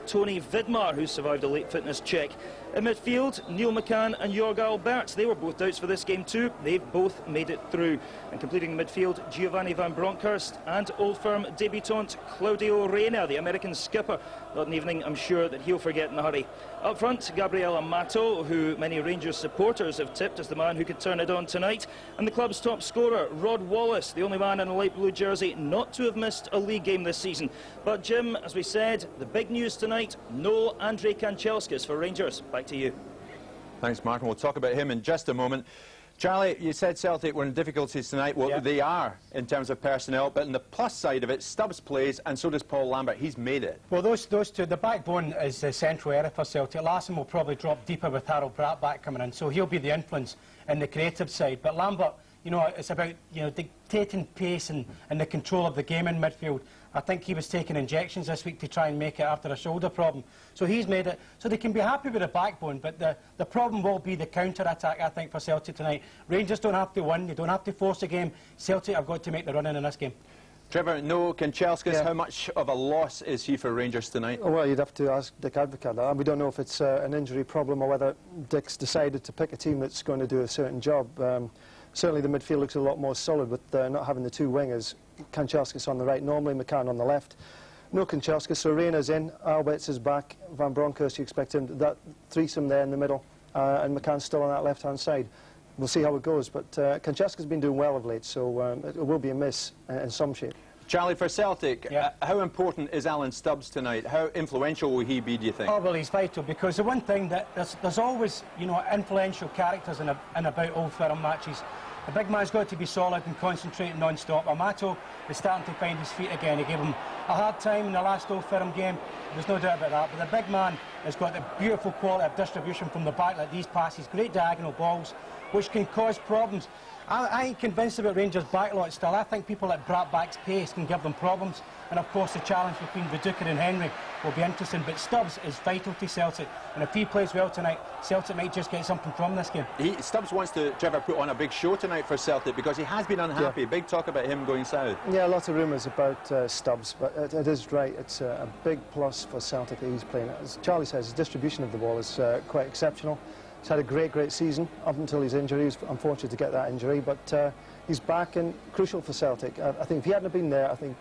Tony Vidmar, who survived a late fitness check. In midfield, Neil McCann and Jorg Alberts, they were both doubts for this game too. They've both made it through. And completing midfield, Giovanni van Bronckhorst and Old Firm debutant Claudio Reyna, the American skipper. Not an evening I'm sure that he'll forget in a hurry. Up front, Gabriel Amato, who many Rangers supporters have tipped as the man who could turn it on tonight. And the club's top scorer, Rod Wallace, the only man in a light blue jersey not to have missed a league game this season. But Jim, as we said, the big news tonight, no Andrei Kanchelskis for Rangers. Back to you. Thanks, Martin. We'll talk about him in just a moment. Charlie, you said Celtic were in difficulties tonight. Well, they are in terms of personnel, but on the plus side of it, Stubbs plays and so does Paul Lambert. He's made it. Well, those two, the backbone is the central area for Celtic. Larsson will probably drop deeper with Harold Brattbakk coming in, so he'll be the influence in the creative side. But Lambert, you know, it's about, you know, dictating pace and the control of the game in midfield. I think he was taking injections this week to try and make it after a shoulder problem. So he's made it. So they can be happy with the backbone, but the problem will be the counter-attack, I think, for Celtic tonight. Rangers don't have to win. They don't have to force the game. Celtic have got to make the run in this game. Trevor, no Kanchelskis, how much of a loss is he for Rangers tonight? Well, you'd have to ask Dick Advocaat. We don't know if it's an injury problem or whether Dick's decided to pick a team that's going to do a certain job. Certainly the midfield looks a lot more solid with not having the two wingers. Kanchelskis on the right, normally McCann on the left. No Kanchelskis, so Reyna's in, Alberts is back, Van Bronckhorst, you expect him, that threesome there in the middle, and McCann's still on that left-hand side. We'll see how it goes, but Kanchelski's been doing well of late, so it will be a miss in some shape. Charlie, for Celtic, how important is Alan Stubbs tonight? How influential will he be, do you think? Oh, well, he's vital, because the one thing that there's always, you know, influential characters in about Old Firm matches. The big man's got to be solid and concentrate non-stop. Amato is starting to find his feet again. He gave him a hard time in the last Old Firm game. There's no doubt about that. But the big man has got the beautiful quality of distribution from the back, like these passes, great diagonal balls, which can cause problems. I ain't convinced about Rangers' backlot still. I think people like Brattback's pace can give them problems. And of course the challenge between Viduka and Henry will be interesting. But Stubbs is vital to Celtic. And if he plays well tonight, Celtic might just get something from this game. Stubbs wants to, Trevor, put on a big show tonight for Celtic because he has been unhappy. Big talk about him going south. Yeah, lots of rumours about Stubbs. But it is right. It's a big plus for Celtic that he's playing. As Charlie says, his distribution of the ball is quite exceptional. He's had a great season up until his injury. He was unfortunate to get that injury, but he's back and crucial for Celtic. I think if he hadn't been there, I think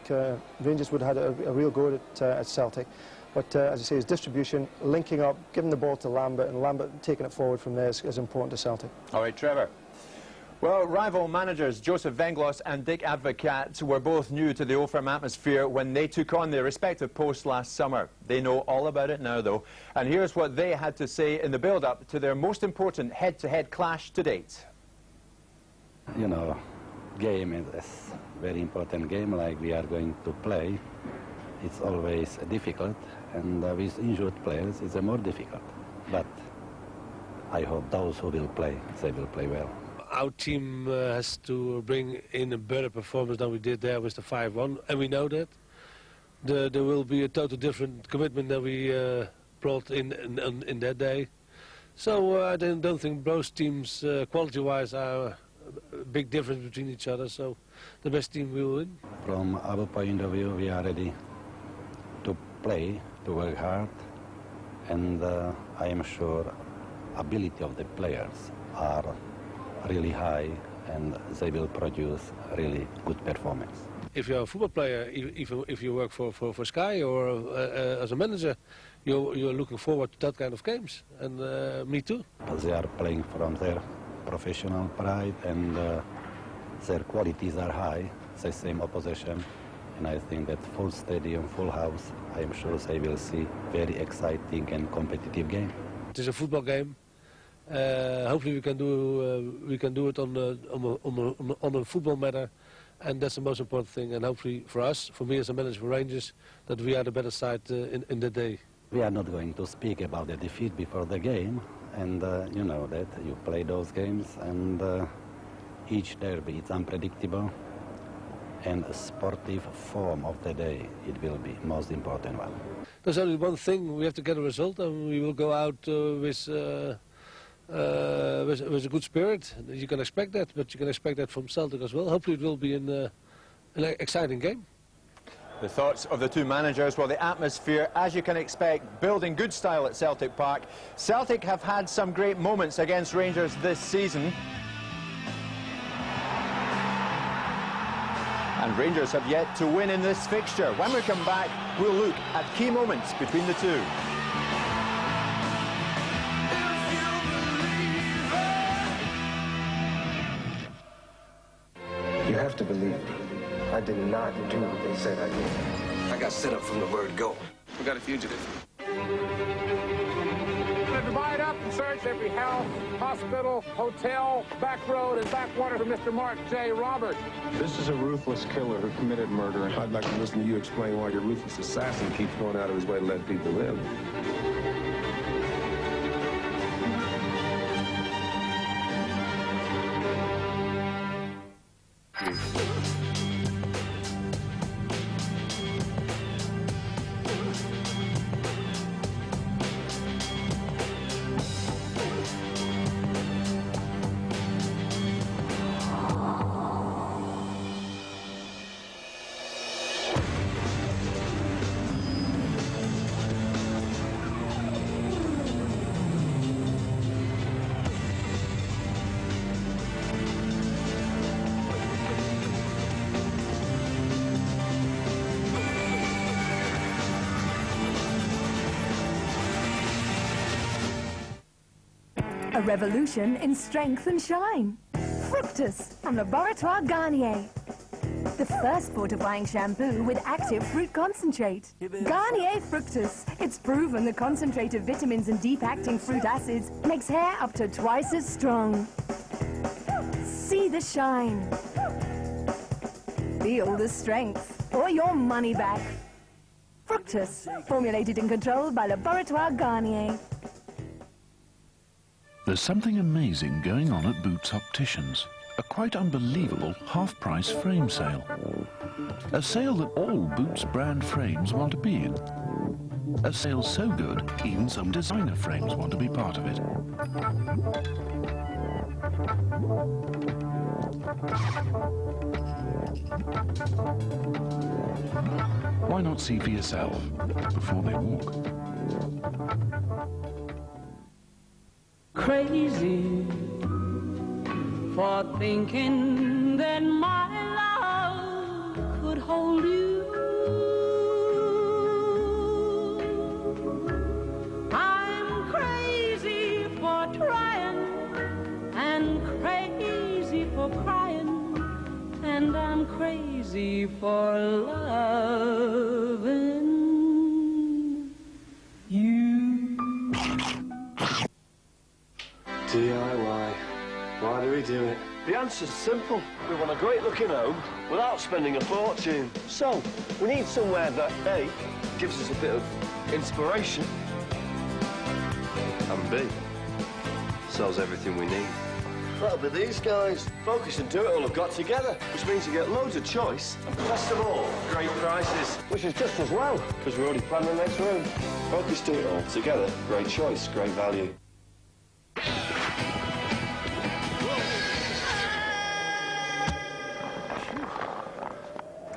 Rangers would have had a real go at Celtic. But as I say, his distribution, linking up, giving the ball to Lambert, and Lambert taking it forward from there is important to Celtic. All right, Trevor. Well, rival managers Joseph Venglos and Dick Advocaat were both new to the Old Firm atmosphere when they took on their respective posts last summer. They know all about it now, though. And here's what they had to say in the build-up to their most important head-to-head clash to date. You know, game is a very important game like we are going to play. It's always difficult, and with injured players it's more difficult. But I hope those who will play, they will play well. Our team has to bring in a better performance than we did there with the 5-1, and we know that. There will be a total different commitment than we brought in that day. So I don't think both teams, quality-wise, are a big difference between each other, so the best team will win. From our point of view, we are ready to play, to work hard, and I am sure ability of the players are really high, and they will produce really good performance. If you're a football player, if you work for Sky or as a manager, you're looking forward to that kind of games, and me too. They are playing from their professional pride, and their qualities are high, the same opposition, and I think that full stadium, full house, I am sure they will see very exciting and competitive game. It is a football game. Hopefully we can do it on a football matter, and that's the most important thing. And hopefully for us, for me as a manager for Rangers, that we are the better side in the day. We are not going to speak about the defeat before the game, and you know that you play those games, and each derby is unpredictable, and a sportive form of the day, it will be most important one. There's only one thing: we have to get a result, and we will go out with a good spirit. You can expect that, but you can expect that from Celtic as well. Hopefully it will be an exciting game. The thoughts of the two managers, well, the atmosphere, as you can expect, building good style at Celtic Park. Celtic have had some great moments against Rangers this season. And Rangers have yet to win in this fixture. When we come back, we'll look at key moments between the two. You have to believe me. I did not do what they said I did. I got set up from the word go. We got a fugitive. Divide up and search every house, hospital, hotel, back road, and backwater for Mr. Mark J. Roberts. This is a ruthless killer who committed murder, and I'd like to listen to you explain why your ruthless assassin keeps going out of his way to let people live. A revolution in strength and shine. Fructus from Laboratoire Garnier. The first fortifying shampoo with active fruit concentrate. Garnier Fructus. It's proven the concentrate of vitamins and deep-acting fruit acids makes hair up to twice as strong. See the shine. Feel the strength. Or your money back. Fructus. Formulated and controlled by Laboratoire Garnier. There's something amazing going on at Boots Opticians. A quite unbelievable half-price frame sale. A sale that all Boots brand frames want to be in. A sale so good, even some designer frames want to be part of it. Why not see for yourself before they walk? Crazy for thinking that my love could hold you. I'm crazy for trying and crazy for crying, and I'm crazy for loving you. DIY. Why do we do it? The answer's simple. We want a great-looking home without spending a fortune. So, we need somewhere that, A, gives us a bit of inspiration, and B, sells everything we need. That'll be these guys. Focus and Do It All have got together, which means you get loads of choice, and best of all, great prices, which is just as well, because we're already planning the next room. Focus, Do It All. Together, great choice, great value.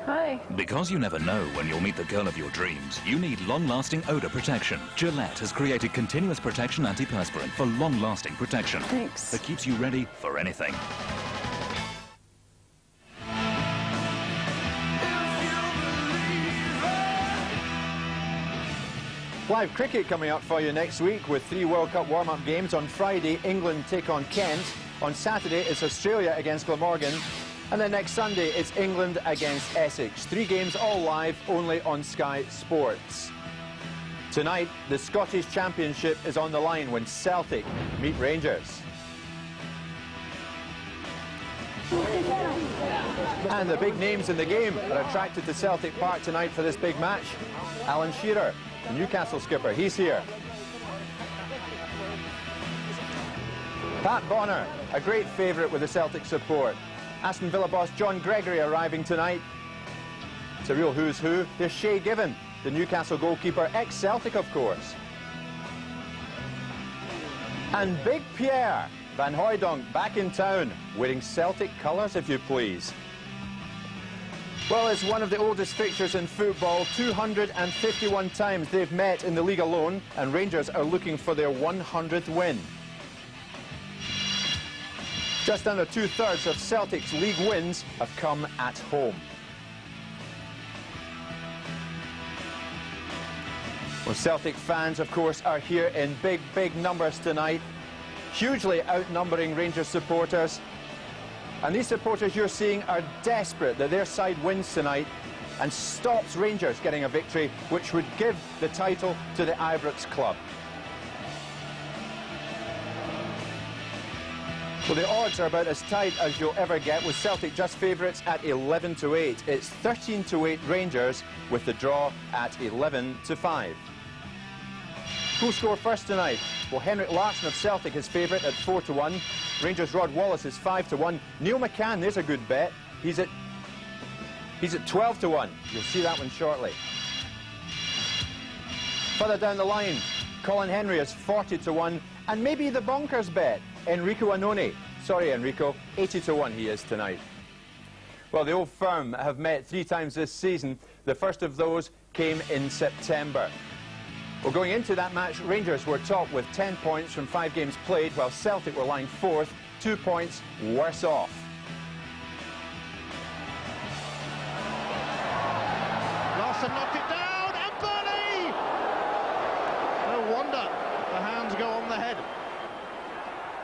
Hi. Because you never know when you'll meet the girl of your dreams, you need long-lasting odor protection. Gillette has created continuous protection antiperspirant for long-lasting protection. Thanks. That keeps you ready for anything. Live cricket coming up for you next week with 3 World Cup warm-up games. On Friday, England take on Kent. On Saturday, it's Australia against Glamorgan. And then next Sunday, it's England against Essex. 3 games all live, only on Sky Sports. Tonight, the Scottish Championship is on the line when Celtic meet Rangers. And the big names in the game are attracted to Celtic Park tonight for this big match. Alan Shearer, the Newcastle skipper, he's here. Pat Bonner, a great favourite with the Celtic support. Aston Villa boss John Gregory arriving tonight. It's a real who's who. There's Shay Given, the Newcastle goalkeeper, ex-Celtic of course. And Big Pierre Van Hooijdonk back in town, wearing Celtic colours if you please. Well, it's one of the oldest fixtures in football. 251 times they've met in the league alone, and Rangers are looking for their 100th win. Just under two-thirds of Celtic's league wins have come at home. Well, Celtic fans, of course, are here in big, big numbers tonight, hugely outnumbering Rangers supporters. And these supporters you're seeing are desperate that their side wins tonight and stops Rangers getting a victory, which would give the title to the Ibrox club. Well, the odds are about as tight as you'll ever get, with Celtic just favourites at 11-8. It's 13-8 Rangers, with the draw at 11-5. Who'll score first tonight? Well, Henrik Larsson of Celtic is favourite at 4-1. Rangers' Rod Wallace is 5-1. Neil McCann, there's a good bet. He's at 12-1. You'll see that one shortly. Further down the line, Colin Henry is 40-1, and maybe the bonkers bet, Enrico Annoni. Sorry, Enrico, 80-1 he is tonight. Well, the Old Firm have met 3 times this season. The first of those came in September. Well, going into that match, Rangers were top with 10 points from 5 games played, while Celtic were lying 4th, 2 points worse off. Larsson knocked it down, and Burnley! No wonder the hands go on the head.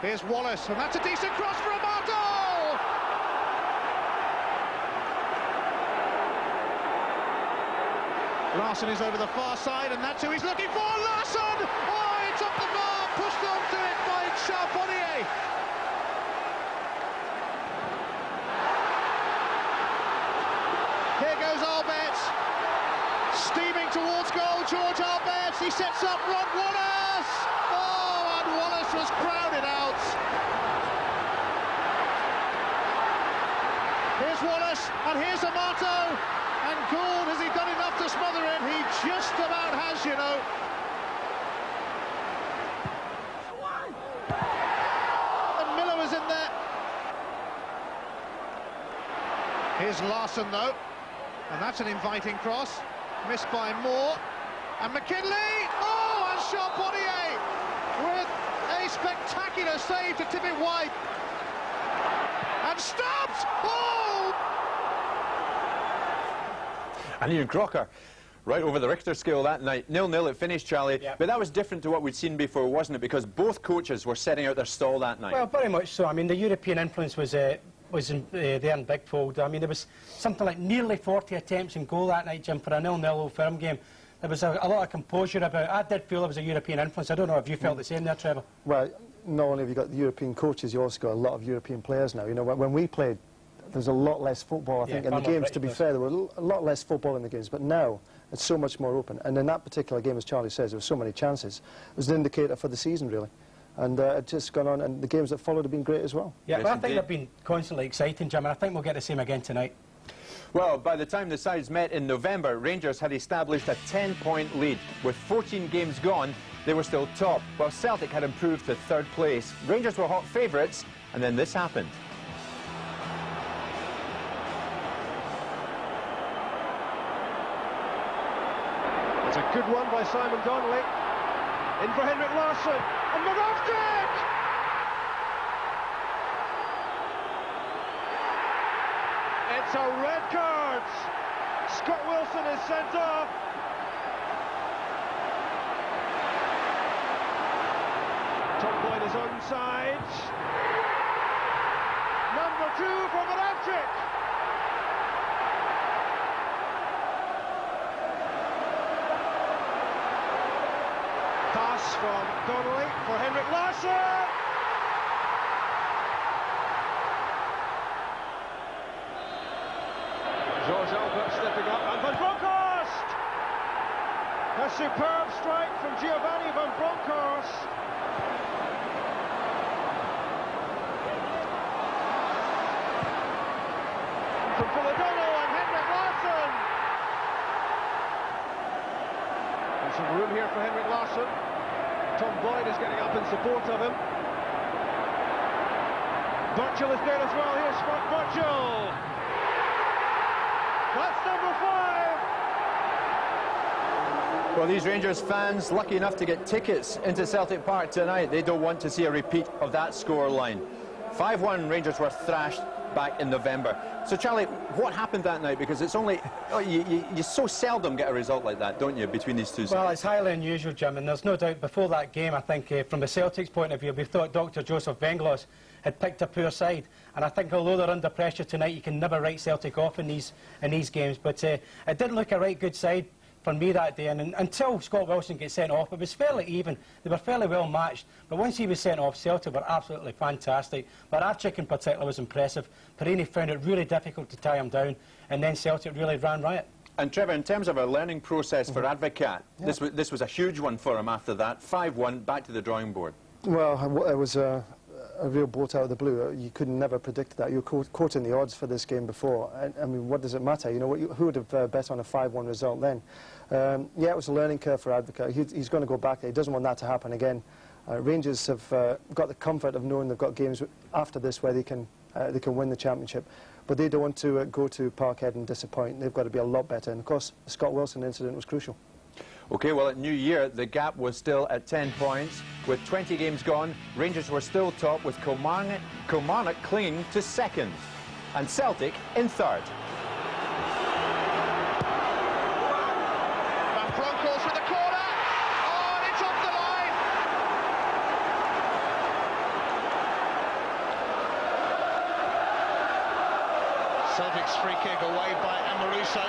Here's Wallace, and that's a decent cross for Amato! Larsson is over the far side, and that's who he's looking for. Larsson! Oh, it's up the bar, pushed onto it by Charbonnier. Here goes Alberts, steaming towards goal. George Alberts, he sets up Rod Wallace. Oh, and Wallace was crowded out. Here's Wallace, and here's Amato. And Gould, has he done enough to smother him? He just about has, you know. And Miller was in there. Here's Larsson, though. And that's an inviting cross. Missed by Moore. And McKinley! Oh, and Charbonnier with a spectacular save to tip it wide. And stopped! Oh! And Ian Crocker, right over the Richter scale that night. 0-0 it finished, Charlie. Yep. But that was different to what we'd seen before, wasn't it? Because both coaches were setting out their stall that night. Well, very much so. I mean, the European influence was there in bigfold. I mean, there was something like nearly 40 attempts in goal that night, Jim, for a 0-0 Old Firm game. There was a lot of composure about it. I did feel there was a European influence. I don't know if you felt the same there, Trevor. Well, not only have you got the European coaches, you also got a lot of European players now. You know, when we played, there's a lot less football, I think, in the games, to be fair. There were a lot less football in the games, but now it's so much more open. And in that particular game, as Charlie says, there were so many chances. It was an indicator for the season, really. And it's just gone on, and the games that followed have been great as well. Yeah, yes, but I think they've been constantly exciting, Jim, and I think we'll get the same again tonight. Well, by the time the sides met in November, Rangers had established a 10-point lead. With 14 games gone, they were still top, while Celtic had improved to 3rd place. Rangers were hot favourites, and then this happened. It's a good one by Simon Donnelly. In for Henrik Larsson. And Moravcik! It's a red card. Scott Wilson is sent off. Tom Boyd is onside. Number 2 for Moravcik. Pass from Donnelly for Henrik Larsson. George Albert stepping up, and Van Bronckhorst! A superb strike from Giovanni Van Bronckhorst. From Philadelphia and Henrik Larsson. There's some room here for Henrik Larsson. Tom Boyd is getting up in support of him. Birchall is there as well. Here's Scott Birchall. That's number 5. Well, these Rangers fans, lucky enough to get tickets into Celtic Park tonight, they don't want to see a repeat of that scoreline. 5-1, Rangers were thrashed back in November. So, Charlie, what happened that night? Because it's only... you so seldom get a result like that, don't you, between these two sides? Well, it's highly unusual, Jim, and there's no doubt before that game, I think, from the Celtics' point of view, we thought Dr. Joseph Venglos had picked a poor side. And I think although they're under pressure tonight, you can never write Celtic off in these games. But it didn't look a right good side for me that day, and until Scott Wilson gets sent off, it was fairly even. They were fairly well matched, but once he was sent off, Celtic were absolutely fantastic. Baravchik in particular was impressive. Perini found it really difficult to tie him down, and then Celtic really ran riot. And Trevor, in terms of a learning process for Advocat, this was a huge one for him after that. 5-1, back to the drawing board. Well, it was a real bolt out of the blue. You could never predict that. You were quoting the odds for this game before. I mean, what does it matter? You know, who would have bet on a 5-1 result then? Yeah, it was a learning curve for Advocat. He's going to go back there. He doesn't want that to happen again. Rangers have got the comfort of knowing they've got games after this where they can win the championship. But they don't want to go to Parkhead and disappoint. They've got to be a lot better. And, of course, the Scott Wilson incident was crucial. OK, well, at New Year, the gap was still at 10 points. With 20 games gone, Rangers were still top, with Kilmarnock clinging to second, and Celtic in third. Van Bronckhorst for the corner. Oh, and it's off the line. Celtic's free kick away by Amoruso.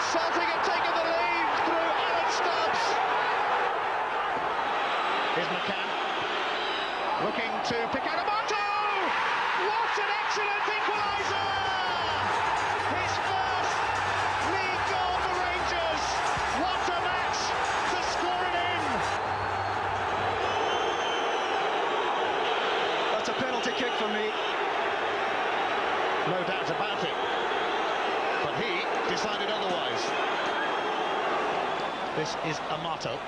Celtic have taken the lead through Alan Stubbs. Here's McCann, looking to pick out Amato! What an excellent equaliser! His first league goal for Rangers. What a match to score it in! That's a penalty kick for me. No doubt about it. But he decided otherwise. This is Amato.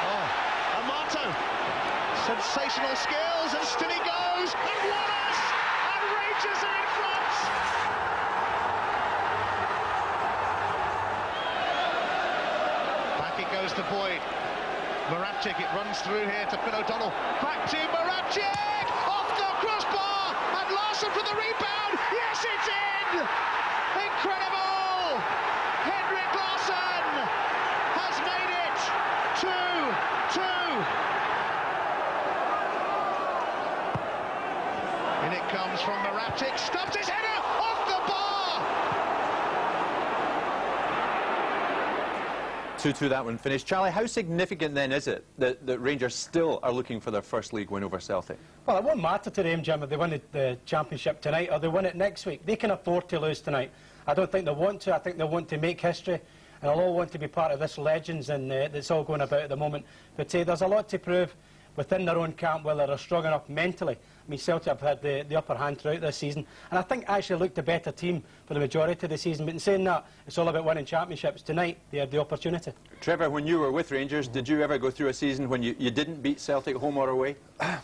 Oh, Amato! Sensational skills, and still he goes, and Wallace! And Rangers are in front! Back it goes to Boyd. Baravchik, it runs through here to Phil O'Donnell. Back to Baravchik! Off the crossbar! And Larson for the rebound! Yes, it's in! Incredible! Henrik Larsson has made it 2-2. And it comes from Baravchik. Stubbs his header off the bar! 2-2 that one finished. Charlie, how significant then is it that Rangers still are looking for their first league win over Celtic? Well, it won't matter to them, Jim, if they win the championship tonight or they win it next week. They can afford to lose tonight. I don't think they want to. I think they want to make history, and they'll all want to be part of this legends and that's all going about at the moment. But there's a lot to prove within their own camp, whether they're strong enough mentally. I mean, Celtic have had the upper hand throughout this season, and I think actually looked a better team for the majority of the season. But in saying that, it's all about winning championships. Tonight, they had the opportunity. Trevor, when you were with Rangers, did you ever go through a season when you didn't beat Celtic home or away?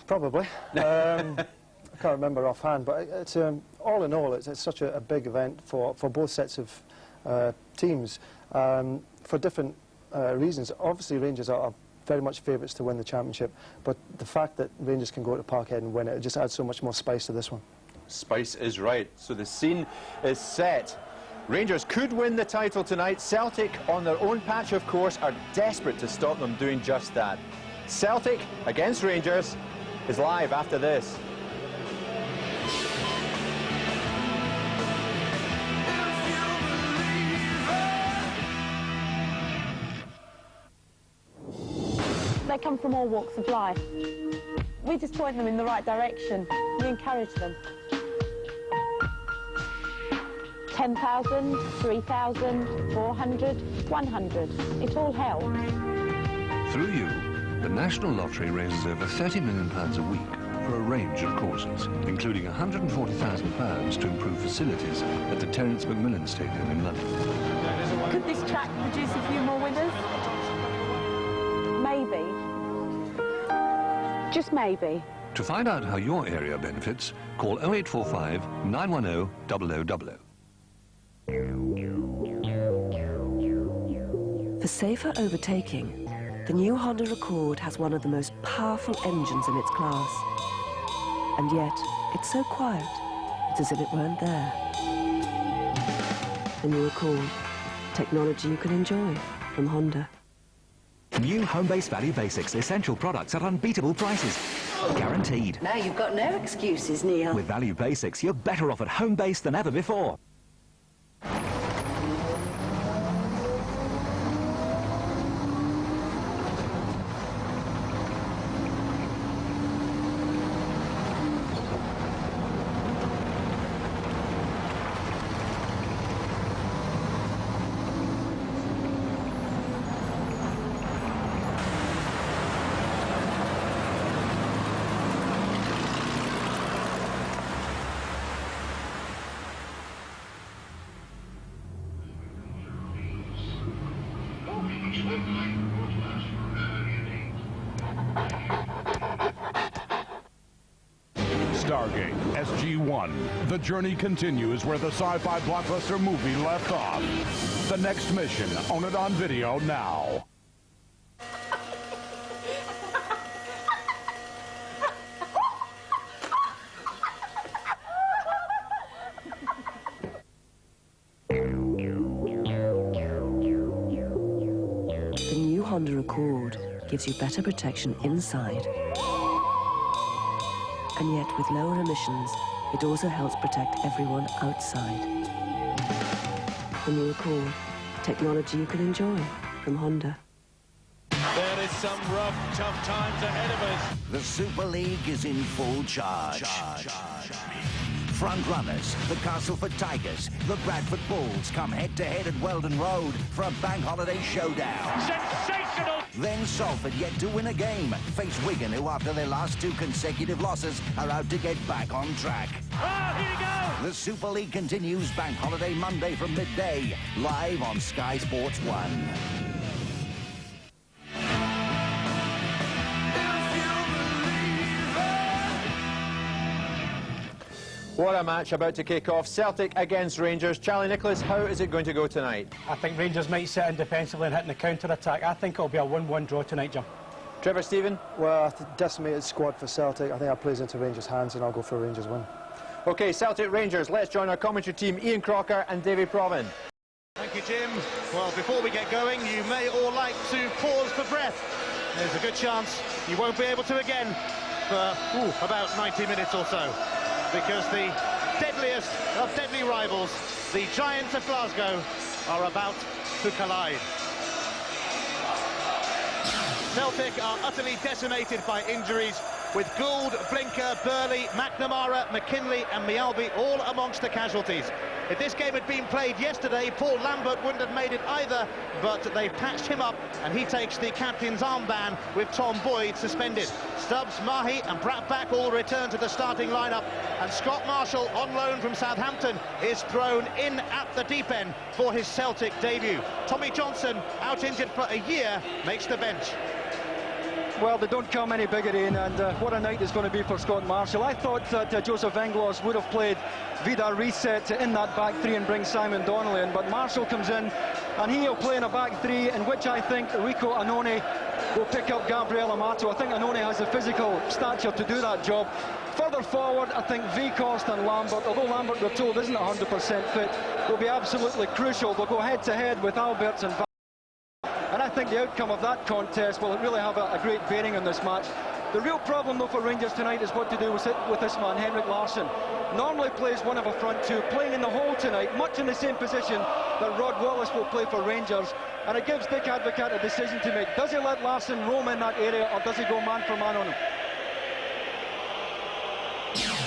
Probably. I can't remember offhand, but it's all in all, it's such a big event for both sets of teams for different reasons. Obviously, Rangers are very much favourites to win the championship, but the fact that Rangers can go to Parkhead and win it, it just adds so much more spice to this one. Spice is right. So the scene is set. Rangers could win the title tonight. Celtic, on their own patch, of course, are desperate to stop them doing just that. Celtic against Rangers is live after this. They come from all walks of life. We just point them in the right direction. We encourage them. 10,000, 3,000, 400, 100. It all helps. Through you, the National Lottery raises over £30 million a week for a range of causes, including £140,000 to improve facilities at the Terence Macmillan Stadium in London. Could this track produce a few more winners? Maybe. Just maybe. To find out how your area benefits, call 0845 910 0000. For safer overtaking, the new Honda Accord has one of the most powerful engines in its class. And yet, it's so quiet, it's as if it weren't there. The new Accord, technology you can enjoy from Honda. New Homebase Value Basics, essential products at unbeatable prices. Guaranteed. Now you've got no excuses, Neil. With Value Basics, you're better off at Homebase than ever before. Stargate SG-1. The journey continues where the sci-fi blockbuster movie left off. The next mission, own it on video now. The new Honda Accord gives you better protection inside. And yet, with lower emissions, it also helps protect everyone outside. The new Accord, technology you can enjoy from Honda. There is some rough, tough times ahead of us. The Super League is in full charge. Front runners, the Castleford Tigers, the Bradford Bulls come head-to-head at Weldon Road for a bank holiday showdown. Sensational! Then Salford, yet to win a game, face Wigan, who after their last 2 consecutive losses are out to get back on track. Oh, here we go! The Super League continues bank holiday Monday from midday, live on Sky Sports 1. What a match about to kick off. Celtic against Rangers. Charlie Nicholas, how is it going to go tonight? I think Rangers might sit in defensively and hit in the counter-attack. I think it'll be a 1-1 draw tonight, Jim. Trevor Stephen? Well, decimated squad for Celtic. I think that plays into Rangers' hands and I'll go for a Rangers win. OK, Celtic Rangers. Let's join our commentary team, Ian Crocker and David Provan. Thank you, Jim. Well, before we get going, you may all like to pause for breath. There's a good chance you won't be able to again for about 90 minutes or so. Because the deadliest of deadly rivals, the Giants of Glasgow, are about to collide. Celtic are utterly decimated by injuries, with Gould, Blinker, Burley, McNamara, McKinley and Mialby all amongst the casualties. If this game had been played yesterday, Paul Lambert wouldn't have made it either, but they've patched him up and he takes the captain's armband with Tom Boyd suspended. Stubbs, Mahi and Pratt back all return to the starting lineup, and Scott Marshall, on loan from Southampton, is thrown in at the deep end for his Celtic debut. Tommy Johnson, out injured for a year, makes the bench. Well, they don't come any bigger in, and what a night it's going to be for Scott Marshall. I thought that Joseph Englos would have played Vida Reset in that back three and bring Simon Donnelly in, but Marshall comes in and he'll play in a back three in which I think Rico Annone will pick up Gabriel Amato. I think Annone has the physical stature to do that job. Further forward, I think Weghorst and Lambert, although Lambert, we're told, isn't 100% fit, will be absolutely crucial. They'll go head-to-head with Alberts and and I think the outcome of that contest will really have a great bearing on this match. The real problem, though, for Rangers tonight is what to do with this man, Henrik Larsson. Normally plays one of a front two, playing in the hole tonight, much in the same position that Rod Wallace will play for Rangers. And it gives Dick Advocaat a decision to make. Does he let Larsson roam in that area, or does he go man for man on him?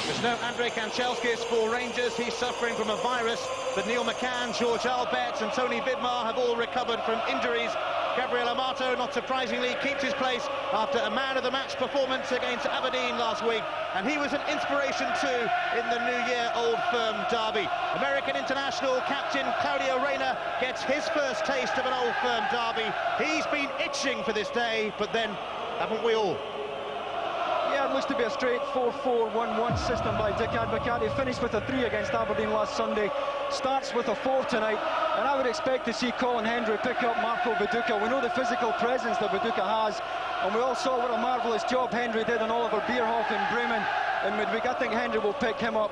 There's no Andrei Kanchelskis for Rangers. He's suffering from a virus. But Neil McCann, George Alberts and Tony Vidmar have all recovered from injuries. Gabriel Amato, not surprisingly, keeps his place after a man-of-the-match performance against Aberdeen last week. And he was an inspiration too in the New Year Old Firm derby. American international captain Claudio Reyna gets his first taste of an Old Firm derby. He's been itching for this day, but then haven't we all? Yeah, It looks to be a straight 4-4-1-1 system by Dick Advocaat. He finished with a 3 against Aberdeen last Sunday, starts with a 4 tonight, and I would expect to see Colin Hendry pick up Marco Viduka. We know the physical presence that Viduka has, and we all saw what a marvellous job Hendry did on Oliver Bierhoff in Bremen in midweek. I think Hendry will pick him up.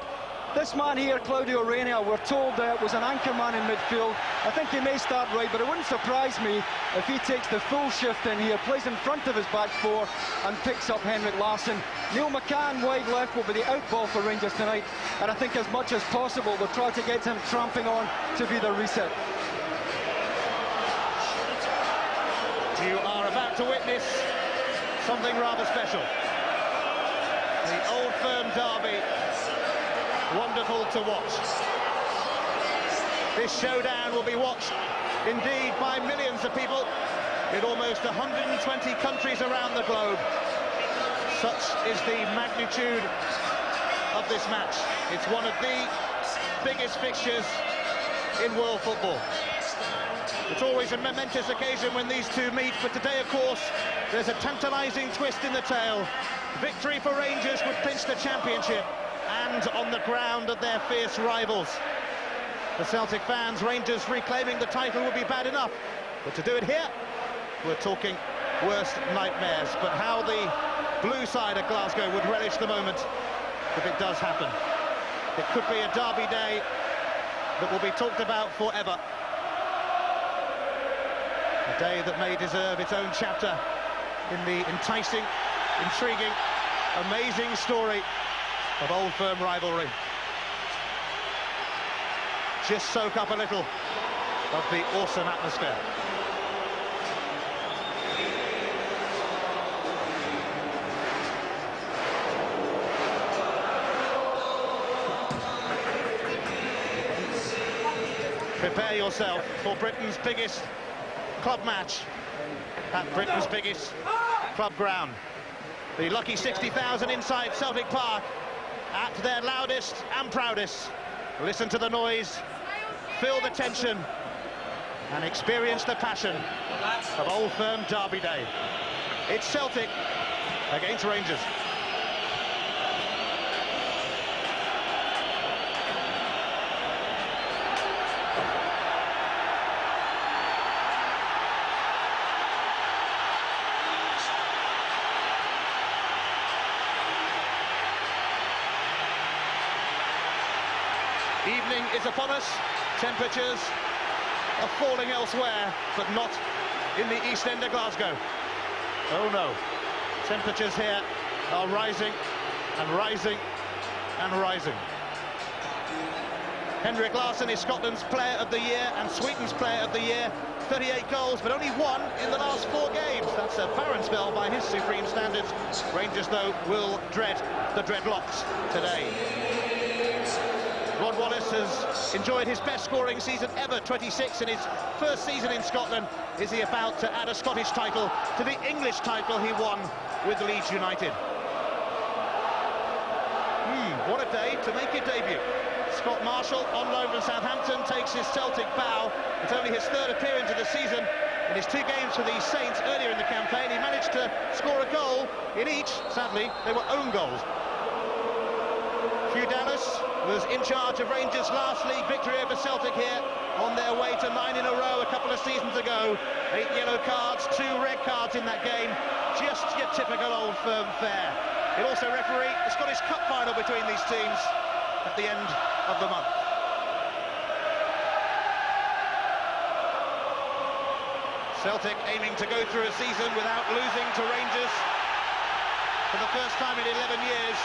This man here, Claudio Reyna, we're told was an anchor man in midfield. I think he may start right, but it wouldn't surprise me if he takes the full shift in here, plays in front of his back four, and picks up Henrik Larsson. Neil McCann, wide left, will be the out ball for Rangers tonight, and I think as much as possible they'll try to get him tramping on to be the reset. You are about to witness something rather special. The Old Firm derby. Wonderful to watch. This showdown will be watched indeed by millions of people in almost 120 countries around the globe. Such is the magnitude of this match. It's one of the biggest fixtures in world football. It's always a momentous occasion when these two meet, but today, of course, there's a tantalising twist in the tale. Victory for Rangers would clinch the championship, and on the ground of their fierce rivals. The Celtic fans, Rangers reclaiming the title would be bad enough, but to do it here, we're talking worst nightmares. But how the blue side of Glasgow would relish the moment if it does happen. It could be a derby day that will be talked about forever. A day that may deserve its own chapter in the enticing, intriguing, amazing story of Old Firm rivalry. Just soak up a little of the awesome atmosphere. Prepare yourself for Britain's biggest club match at Britain's biggest club ground. The lucky 60,000 inside Celtic Park at their loudest and proudest. Listen to the noise, feel the tension, and experience the passion of Old Firm Derby Day. It's Celtic against Rangers. Evening is upon us. Temperatures are falling elsewhere, but not in the east end of Glasgow. Oh no. Temperatures here are rising and rising and rising. Henrik Larsson is Scotland's Player of the Year and Sweden's Player of the Year. 38 goals, but only 1 in the last 4 games. That's a barren spell by his supreme standards. Rangers, though, will dread the dreadlocks today. Rod Wallace has enjoyed his best scoring season ever, 26 in his first season in Scotland. Is he about to add a Scottish title to the English title he won with Leeds United? What a day to make your debut. Scott Marshall, on loan from Southampton, takes his Celtic bow. It's only his 3rd appearance of the season. In his 2 games for the Saints earlier in the campaign, he managed to score a goal in each. Sadly, they were own goals. Hugh Dallas was in charge of Rangers' last league victory over Celtic here, on their way to 9 in a row a couple of seasons ago. 8 yellow cards, 2 red cards in that game. Just your typical Old Firm fare. He'll also referee the Scottish Cup final between these teams at the end of the month. Celtic aiming to go through a season without losing to Rangers for the first time in 11 years.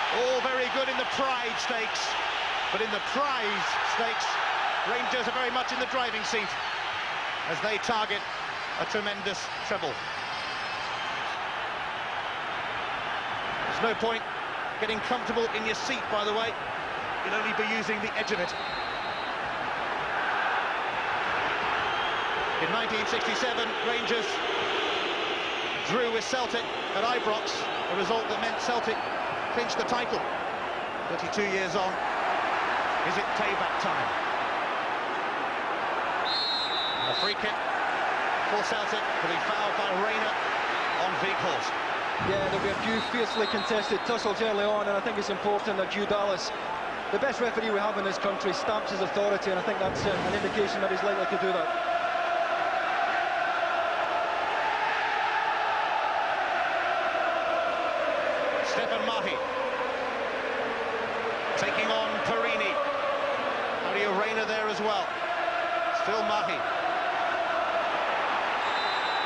All very good in the pride stakes, but in the prize stakes, Rangers are very much in the driving seat as they target a tremendous treble. There's no point getting comfortable in your seat, by the way. You'll only be using the edge of it. In 1967, Rangers drew with Celtic at Ibrox, a result that meant Celtic clinched the title. 32 years on, is it payback time? A free kick for Celtic, to be fouled by Reyna on Weghorst. Yeah, there'll be a few fiercely contested tussles early on, and I think it's important that Hugh Dallas, the best referee we have in this country, stamps his authority, and I think that's an indication that he's likely to do that. Stefan Mahi taking on Perini. Mario Reina there as well. Still Mahi.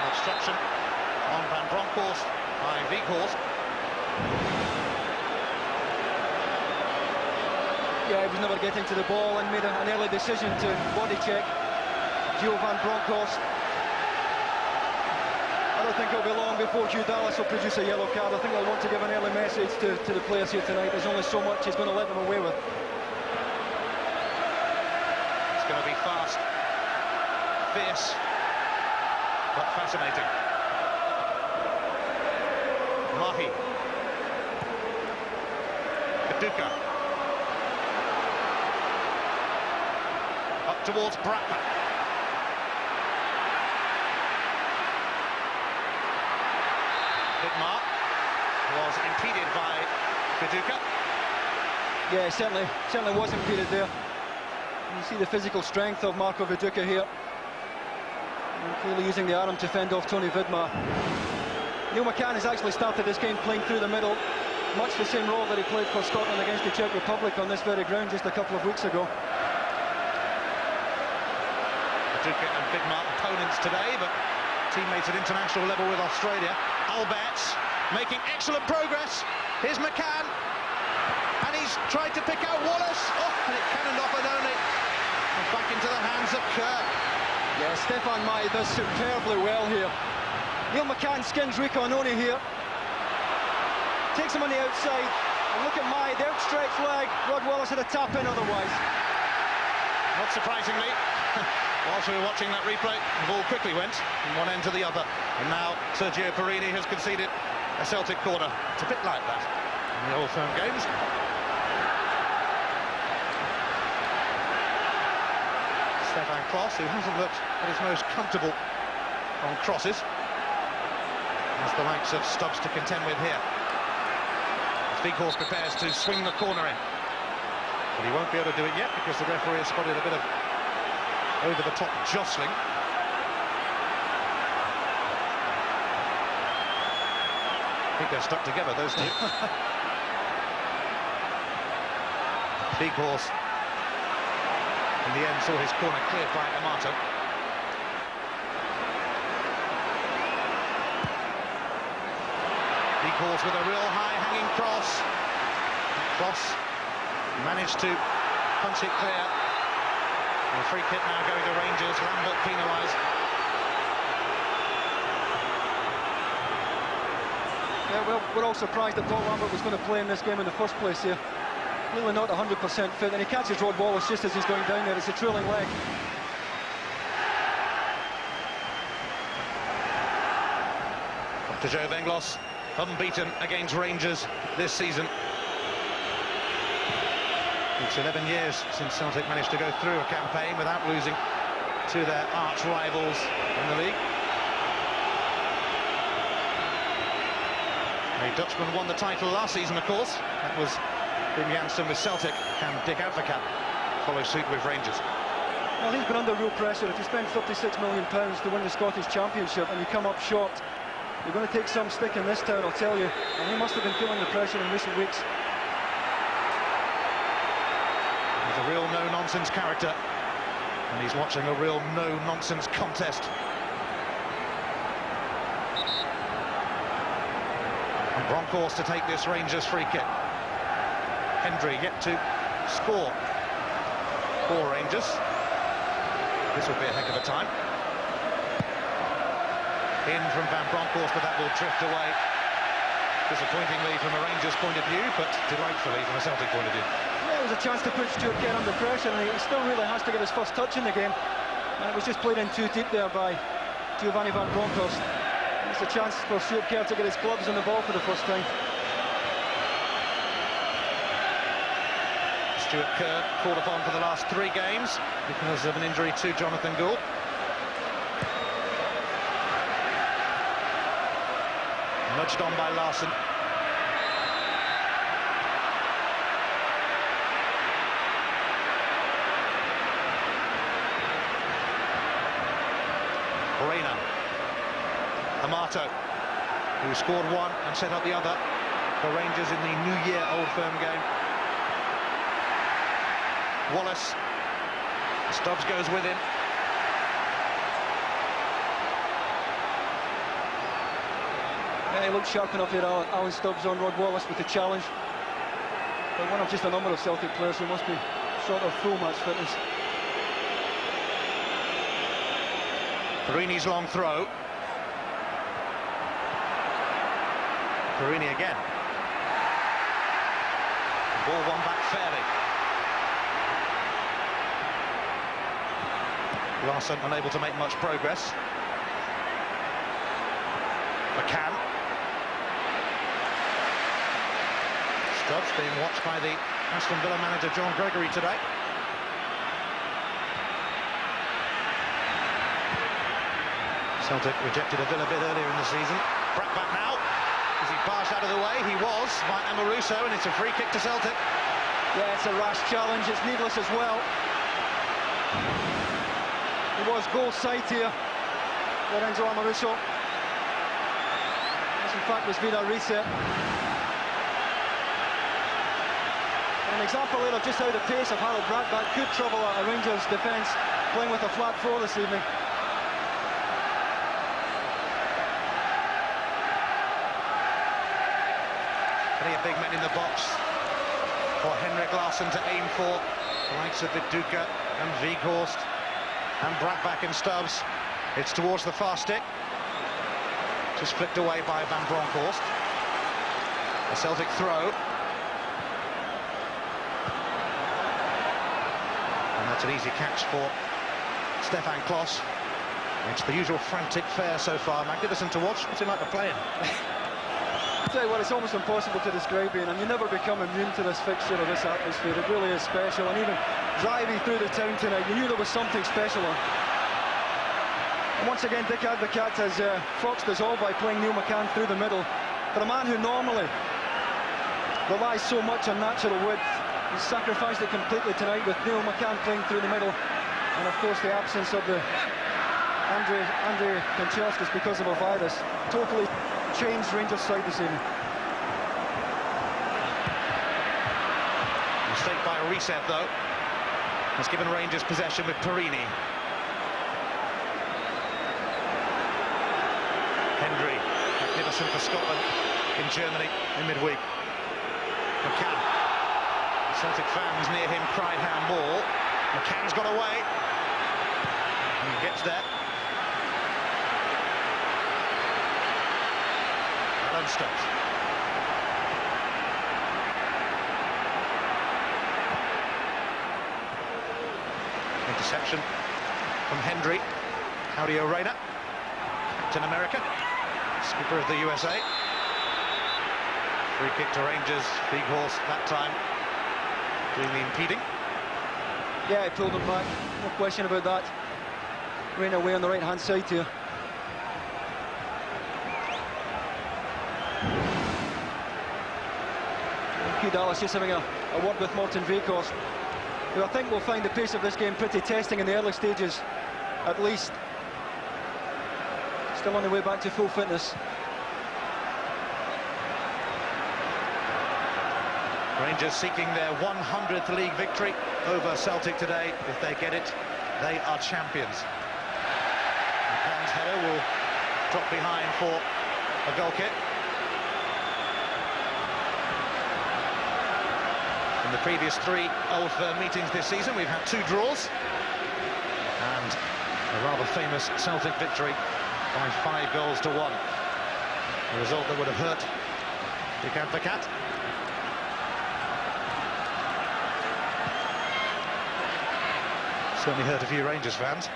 Obstruction on Van Bronckhorst by Weghorst. Yeah, he was never getting to the ball and made an early decision to body check Gio Van Bronckhorst. I don't think it'll be long before Hugh Dallas will produce a yellow card. I think they'll want to give an early message to the players here tonight. There's only so much he's going to let them away with. It's going to be fast, fierce, but fascinating. Mahi. Kaduka. Up towards Bratman. Vidmar was impeded by Kaduka. Yeah, certainly was impeded there. You see the physical strength of Marco Viduka here. And clearly using the arm to fend off Tony Vidmar. Neil McCann has actually started this game playing through the middle, much the same role that he played for Scotland against the Czech Republic on this very ground just a couple of weeks ago. Viduka and Vidmar opponents today, but teammates at international level with Australia. Alberts making excellent progress. Here's McCann, and he's tried to pick out Wallace. Oh, and it cannoned off Only. And back into the hands of Kerr. Yeah, Stefan Mai does superbly well here. Neil McCann skins Rico Ononi here. Takes him on the outside. And look at Mai, the outstretched leg. Rod Wallace had a tap in otherwise. Not surprisingly, whilst we were watching that replay, the ball quickly went from one end to the other. And now Sergio Perini has conceded a Celtic corner. It's a bit like that in the Old Firm games. Stefan Klos, who hasn't looked at his most comfortable on crosses. As the likes of Stubbs to contend with here. As Weghorst prepares to swing the corner in. But he won't be able to do it yet because the referee has spotted a bit of over-the-top jostling. I think they're stuck together, those two. Weghorst, in the end, saw his corner cleared by Amato. Weghorst with a real high-hanging cross. Cross managed to punch it clear. And a free kick now going to Rangers. Lambert penalised. Yeah, well, we're all surprised that Paul Lambert was going to play in this game in the first place here. Really not 100% fit, and he catches Rod Wallace just as he's going down there. It's a trailing leg. To Joe Venglos, unbeaten against Rangers this season. It's 11 years since Celtic managed to go through a campaign without losing to their arch rivals in the league. A Dutchman won the title last season, of course. That was Wim Janssen with Celtic, and Dick Advocaat follows suit with Rangers. Well, he's been under real pressure. If you spend £56 million to win the Scottish Championship and you come up short, you're going to take some stick in this town, I'll tell you. And he must have been feeling the pressure in recent weeks. He's a real no-nonsense character, and he's watching a real no-nonsense contest. And Bronckhorst to take this Rangers free kick. Hendry yet to score for Rangers. This will be a heck of a time. In from Van Bronckhorst, but that will drift away. Disappointingly from a Rangers point of view, but delightfully from a Celtic point of view. Yeah, it was a chance to put Stuart Kerr under pressure, and he still really has to get his first touch in the game. And it was just played in too deep there by Giovanni Van Bronckhorst. It's a chance for Stuart Kerr to get his gloves on the ball for the first time. Stuart Kerr called upon for the last 3 games because of an injury to Jonathan Gould. Nudged on by Larsson. Reina. Amato, who scored one and set up the other for Rangers in the New Year Old Firm game. Wallace. Stubbs goes with him. Yeah, he looked sharp enough here, Alan Stubbs, on Rod Wallace with the challenge. But one of just a number of Celtic players who must be sort of full match fitness. Perini's long throw. Perini again. Ball won back fairly. Larsson unable to make much progress. McCann. Stubbs being watched by the Aston Villa manager John Gregory today. Celtic rejected a Villa bid earlier in the season. Brackback now. Is he passed out of the way? He was by Amoruso, and it's a free kick to Celtic. Yeah, it's a rash challenge. It's needless as well. It was goal side here. Lorenzo Amoruso. This, in fact, was Vida reset. An example there of just how the pace of Harold Brackback could trouble a Rangers defence playing with a flat four this evening. Plenty of big men in the box for Henrik Larsson to aim for. The likes of Viduka and Weghorst and Brackback and Stubbs. It's towards the far stick. Just flicked away by Van Bronckhorst. A Celtic throw. And that's an easy catch for Stefan Klos. It's the usual frantic fare so far. Magnificent to watch. What's it like to play in? I'll tell you what, it's almost impossible to describe it, and you never become immune to this fixture or this atmosphere. It really is special, and even driving through the town tonight, you knew there was something special on. And once again, Dick Advocat has foxed us all by playing Neil McCann through the middle. For a man who normally relies so much on natural width, he's sacrificed it completely tonight with Neil McCann playing through the middle, and of course the absence of the Andre Kanchelskis because of a virus. Totally changed Rangers' side this evening. Mistake by a reset, though, has given Rangers possession with Perini. Hendry, magnificent for Scotland in Germany in midweek. McCann. Celtic fans near him cried handball. McCann's got away. And he gets there. Alan Stubbs. Interception from Hendry. Claudio Reina, Captain America, skipper of the USA. Free kick to Rangers. Weghorst that time doing the impeding. Yeah, he pulled him back, no question about that. Reina away on the right-hand side here. Hugh Dallas just having a word with Morten Weghorst, who I think will find the pace of this game pretty testing in the early stages, at least. Still on the way back to full fitness. Rangers seeking their 100th league victory over Celtic today. If they get it, they are champions. McCann's header will drop behind for a goal kick. In the previous 3 Old Firm meetings this season, we've had 2 draws and a rather famous Celtic victory by 5 goals to 1. A result that would have hurt Dick Advocat. Certainly hurt a few Rangers fans.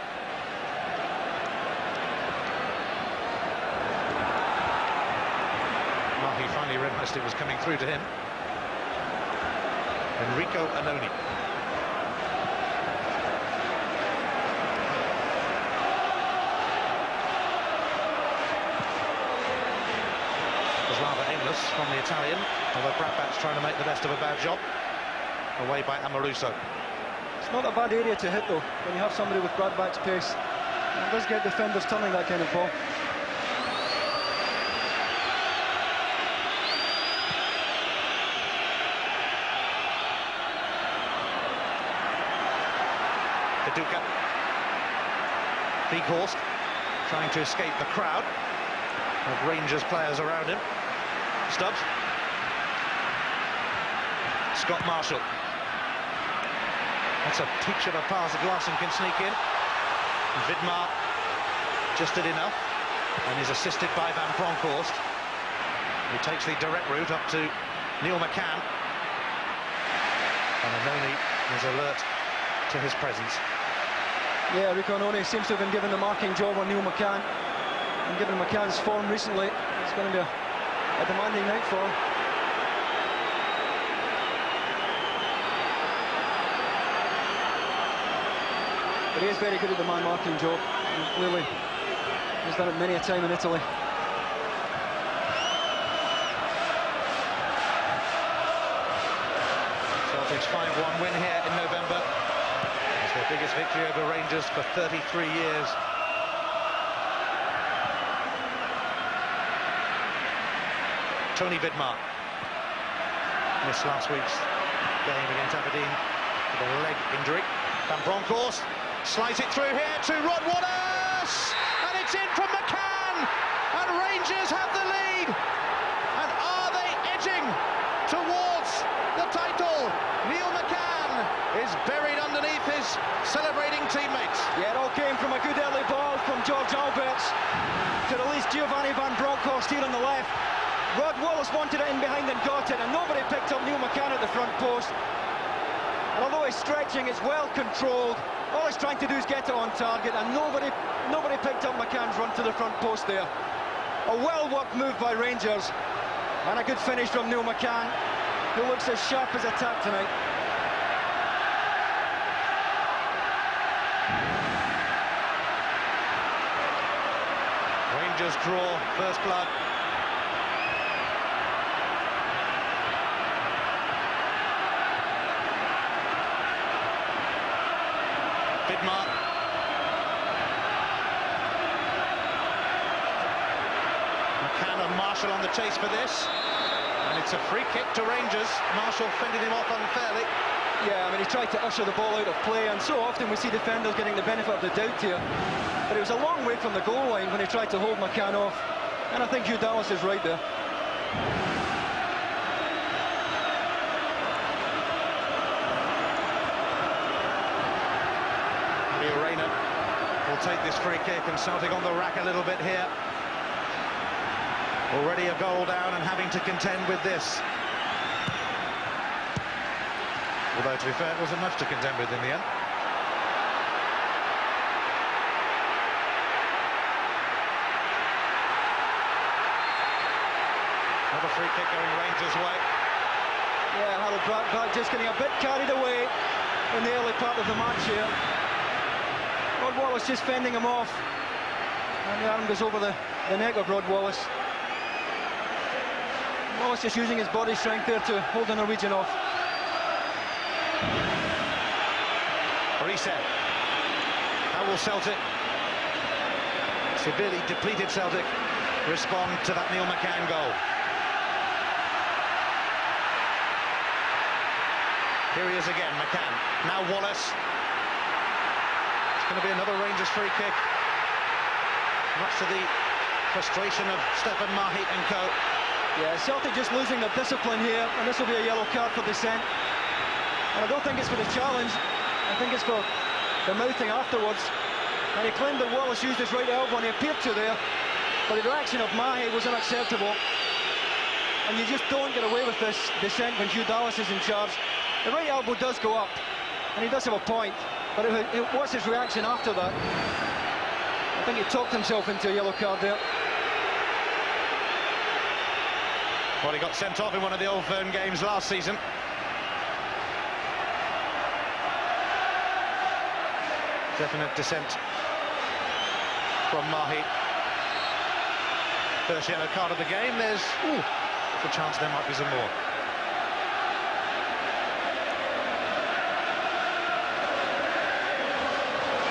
He finally realised it was coming through to him. Enrico Annoni. was rather aimless from the Italian, although Bradbat's trying to make the best of a bad job. Away by Amoruso. It's not a bad area to hit, though, when you have somebody with Bradbat's pace. It does get defenders turning that kind of ball. Paducah. Weghorst trying to escape the crowd of Rangers players around him. Stubbs. Scott Marshall. That's a peach of a pass that Larson can sneak in. Vidmar just did enough and is assisted by Van Bronckhorst, who takes the direct route up to Neil McCann. And Anoni is alert to his presence. Yeah, Rico Anoni seems to have been given the marking job on Neil McCann. And given McCann's form recently, it's going to be a demanding night for him. But he is very good at the man marking job. And clearly, he's done it many a time in Italy. Celtic's 5-1 win here in November. It's their biggest victory over Rangers for 33 years. Tony Vidmar missed last week's game against Aberdeen with a leg injury. Van Bronckhorst slice it through here to Rod Wallace, and it's in from McCann, and Rangers have the lead. And are they edging towards the title? Neil McCann is buried underneath his celebrating teammates. Yeah, it all came from a good early ball from George Alberts to release Giovanni Van Bronckhorst here on the left. Rod Wallace wanted it in behind and got it, and nobody picked up Neil McCann at the front post. And although he's stretching, it's well controlled. All he's trying to do is get it on target, and nobody picked up McCann's run to the front post there. A well-worked move by Rangers, and a good finish from Neil McCann, who looks as sharp as a tack tonight. Rangers draw first blood. Vidmar. McCann and Marshall on the chase for this. And it's a free kick to Rangers. Marshall fended him off unfairly. Yeah, I mean, he tried to usher the ball out of play, and so often we see defenders getting the benefit of the doubt here. But it was a long way from the goal line when he tried to hold McCann off. And I think Hugh Dallas is right there. Will take this free kick, and Celtic on the rack a little bit here. Already a goal down and having to contend with this. Although, to be fair, it wasn't much to contend with in the end. Another free kick going Rangers' way. Yeah, Harold Bradbat just getting a bit carried away in the early part of the match here. Rod Wallace just fending him off, and the arm goes over the neck of Rod Wallace. Wallace just using his body strength there to hold the Norwegian off. Reset. How will Celtic, severely depleted Celtic, respond to that Neil McCann goal? Here he is again, McCann. Now Wallace. Going to be another Rangers free kick, much to the frustration of Stefan Mahit and co. Yeah, Celtic just losing their discipline here, and this will be a yellow card for dissent. And I don't think it's for the challenge, I think it's for the mouthing afterwards. And he claimed that Wallace used his right elbow, and he appeared to there, but the reaction of Mahit was unacceptable. And you just don't get away with this dissent when Hugh Dallas is in charge. The right elbow does go up, and he does have a point. But what's his reaction after that? I think he talked himself into a yellow card there. Well, he got sent off in one of the Old Firm games last season. Definite dissent from Mahit. First yellow card of the game. There's a chance there might be some more.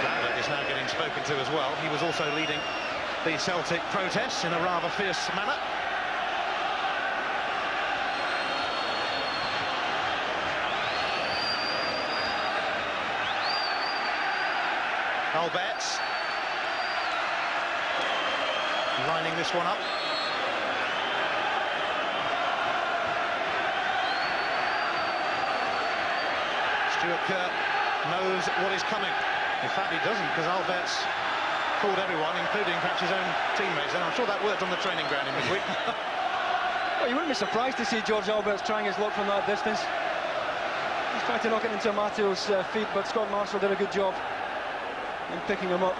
Lambert is now getting spoken to as well. He was also leading the Celtic protests in a rather fierce manner. Alberts lining this one up. Stuart Kerr knows what is coming. In fact, he doesn't, because Alberts called everyone, including perhaps his own teammates, and I'm sure that worked on the training ground in midweek. Well, you wouldn't be surprised to see George Alberts trying his luck from that distance. He's trying to knock it into Matteo's feet, but Scott Marshall did a good job in picking him up.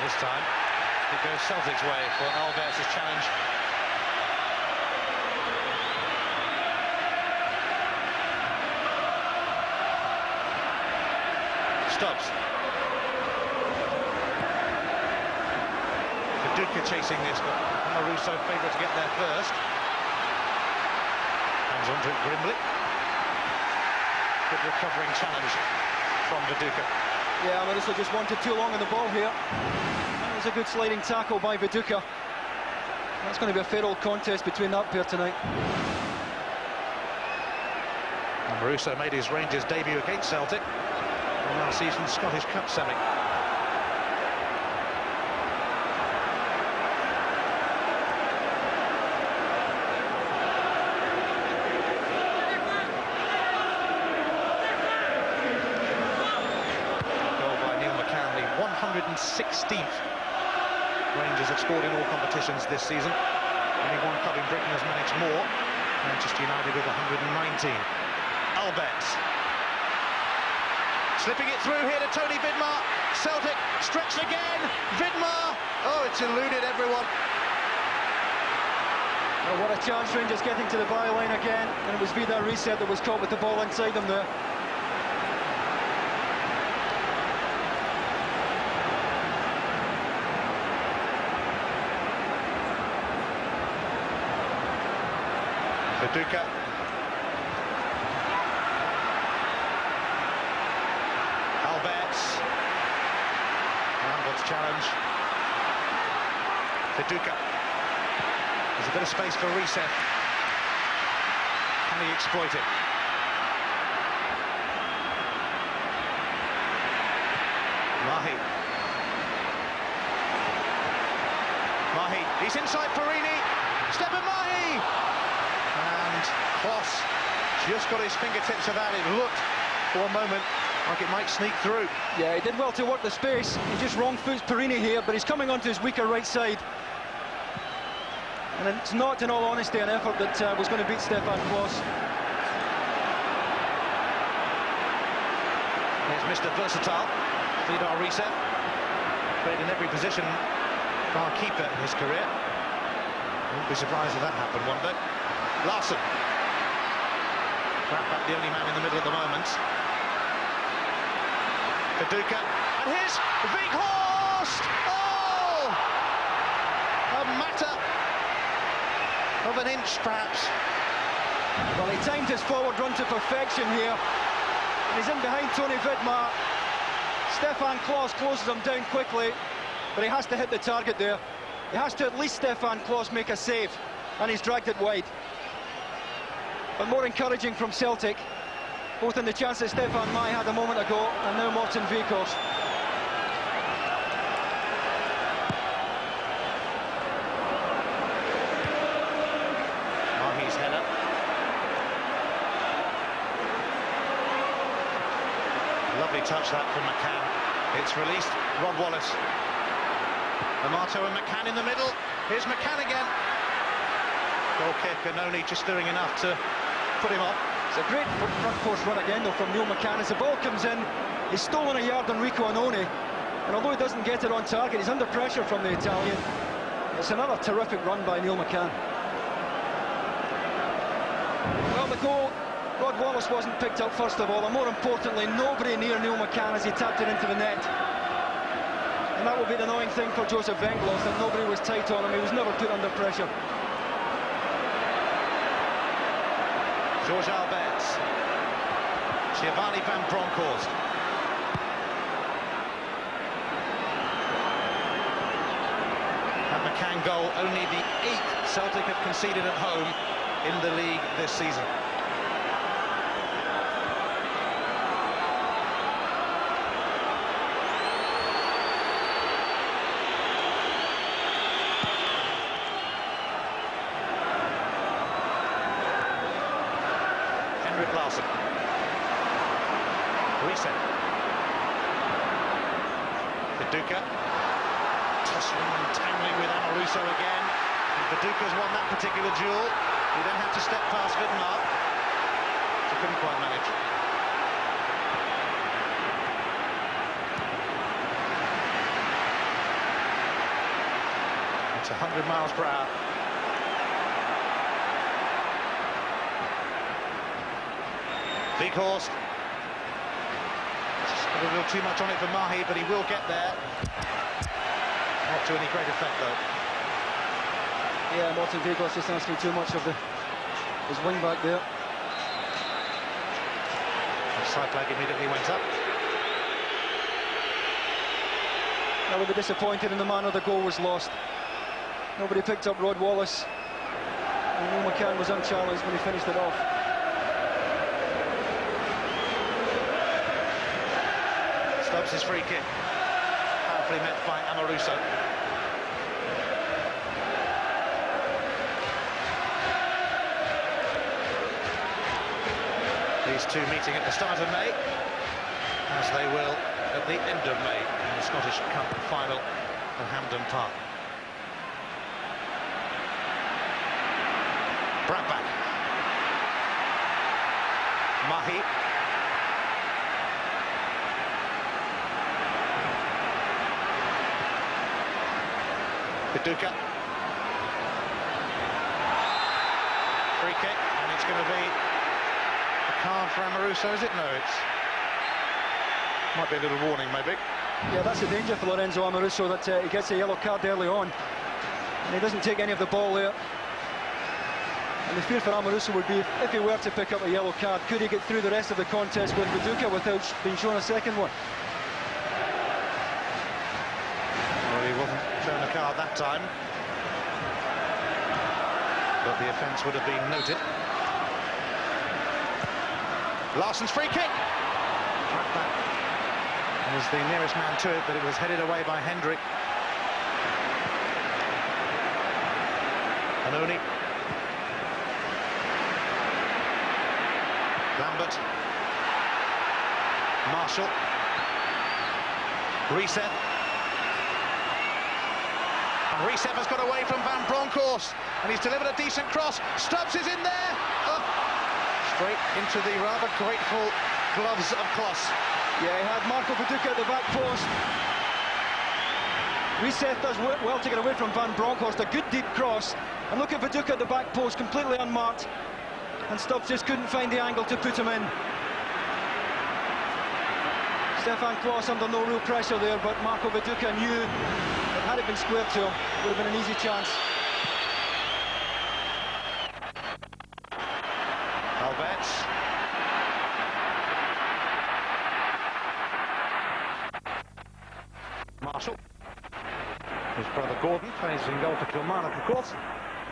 This time, it goes Celtic's way for Alberts' challenge. Stubbs. Viduka chasing this, but Amoruso favourite to get there first. Hangs onto it grimly. Good recovering challenge from Viduka. Yeah, Amoruso just wanted too long on the ball here. That was a good sliding tackle by Viduka. That's going to be a fair old contest between that pair tonight. Amoruso made his Rangers debut against Celtic in last season's Scottish Cup semi. Goal by Neil McCann, the 116th Rangers have scored in all competitions this season. Only one club in Britain has managed more. Manchester United with 119. Alberts. Slipping it through here to Tony Vidmar. Celtic stretched again. Vidmar. Oh, it's eluded everyone. Oh, what a chance, Rangers getting to the byline again. And it was Vidar Reset that was caught with the ball inside them there. Viduka. Alberts. Lambert's challenge. Viduka. There's a bit of space for Reset. Can he exploit it? Mahi. Mahi. He's inside Perini. Stephen Mahi. And Kloss just got his fingertips to that. It looked for a moment like it might sneak through. Yeah, he did well to work the space. He just wrong foots Perini here, but he's coming onto his weaker right side. And it's not, in all honesty, an effort that was going to beat Stefan Kloss. Here's Mr. Versatile, Vidar Reset. Played in every position, bar keeper in his career. Wouldn't be surprised if that happened one day. Larson. Back the only man in the middle at the moment. Viduka, and here's Weghorst! Oh! A matter of an inch, perhaps. Well, he timed his forward run to perfection here. And he's in behind Tony Vidmar. Stefan Kloss closes him down quickly, but he has to hit the target there. He has to at least Stefan Kloss make a save, and he's dragged it wide. But more encouraging from Celtic, both in the chance that Stefan Mai had a moment ago, and now Morten Weghorst. Mahi's header. Lovely touch that from McCann. It's released. Rod Wallace. Amato and McCann in the middle. Here's McCann again. Goal kick, and only just doing enough to put him off. It's a great front post run again, though, from Neil McCann. As the ball comes in, he's stolen a yard on Rico Annoni, and although he doesn't get it on target, he's under pressure from the Italian. It's another terrific run by Neil McCann. Well, the goal, Rod Wallace wasn't picked up first of all, and more importantly, nobody near Neil McCann as he tapped it into the net. And that will be the annoying thing for Joseph Venglos, that nobody was tight on him. He was never put under pressure. George Alberts. Giovanni van Bronckhorst. That McCann goal, only the 8th Celtic have conceded at home in the league this season. Larson. Reset. Viduka. Tussling and tangling with Amoruso again. And Viduka's won that particular duel. He then had to step past Vidmar. So couldn't quite manage. It's 100 miles per hour. Weghorst. Just got a little too much on it for Mahi, but he will get there. Not to any great effect, though. Yeah, Martin Weghorst just asking too much of his wing back there. The side flag immediately went up. I will be disappointed in the manner the goal was lost. Nobody picked up Rod Wallace. And Neil McCann was unchallenged when he finished it off. Stubbs' free kick, powerfully met by Amoruso. These two meeting at the start of May, as they will at the end of May in the Scottish Cup final at Hampden Park. Bradback. Mahi. Viduka. Free kick, and it's going to be a card for Amoruso, is it? No, it's... might be a little warning, maybe. Yeah, that's the danger for Lorenzo Amoruso, that he gets a yellow card early on. And he doesn't take any of the ball there. And the fear for Amoruso would be, if he were to pick up a yellow card, could he get through the rest of the contest with Viduka without being shown a second one? Well, he wasn't shown a card that time, but the offence would have been noted. Larsson's free kick. Bradback was the nearest man to it, but it was headed away by Hendrick. Anoni. Lambert. Marshall. Reset. And Reset has got away from Van Bronckhorst, and he's delivered a decent cross. Stubbs is in there. Oh, straight into the rather grateful gloves of Kloss. Yeah, he had Marco Viduka at the back post. Reset does well to get away from Van Bronckhorst. A good deep cross. And look at Viduka at the back post, completely unmarked. And Stubbs just couldn't find the angle to put him in. Stefan Kloss under no real pressure there, but Marco Viduka knew that had it been squared to him, it would have been an easy chance. Alberts. Marshall. His brother Gordon plays in goal for Kilmarnock, of course.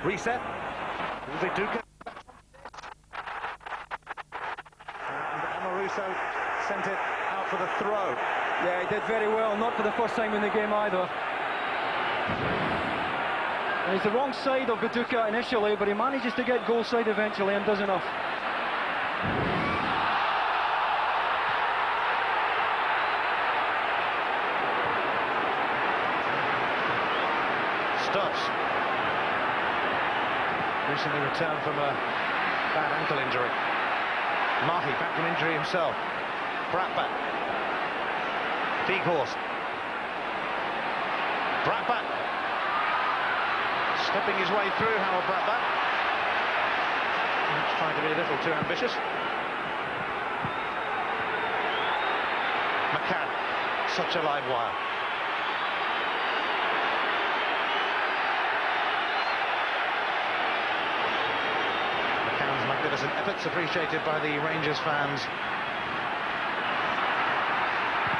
Reset. Viduka. And Amoruso sent it out for the throw. Yeah, he did very well, not for the first time in the game either. And he's the wrong side of Viduka initially, but he manages to get goal side eventually and does enough. Stubbs. Recently returned from a bad ankle injury. Mahi back from injury himself. Bradback. Weghorst. Bradback. Stepping his way through, Howard Bradback. trying to be a little too ambitious. McCann, such a live wire. McCann's magnificent efforts appreciated by the Rangers fans.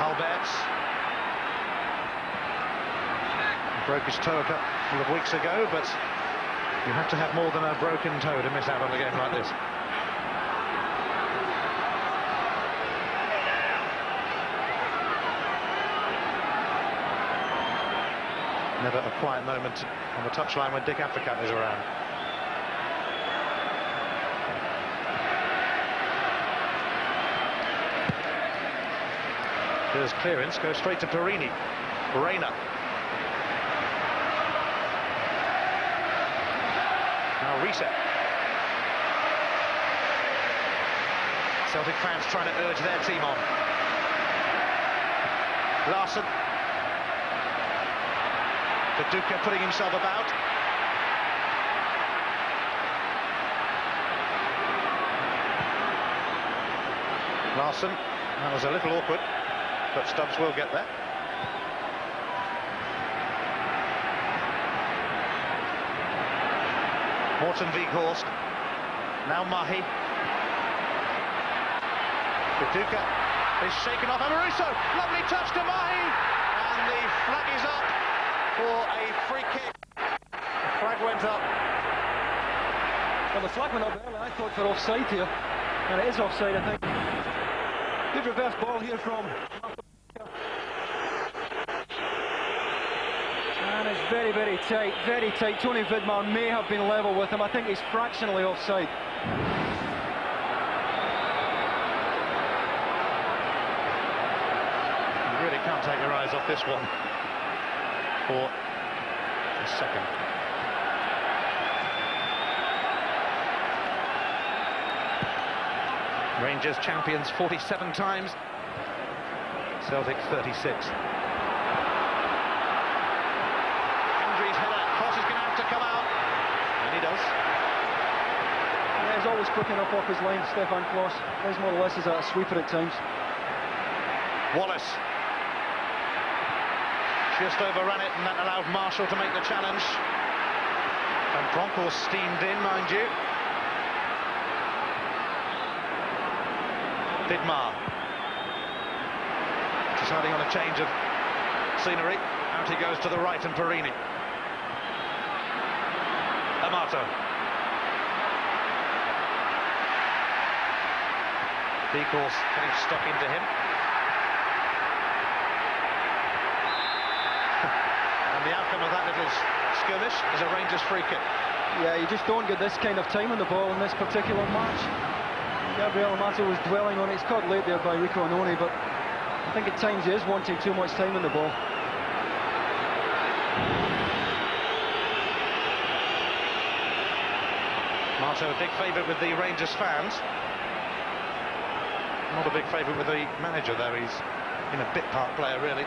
Alberts broke his toe a couple of weeks ago, but you have to have more than a broken toe to miss out on a game like this. Never a quiet moment on the touchline when Dick Advocaat is around. Here's clearance, goes straight to Perini. Reina. Now reset. Celtic fans trying to urge their team on. Larsson. Viduka putting himself about. Larsson. That was a little awkward, but Stubbs will get there. Morten Weghorst. Now Mahi. Viduka is shaken off. Amoruso. Lovely touch to Mahi. And the flag is up for a free kick. The flag went up. Well, the flag went up early, I thought, for offside here. And it is offside, I think. Good reverse ball here from... And it's very, very tight, very tight. Tony Vidmar may have been level with him. I think he's fractionally offside. You really can't take your eyes off this one for a second. Rangers champions 47 times. Celtic 36. Come out, and he does. Yeah, he's always quick enough off his line, Stefan Klos. Plays more or less as a sweeper at times. Wallace just overran it, and that allowed Marshall to make the challenge. And Bronkhorst steamed in, mind you. Vidmar deciding on a change of scenery. Out he goes to the right, and Perini. Amato. Weghorst getting stuck into him. And the outcome of that little skirmish is a Rangers free kick. Yeah, you just don't get this kind of time on the ball in this particular match. Gabriel Amato was dwelling on it. It's caught late there by Rico Annoni, but I think at times he is wanting too much time on the ball. Marto, a big favourite with the Rangers fans. Not a big favourite with the manager, though. He's been a bit part player, really,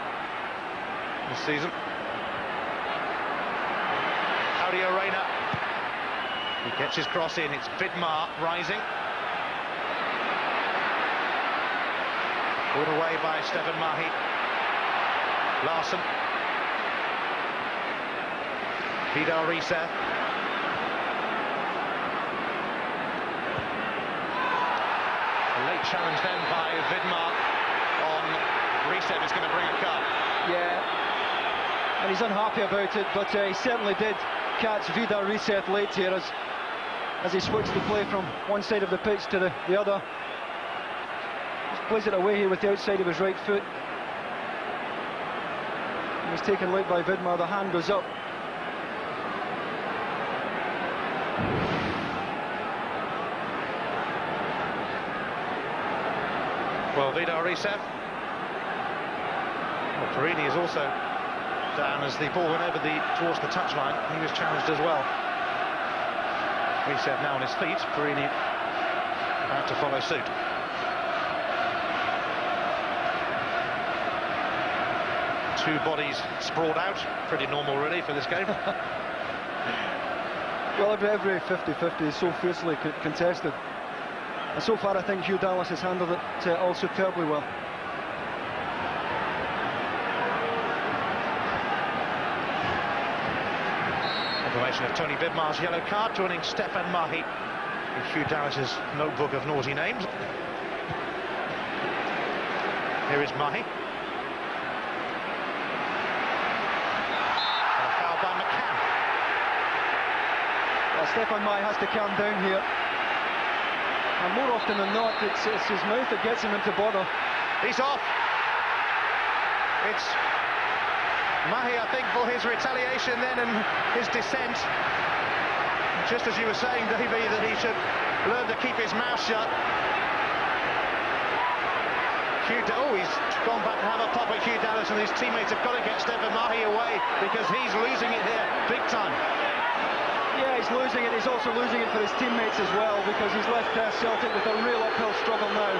this season. Claudio Reina. He gets his cross in. It's Vidmar rising. Put away by Stefan Mahi. Larsson. Vidal Risa. Late challenge then by Vidmar on Reset is going to bring a cut. Yeah, and he's unhappy about it, but he certainly did catch Vidal Reset late here as he switched the play from one side of the pitch to the other. Just plays it away here with the outside of his right foot. He was taken late by Vidmar, the hand goes up. Well, Vidal Risa. Well, Perini is also down as the ball went over towards the touchline. He was challenged as well. Risa now on his feet. Perini about to follow suit. Two bodies sprawled out. Pretty normal, really, for this game. Well, every 50-50 is so fiercely contested. And so far, I think Hugh Dallas has handled it all superbly well. Confirmation of Tony Bidmar's yellow card, joining Stefan Mahi in Hugh Dallas's notebook of naughty names. Here is Mahi. And a foul by McCann. Well, Stefan Mahi has to calm down here. And more often than not, it's his mouth that gets him into bother. He's off. It's Mahi, I think, for his retaliation then and his dissent. Just as you were saying, Davey, that he should learn to keep his mouth shut. He's gone back to have a pop at Hugh Dallas, and his teammates have got to get Stefan Mahi away because he's losing it here big time. Yeah, he's losing it. He's also losing it for his teammates as well, because he's left Celtic with a real uphill struggle now.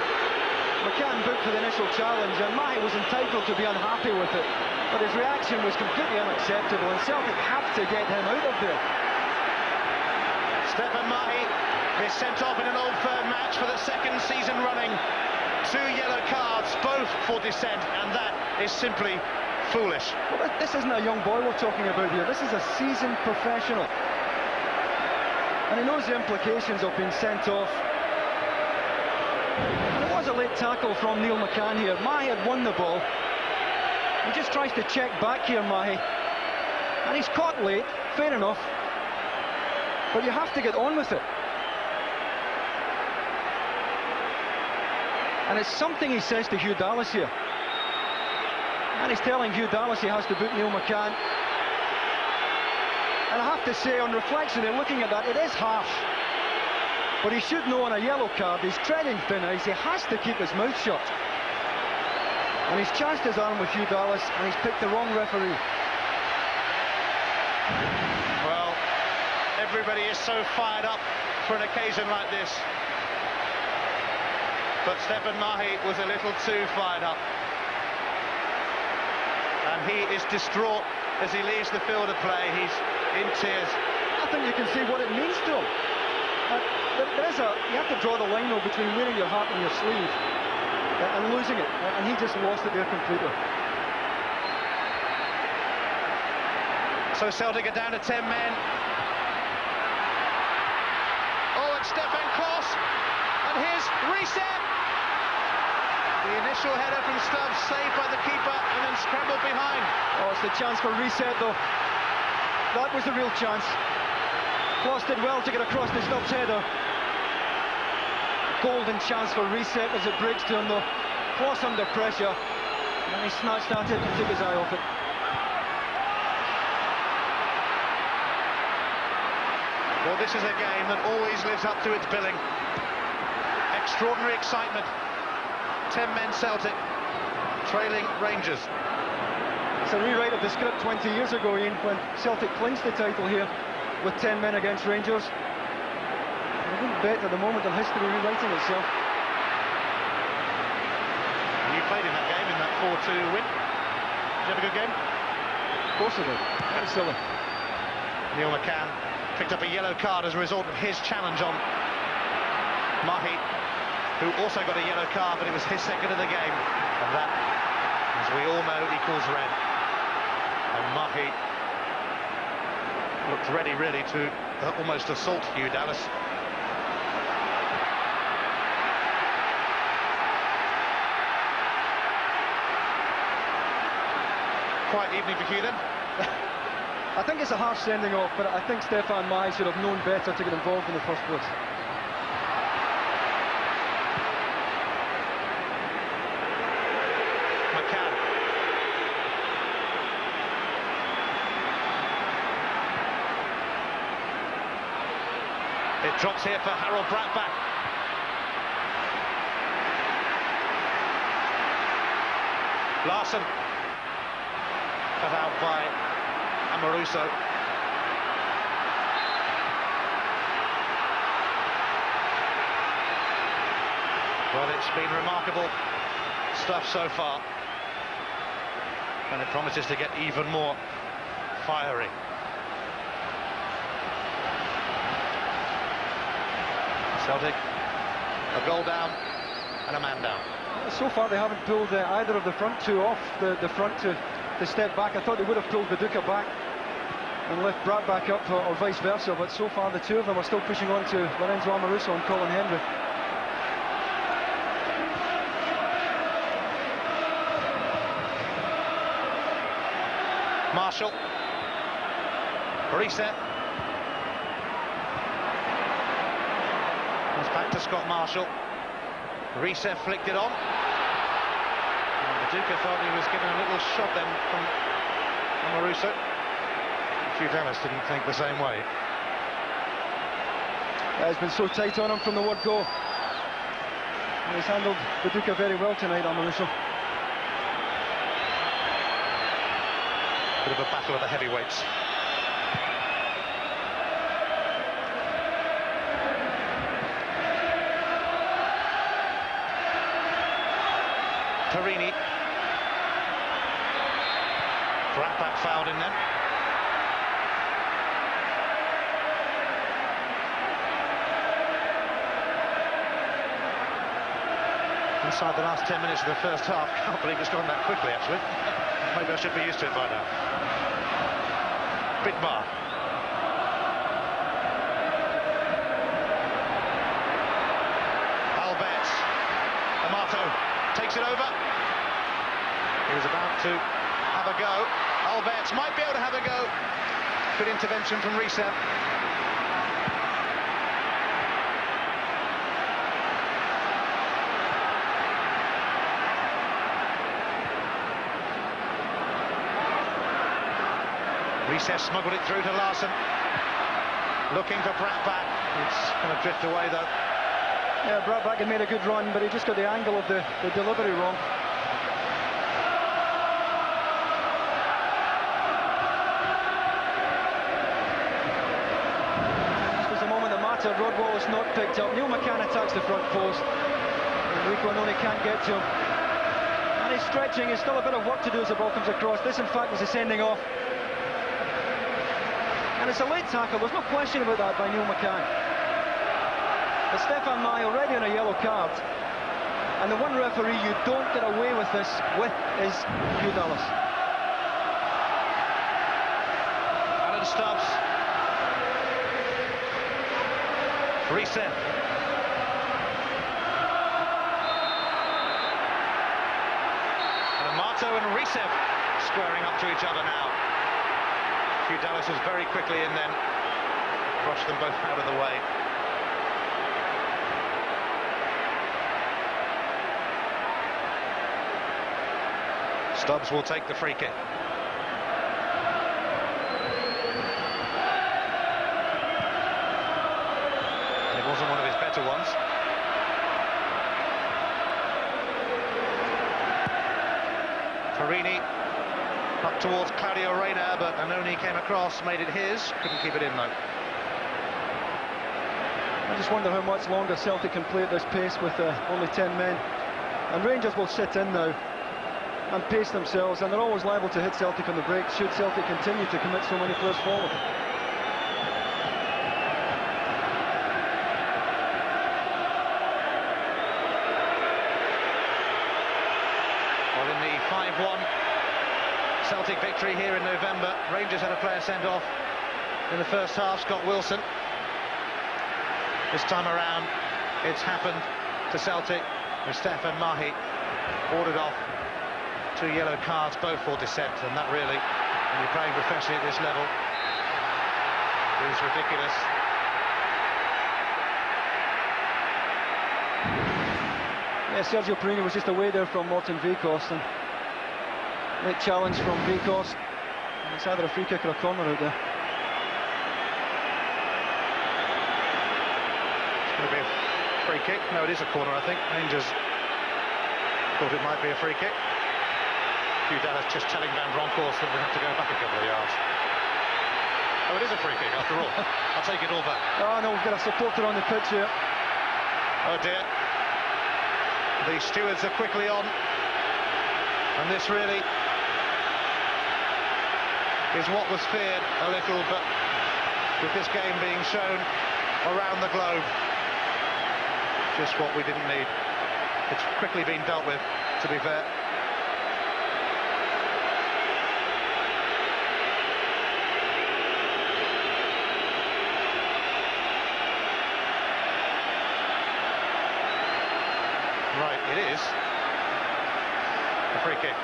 McCann booked for the initial challenge, and Mahi was entitled to be unhappy with it, but his reaction was completely unacceptable, and Celtic have to get him out of there. Stefan Mahi is sent off in an Old Firm match for the second season running. 2 yellow cards, both for dissent, and that is simply foolish. Well, this isn't a young boy we're talking about here. This is a seasoned professional. And he knows the implications of being sent off. And it was a late tackle from Neil McCann here. Mahi had won the ball. He just tries to check back here, Mahi. And he's caught late, fair enough. But you have to get on with it. And it's something he says to Hugh Dallas here. And he's telling Hugh Dallas he has to boot Neil McCann. And I have to say, on reflection and looking at that, it is harsh. But he should know on a yellow card, he's treading thin ice, he has to keep his mouth shut. And he's chanced his arm with Hugh Dallas, and he's picked the wrong referee. Well, everybody is so fired up for an occasion like this. But Stefan Mahi was a little too fired up. And he is distraught as he leaves the field of play. He's in tears. I think you can see what it means to him. You have to draw the line though between wearing your heart on your sleeve and losing it. And he just lost it there completely. So Celtic are down to 10 men. Oh, it's Stefan Klos. And here's reset. The initial header from Stubbs, saved by the keeper, and then scrambled behind. Oh, it's the chance for reset, though. That was the real chance. Klos did well to get across the Stubbs header. Golden chance for reset as it breaks to him, though. Klos under pressure, and he snatched at it and took his eye off it. Well, this is a game that always lives up to its billing. Extraordinary excitement. 10 men Celtic, trailing Rangers. It's a rewrite of the script 20 years ago, Ian, when Celtic clinched the title here with 10 men against Rangers. I wouldn't bet at the moment on history rewriting itself. You played in that game, in that 4-2 win. Did you have a good game? Of course I did. Very silly. Neil McCann picked up a yellow card as a result of his challenge on Mahi, who also got a yellow card, but it was his second of the game. And that, as we all know, equals red. And Mahi looked ready, really, to almost assault Hugh Dallas. Quiet evening for Hugh, then? I think it's a harsh sending off, but I think Stefan Mahi should have known better to get involved in the first place. It drops here for Harold Brattbach. Larsson. Cut out by Amoruso. Well, it's been remarkable stuff so far. And it promises to get even more fiery. Celtic, a goal down and a man down. So far they haven't pulled either of the front two off the front to step back. I thought they would have pulled Viduka back and left Brad back up, or vice versa, but so far the two of them are still pushing on to Lorenzo Amoruso and Colin Hendry. Marshall, reset. It's back to Scott Marshall. Reset flicked it on. Viduka thought he was given a little shot then from Amoruso. Hugh Dallas didn't think the same way. He's been so tight on him from the word go. He's handled Viduka very well tonight, Amoruso. Bit of a battle of the heavyweights. Perini. Bratback fouled in then. Inside the last 10 minutes of the first half. Can't believe it's gone that quickly, actually. Maybe I should be used to it by now. Bigmar. Alberts. Amato takes it over. He was about to have a go. Alberts might be able to have a go. Good intervention from Reset. Reset smuggled it through to Larson. Looking for Bratback. It's going to drift away though. Yeah, Bratback had made a good run, but he just got the angle of the delivery wrong. This was the moment that mattered. Rod Wallace not picked up. Neil McCann attacks the front post. And Rico Annoni can't get to him. And he's stretching. There's still a bit of work to do as the ball comes across. This, in fact, was a sending off. And it's a late tackle, there's no question about that by Neil McCann. But Stefan Mai already on a yellow card. And the one referee you don't get away with this with is Hugh Dallas. Alan Stubbs. Reset. And Amato and Reset squaring up to each other now. Hugh Dallas was very quickly in then, brushed them both out of the way. Stubbs will take the free kick. It wasn't one of his better ones. Perini up towards Claudio Reyna, but Annoni came across, made it his, couldn't keep it in though. I just wonder how much longer Celtic can play at this pace with only 10 men. And Rangers will sit in now and pace themselves, and they're always liable to hit Celtic on the break should Celtic continue to commit so many players forward. Well, in the 5-1 Celtic victory here in November, Rangers had a player sent off in the first half, Scott Wilson. This time around, it's happened to Celtic with Stefan Mahi ordered off, 2 yellow cards, both for dissent, and that really, when you're playing professionally at this level, is ridiculous. Yeah, Sergio Perini was just away there from Morten Vekost, and late challenge from Vekost. It's either a free kick or a corner out there. It's going to be a free kick. No, it is a corner, I think. Rangers thought it might be a free kick. Hugh Dallas just telling Van Bronckhorst that we have to go back a couple of yards. Oh, it is a free kick after all. I'll take it all back. Oh no, we've got a supporter on the pitch here. Oh dear. The stewards are quickly on. And this really is what was feared a little, but with this game being shown around the globe, Just what we didn't need. It's quickly been dealt with, to be fair. Right, it is a free kick.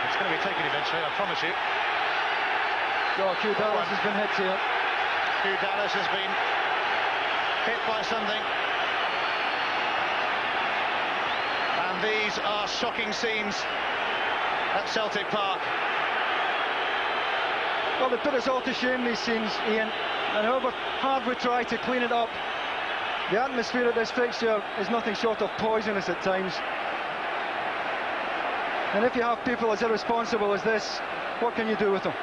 It's going to be taken eventually, I promise you. Oh, Hugh Dallas has been hit here. Hugh Dallas has been hit by something. And these are shocking scenes at Celtic Park. Well, they put us all to shame, these scenes, Ian, and however hard we try to clean it up, the atmosphere at this fixture is nothing short of poisonous at times. And if you have people as irresponsible as this, what can you do with them?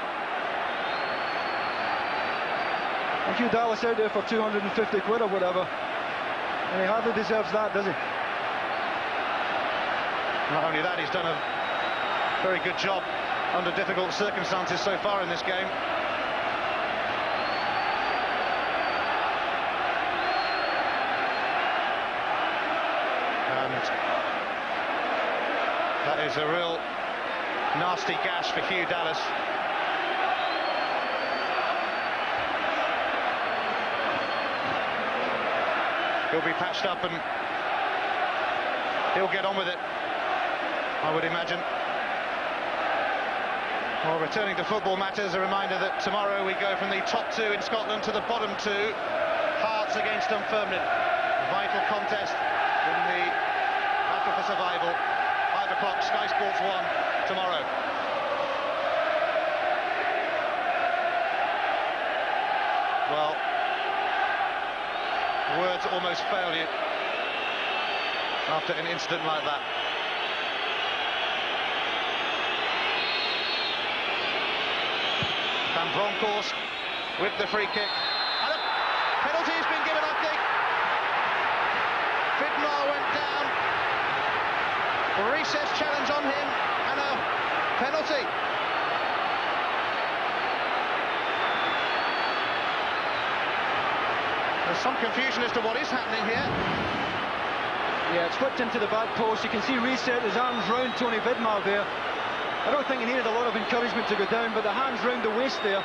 And Hugh Dallas out there for 250 quid or whatever, and he hardly deserves that, does he? Not only that, he's done a very good job under difficult circumstances so far in this game. And that is a real nasty gash for Hugh Dallas. He'll be patched up and he'll get on with it, I would imagine. Well, returning to football matters, a reminder that tomorrow we go from the top two in Scotland to the bottom two. Hearts against Dunfermline. Vital contest in the battle for survival. 5 o'clock, Sky Sports 1 tomorrow. Well, words almost fail you after an incident like that. Van Bronckhorst with the free kick. And a penalty has been given, I think. Vidmar went down. A recess challenge on him and a penalty. There's some confusion as to what is happening here. Yeah, it's flipped into the back post. You can see Reset his arms round Tony Vidmar there. I don't think he needed a lot of encouragement to go down, but the hands round the waist there.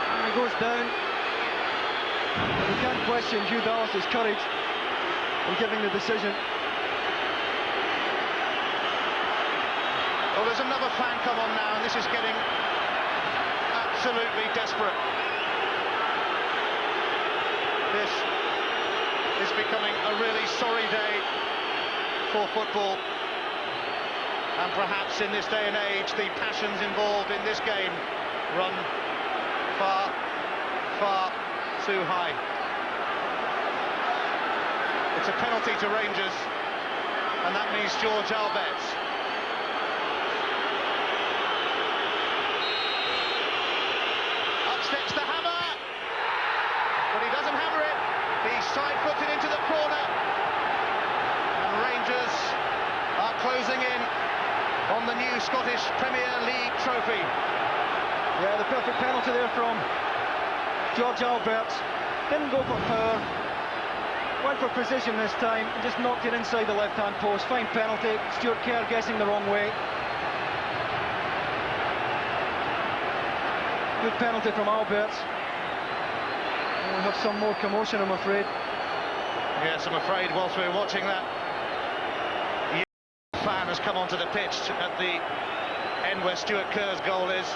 And he goes down. And you can't question Hugh Dallas's courage in giving the decision. Well, there's another fan come on now, and this is getting absolutely desperate. This is becoming a really sorry day for football. And perhaps in this day and age, the passions involved in this game run far, far too high. It's a penalty to Rangers, and that means George Albertz. Up steps the hammer, but he doesn't hammer it. He's side-footed into the corner, and Rangers are closing in on the new Scottish Premier League trophy. Yeah, the perfect penalty there from George Albertz. Didn't go for power, went for precision this time, and just knocked it inside the left-hand post. Fine penalty. Stuart Kerr guessing the wrong way. Good penalty from Albertz. And we have some more commotion, I'm afraid. Yes, I'm afraid whilst we're watching that, fan has come onto the pitch at the end where Stuart Kerr's goal is.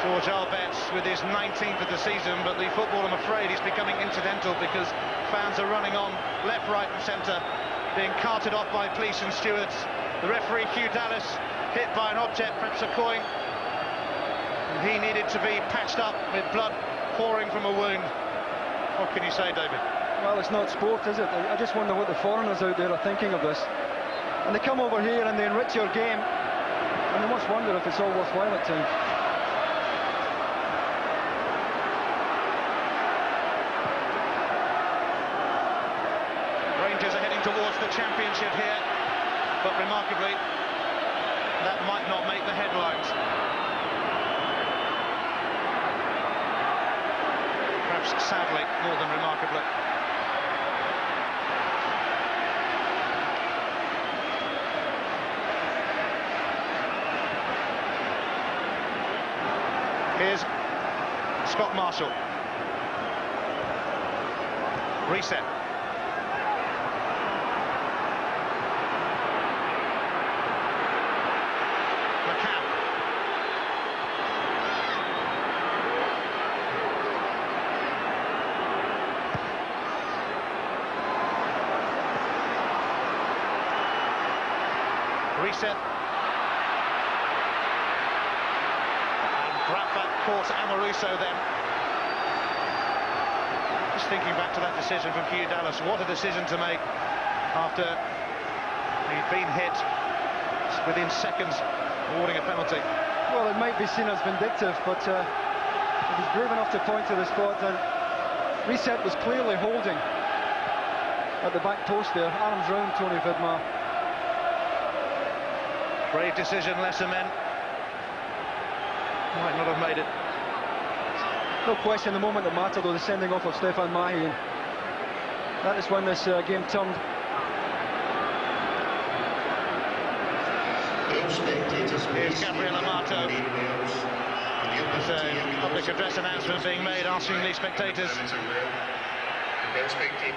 George Albertz with his 19th of the season, but the football, I'm afraid, is becoming incidental because fans are running on left, right and centre, being carted off by police and stewards. The referee, Hugh Dallas, hit by an object, perhaps a coin, and he needed to be patched up with blood pouring from a wound. What can you say, David? Well, it's not sport, is it? I just wonder what the foreigners out there are thinking of this. And they come over here and they enrich your game, and you must wonder if it's all worthwhile at times. Rangers are heading towards the championship here. but remarkably, that might not make the headlines. Perhaps sadly, more than remarkably. Here's Scott Marshall. Reset. McCann. Reset. Bradback caught Amoruso then. Just thinking back to that decision from Hugh Dallas, what a decision to make after he'd been hit within seconds, awarding a penalty. Well, it might be seen as vindictive, but he was brave enough to point to the spot, and Reset was clearly holding at the back post there, arms round Tony Vidmar. Brave decision, lesser men might not have made it. No question, the moment that mattered, though, the sending off of Stefan Mahi. That is when this game turned. Here's Gabriel Amato. There's a public address announcement being made asking the spectators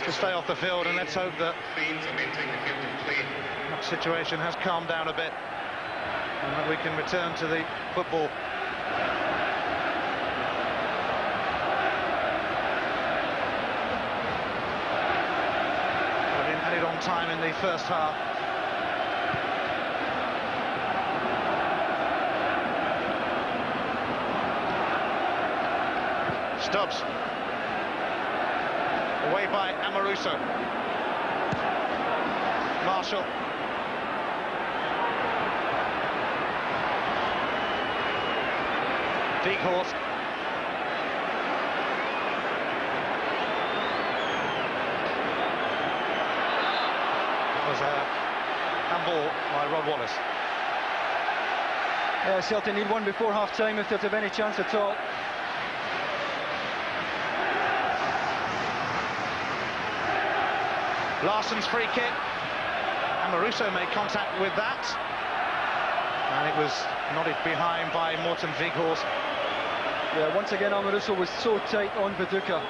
to stay off the field, and let's hope that that situation has calmed down a bit and that we can return to the football. Having added on time in the first half. Stubbs. Away by Amoruso. Marshall. Weghorst. That was a handball by Rod Wallace. Celtic need one before half-time if they're to have any chance at all. Larsson's free kick. Amoruso made contact with that, and it was nodded behind by Morten Weghorst. Yeah, once again Amoruso was so tight on Viduka.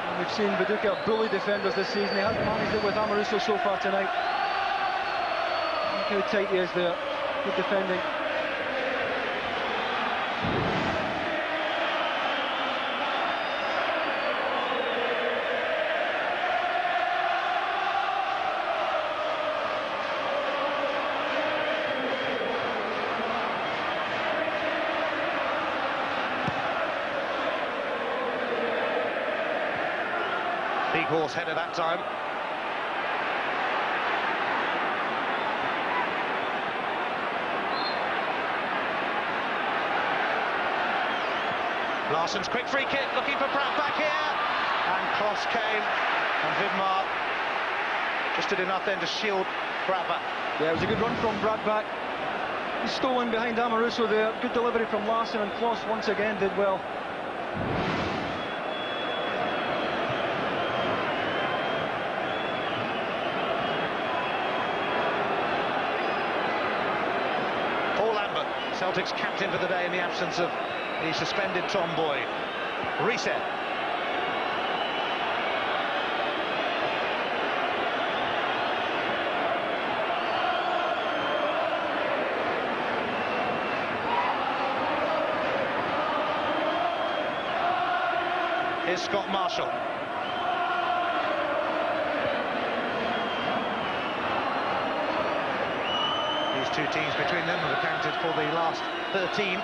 And we've seen Viduka bully defenders this season. He hasn't managed it with Amoruso so far tonight. Look how tight he is there. Good defending. Weghorst header that time. Larsson's quick free kick, looking for Pratt back here, and cross came, and Vidmar just did enough then to shield Bradback. Yeah, it was a good run from Bradback. He stole in behind Amoruso there. Good delivery from Larsson, and Kloss once again did well. Celtic's captain for the day in the absence of the suspended Tom Boyd. Reset. Here's Scott Marshall. These two teams between them have accounted for the last 13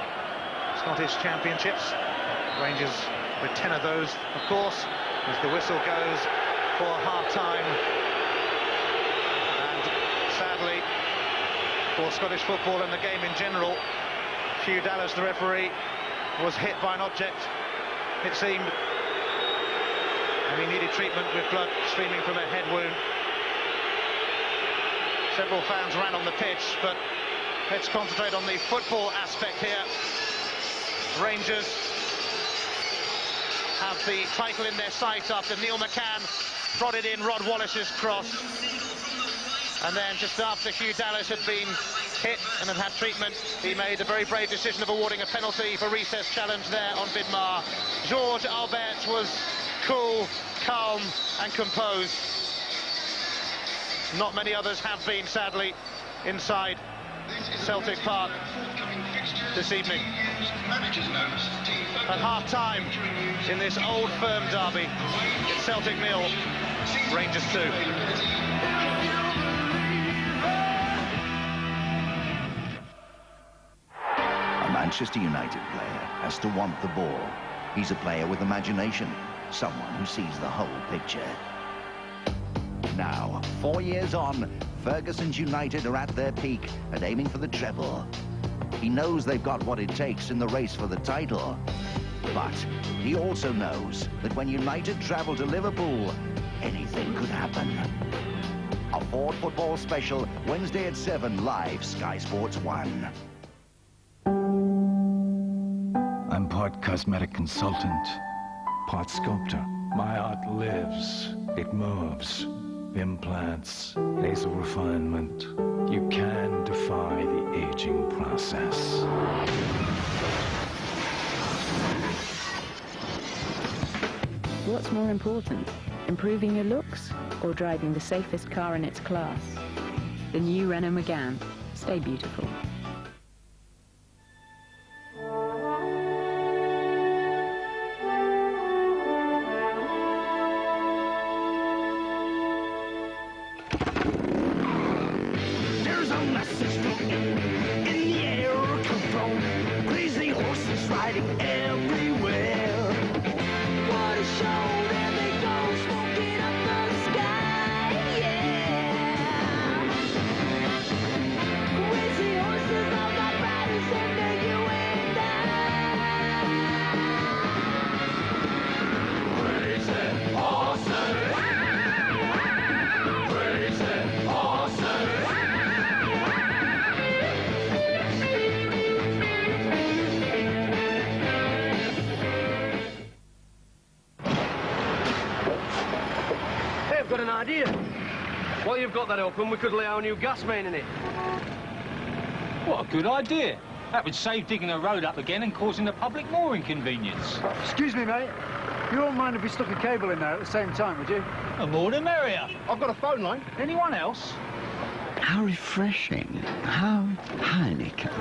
Scottish championships. Rangers with 10 of those, of course, as the whistle goes for half-time. And sadly, for Scottish football and the game in general, Hugh Dallas, the referee, was hit by an object, it seemed, and he needed treatment with blood streaming from a head wound. Several fans ran on the pitch, but let's concentrate on the football aspect here. Rangers have the title in their sights after Neil McCann prodded in Rod Wallace's cross. And then just after Hugh Dallas had been hit and had treatment, he made the very brave decision of awarding a penalty for recess challenge there on Vidmar. Georges Albert was cool, calm and composed. Not many others have been, sadly, inside Celtic Park this evening. At half-time in this old firm derby, it's Celtic 0, Rangers 2. A Manchester United player has to want the ball. He's a player with imagination, someone who sees the whole picture. Now, 4 years on, Ferguson's United are at their peak and aiming for the treble. He knows they've got what it takes in the race for the title. But he also knows that when United travel to Liverpool, anything could happen. A Ford Football Special, Wednesday at 7, live, Sky Sports 1. I'm part cosmetic consultant, part sculptor. My art lives, it moves. Implants, nasal refinement. You can defy the aging process. What's more important, improving your looks or driving the safest car in its class? The new Renault Megane. Stay beautiful. While you've got that open, we could lay our new gas main in it. What a good idea. That would save digging a road up again and causing the public more inconvenience. Excuse me, mate. You won't mind if we stuck a cable in there at the same time, would you? The more the merrier. I've got a phone line. Anyone else? How refreshing. How Heineken.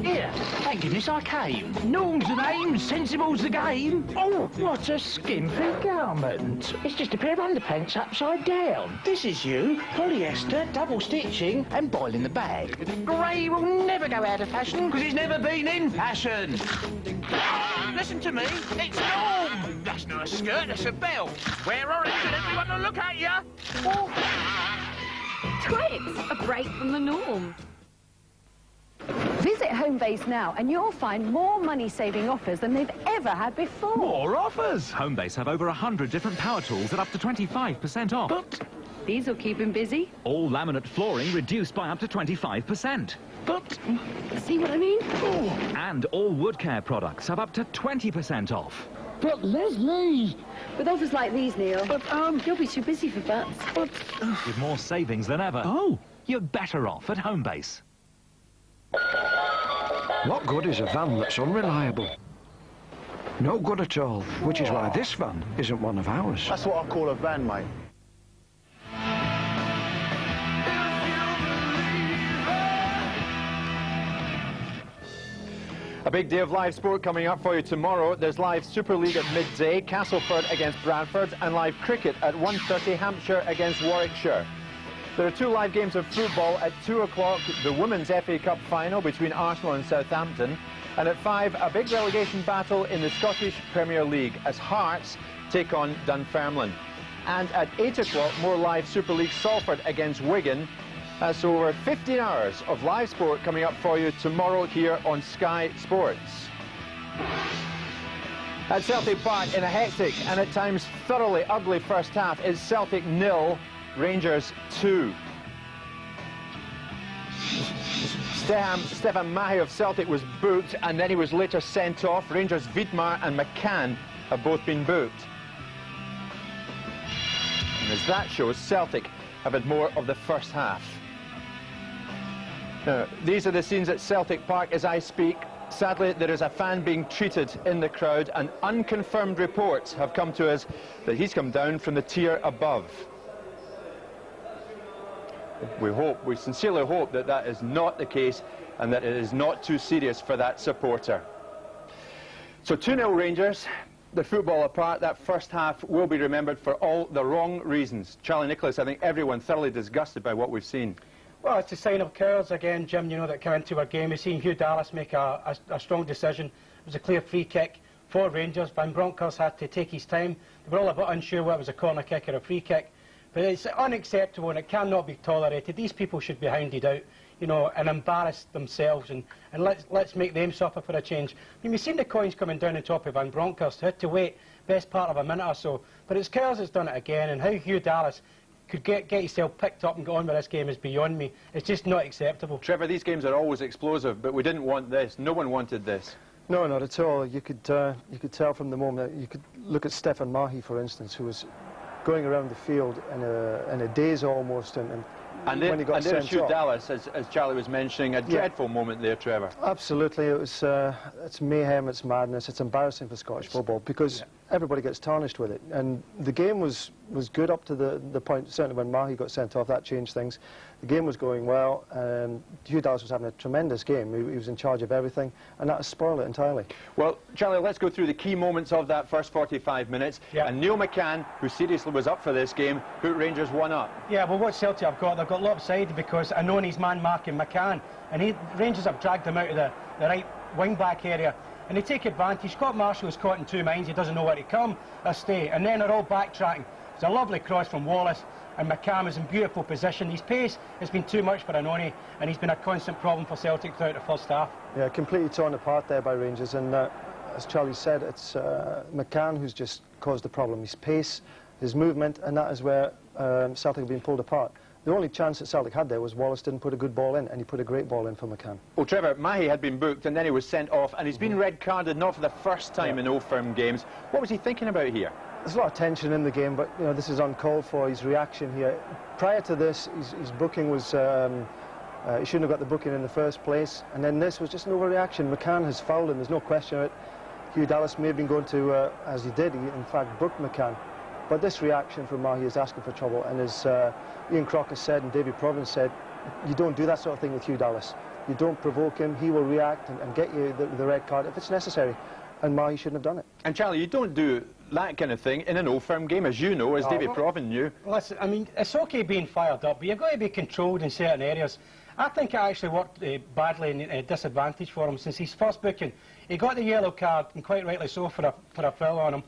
Here, thank goodness I came. Norm's the name, sensible's the game. Oh, what a skimpy garment. It's just a pair of underpants upside down. This is you, polyester, double stitching and boiling the bag. Grey will never go out of fashion because it's never been in fashion. Listen to me, it's Norm. That's not a skirt, that's a belt. Wear orange and everyone will look at you. Oh. Twix, a break from the norm. Visit Homebase now and you'll find more money-saving offers than they've ever had before. More offers? Homebase have over 100 different power tools at up to 25% off. But these will keep him busy. All laminate flooring reduced by up to 25%. But see what I mean? Oh. And all wood care products have up to 20% off. But Leslie! With offers like these, Neil, you'll be too busy for butts. With more savings than ever. Oh, you're better off at Homebase. What good is a van that's unreliable? No good at all, which is why this van isn't one of ours. That's what I call a van, mate. A big day of live sport coming up for you tomorrow. There's live Super League at midday, Castleford against Bradford, and live cricket at 1:30, Hampshire against Warwickshire. There are two live games of football at 2 o'clock, the Women's FA Cup final between Arsenal and Southampton, and at 5, a big relegation battle in the Scottish Premier League as Hearts take on Dunfermline. And at 8 o'clock, more live Super League, Salford against Wigan. So over 15 hours of live sport coming up for you tomorrow here on Sky Sports. At Celtic Park, in a hectic and at times thoroughly ugly first half, it's Celtic 0, Rangers 2. Stefan Mahi of Celtic was booked and then he was later sent off. Rangers' Wiedmar and McCann have both been booked. And as that shows, Celtic have had more of the first half. Now, these are the scenes at Celtic Park as I speak. Sadly, there is a fan being treated in the crowd, and unconfirmed reports have come to us that he's come down from the tier above. We sincerely hope that that is not the case and that it is not too serious for that supporter. So 2-0 Rangers. The football apart, that first half will be remembered for all the wrong reasons. Charlie Nicholas, I think everyone thoroughly disgusted by what we've seen. Well, it's a sign of cowards again, Jim, you know, that come into our game. We've seen Hugh Dallas make a strong decision. It was a clear free kick for Rangers. Van Bronckhorst had to take his time. They were all a bit unsure whether it was a corner kick or a free kick. But it's unacceptable and it cannot be tolerated. These people should be hounded out, you know, and embarrass themselves, and let's make them suffer for a change. I mean, we've seen the coins coming down on top of Van Bronckhorst. Had to wait best part of a minute or so. But it's Kerrs that's done it again, and how Hugh Dallas could get himself picked up and go on with this game is beyond me. It's just not acceptable. Trevor, these games are always explosive, but we didn't want this. No one wanted this. No, not at all. You could tell from the moment. You could look at Stefan Mahi, for instance, who was going around the field in a daze almost, and when he got sent off. Hugh Dallas, as Charlie was mentioning, a dreadful moment there, Trevor. Absolutely, it was. It's mayhem, it's madness, it's embarrassing for Scottish football because everybody gets tarnished with it. And the game was good up to the point, certainly when Mahi got sent off, that changed things. The game was going well, and Hugh Dallas was having a tremendous game. He was in charge of everything, and that spoiled it entirely. Well, Charlie, let's go through the key moments of that first 45 minutes. Yeah. And Neil McCann, who seriously was up for this game, put Rangers 1 up. Yeah, well, what Celtic have got, they've got lopsided because Anoni's man marking McCann, and Rangers have dragged him out of the right wing-back area. And they take advantage. Scott Marshall is caught in two minds. He doesn't know where to come or stay. And then they're all backtracking. It's a lovely cross from Wallace, and McCann is in beautiful position. His pace has been too much for Anoni, and he's been a constant problem for Celtic throughout the first half. Yeah, completely torn apart there by Rangers. And as Charlie said, it's McCann who's just caused the problem. His pace, his movement, and that is where Celtic have been pulled apart. The only chance that Celtic had there was Wallace didn't put a good ball in, and he put a great ball in for McCann. Well, Trevor, Mahi had been booked and then he was sent off, and he's been red-carded, not for the first time in Old Firm games. What was he thinking about here? There's a lot of tension in the game, but you know, this is uncalled for, his reaction here. Prior to this, his booking was, he shouldn't have got the booking in the first place, and then this was just an overreaction. McCann has fouled him, there's no question of it. Hugh Dallas may have been going to, as he did, he in fact booked McCann. But this reaction from Mahi is asking for trouble, and as Ian Crocker said and David Providence said, you don't do that sort of thing with Hugh Dallas. You don't provoke him, he will react and get you the red card if it's necessary. And Mahi shouldn't have done it. And Charlie, you don't do that kind of thing in an Old Firm game, as you know, as David Providence knew. Listen, I mean, it's okay being fired up, but you've got to be controlled in certain areas. I think it actually worked badly and disadvantage for him since his first booking. He got the yellow card, and quite rightly so, for a foul on him.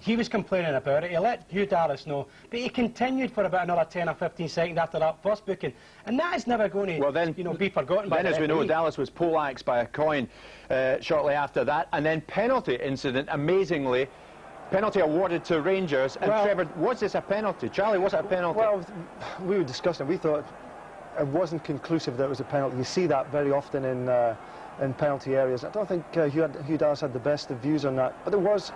He was complaining about it. He let Hugh Dallas know, but he continued for about another 10 or 15 seconds after that first booking, and that is never going to be forgotten by the referee. Then, as we know, Dallas was poleaxed by a coin shortly after that, and then penalty incident, amazingly, penalty awarded to Rangers. And well, Trevor, was this a penalty? Charlie, was it a penalty? Well, we were discussing, we thought it wasn't conclusive that it was a penalty. You see that very often in penalty areas. I don't think Hugh Dallas had the best of views on that, but there was.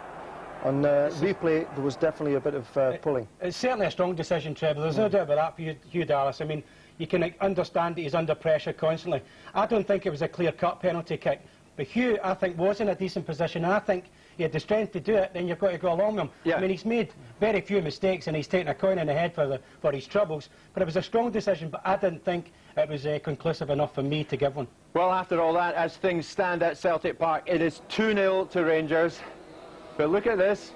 On replay, there was definitely a bit of pulling. It's certainly a strong decision, Trevor. There's no doubt about that for Hugh Dallas. I mean, you can understand that he's under pressure constantly. I don't think it was a clear-cut penalty kick. But Hugh, I think, was in a decent position, and I think he had the strength to do it, then you've got to go along with him. Yeah. I mean, he's made very few mistakes, and he's taken a coin in the head for his troubles. But it was a strong decision, but I didn't think it was conclusive enough for me to give one. Well, after all that, as things stand at Celtic Park, it is 2-0 to Rangers. But look at this,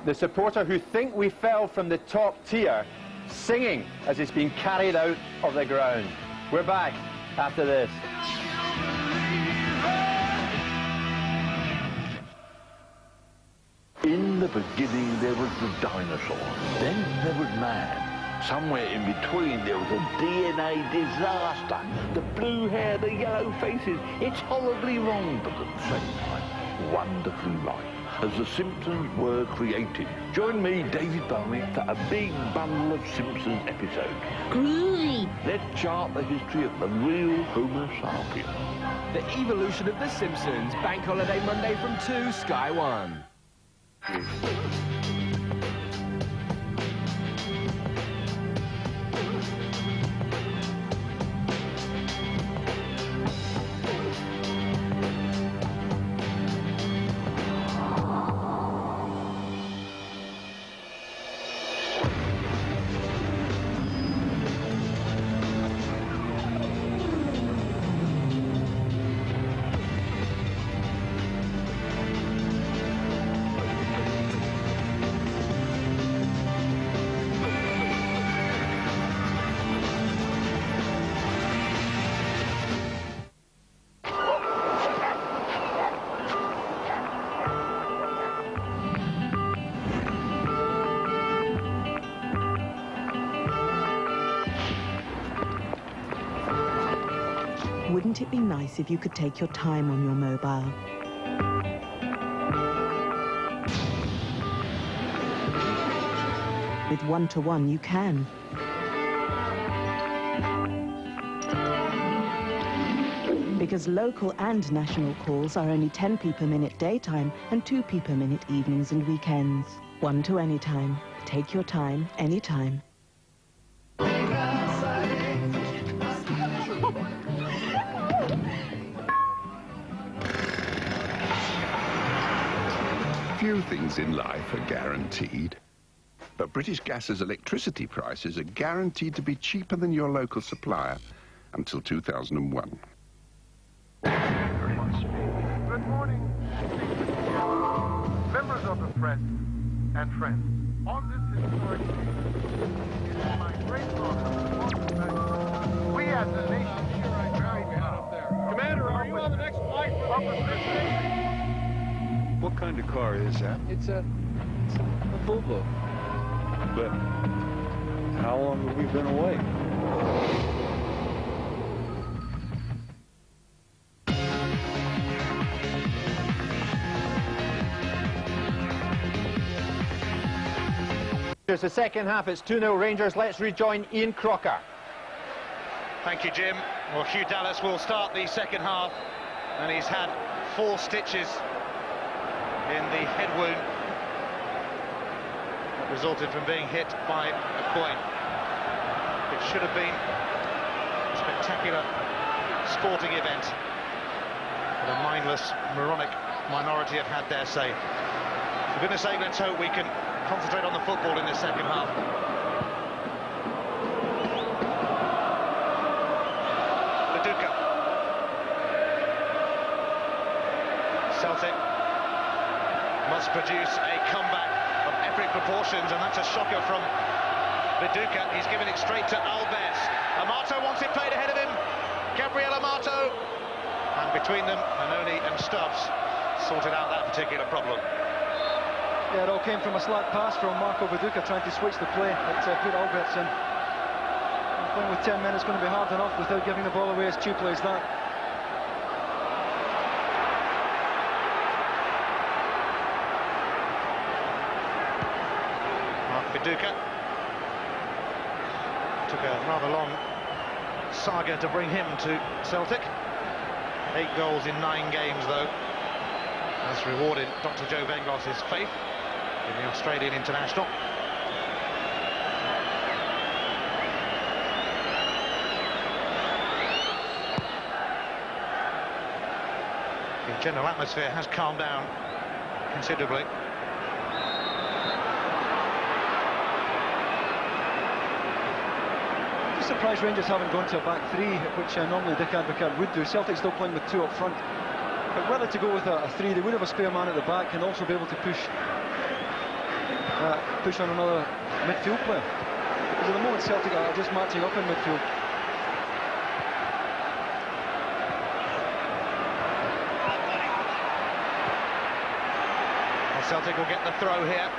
the supporter who think we fell from the top tier singing as he's being carried out of the ground. We're back after this. In the beginning there was the dinosaur, then there was man. Somewhere in between there was a DNA disaster. The blue hair, the yellow faces, it's horribly wrong, but at the same time, wonderfully right, as The Simpsons were created. Join me, David Bowie, for a big bundle of Simpsons episodes. Groovy! Let's chart the history of the real Homo sapiens. The evolution of The Simpsons, Bank Holiday Monday from 2, Sky 1. Wouldn't it be nice if you could take your time on your mobile? With one-to-one, you can. Because local and national calls are only 10p per minute daytime and 2p per minute evenings and weekends. One to anytime. Take your time, anytime. Few things in life are guaranteed, but British Gas's electricity prices are guaranteed to be cheaper than your local supplier until 2001. Good morning, members of the press and friends. On this historic day, it is my great honor to welcome back. We as a nation here right now up there. Commander, are you on the next flight? What kind of car is that? It's a Volvo. But how long have we been away? Here's the second half. It's 2-0 Rangers. Let's rejoin Ian Crocker. Thank you, Jim. Well, Hugh Dallas will start the second half, and he's had 4 stitches in the head wound that resulted from being hit by a coin. It should have been a spectacular sporting event, but a mindless, moronic minority have had their say. For goodness sake, let's hope we can concentrate on the football in the second half. Viduka. Celtic must produce a comeback of epic proportions, and that's a shocker from Viduka. He's given it straight to Alves. Amato wants it played ahead of him. Gabriel Amato. And between them, Anoni and Stubbs sorted out that particular problem. Yeah, it all came from a slack pass from Marco Viduka trying to switch the play. It's put Alves in. Playing with 10 men is going to be hard enough without giving the ball away as cheaply as that. Viduka took a rather long saga to bring him to Celtic. 8 goals in 9 games, though. That's rewarded Dr. Joe Venglos' faith in the Australian international. The general atmosphere has calmed down considerably. Surprised Rangers haven't gone to a back 3, which normally Dick Advocaat would do. Celtic still playing with 2 up front, but whether to go with a 3, they would have a spare man at the back and also be able to push on another midfield player, because at the moment Celtic are just marching up in midfield. Well, Celtic will get the throw here.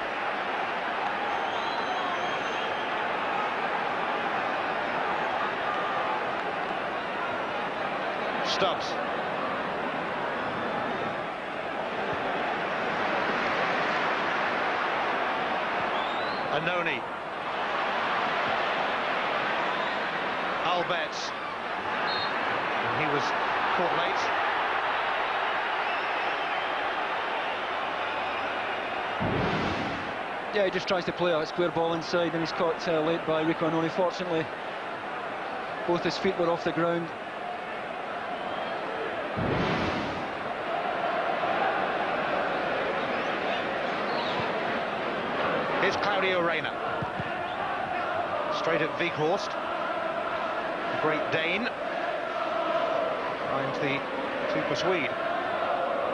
Stubbs. Annoni. Albets. And he was caught late. Yeah, he just tries to play a square ball inside, and he's caught late by Rico Annoni. Fortunately, both his feet were off the ground. Here's Claudio Reyna. Straight at Weghorst. The Great Dane. Finds the super Swede.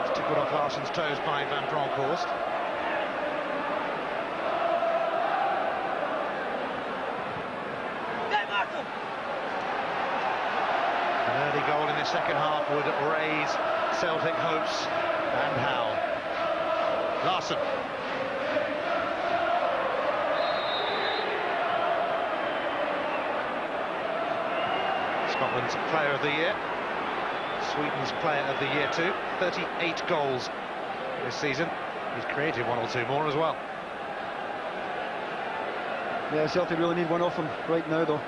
It's tickled off Larsson's toes by Van Bronckhorst. An early goal in the second half would raise Celtic hopes, and how. Larsson. Scotland's Player of the Year, Sweden's Player of the Year too. 38 goals this season. He's created one or two more as well. Yeah, Celtic really need one off him right now, though,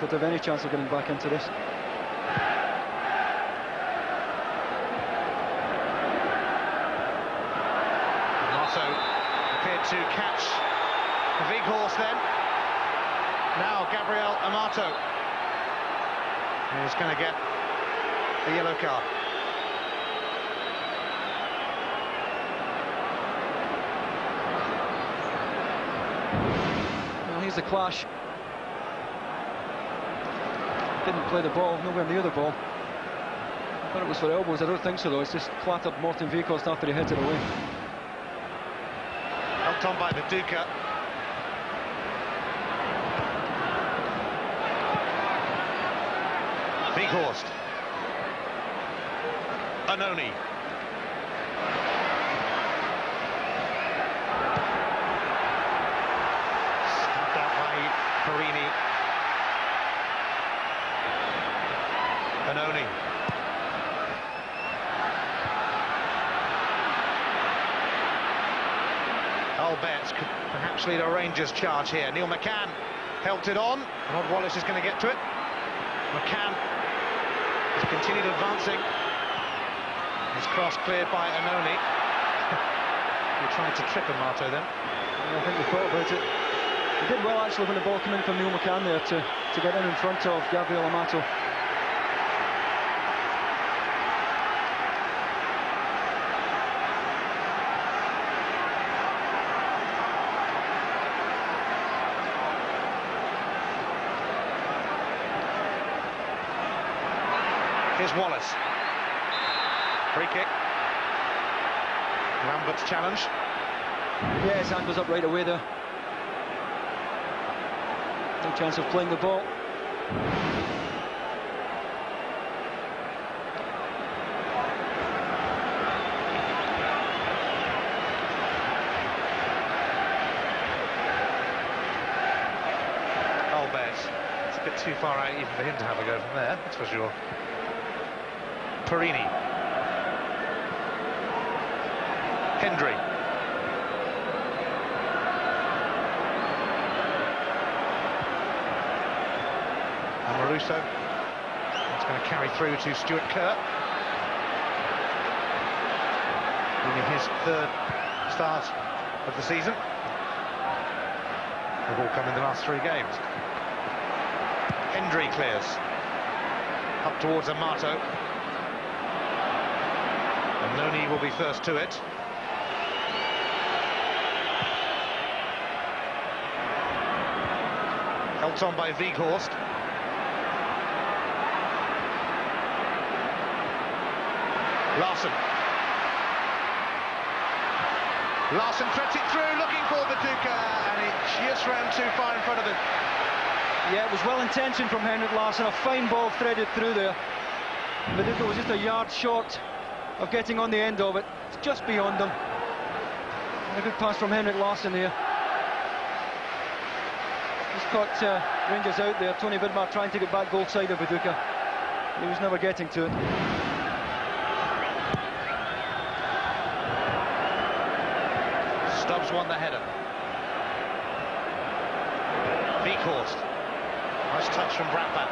if they have any chance of getting back into this. Amato appeared to catch Weghorst then. Now Gabriel Amato is going to get the yellow card. Well, here's the clash. Didn't play the ball, nowhere near the ball. I thought it was for elbows. I don't think so, though. It's just clattered Morten Weghorst after he hit it away. Helped on by the Duca. Weghorst. Annoni. Stopped out by Perini. Annoni. Albets could perhaps lead a Rangers charge here. Neil McCann helped it on. Rod Wallace is going to get to it. McCann has continued advancing. His cross cleared by Annoni. He tried to trip Amato then. Yeah, I think we thought about it. He did well actually when the ball came in from Neil McCann there to get in front of Gabriel Amato. Here's Wallace. Free kick. Lambert's challenge. Yeah, his hand was up right away there. No chance of playing the ball. Albets. It's a bit too far out even for him to have a go from there, that's for sure. Perini. Hendry. Amoruso. It's going to carry through to Stuart Kerr. Only his third start of the season. They've all come in the last 3 games. Hendry clears. Up towards Amato. Annoni will be first to it. Helped on by Weghorst. Larsson. Larsson threads it through, looking for the Duca, and it just ran too far in front of him. Yeah, it was well intentioned from Henrik Larsson. A fine ball threaded through there. But it was just a yard short of getting on the end of it. It's just beyond them. And a good pass from Henrik Larsson here. Just caught Rangers out there. Tony Vidmar trying to get back goal side of Viduka. He was never getting to it. Stubbs won the header. Weghorst. Nice touch from Brabant.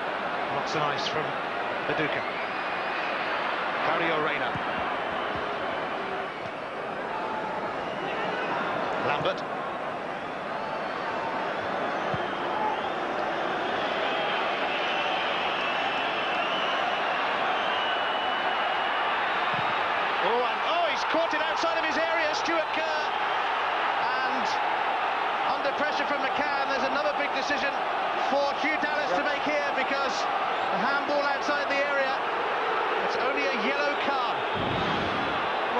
Not so nice from Viduka. Claudio Reyna. Lambert. Caught it outside of his area, Stuart Kerr, and under pressure from McCann, there's another big decision for Hugh Dallas to make here, because a handball outside the area, it's only a yellow card.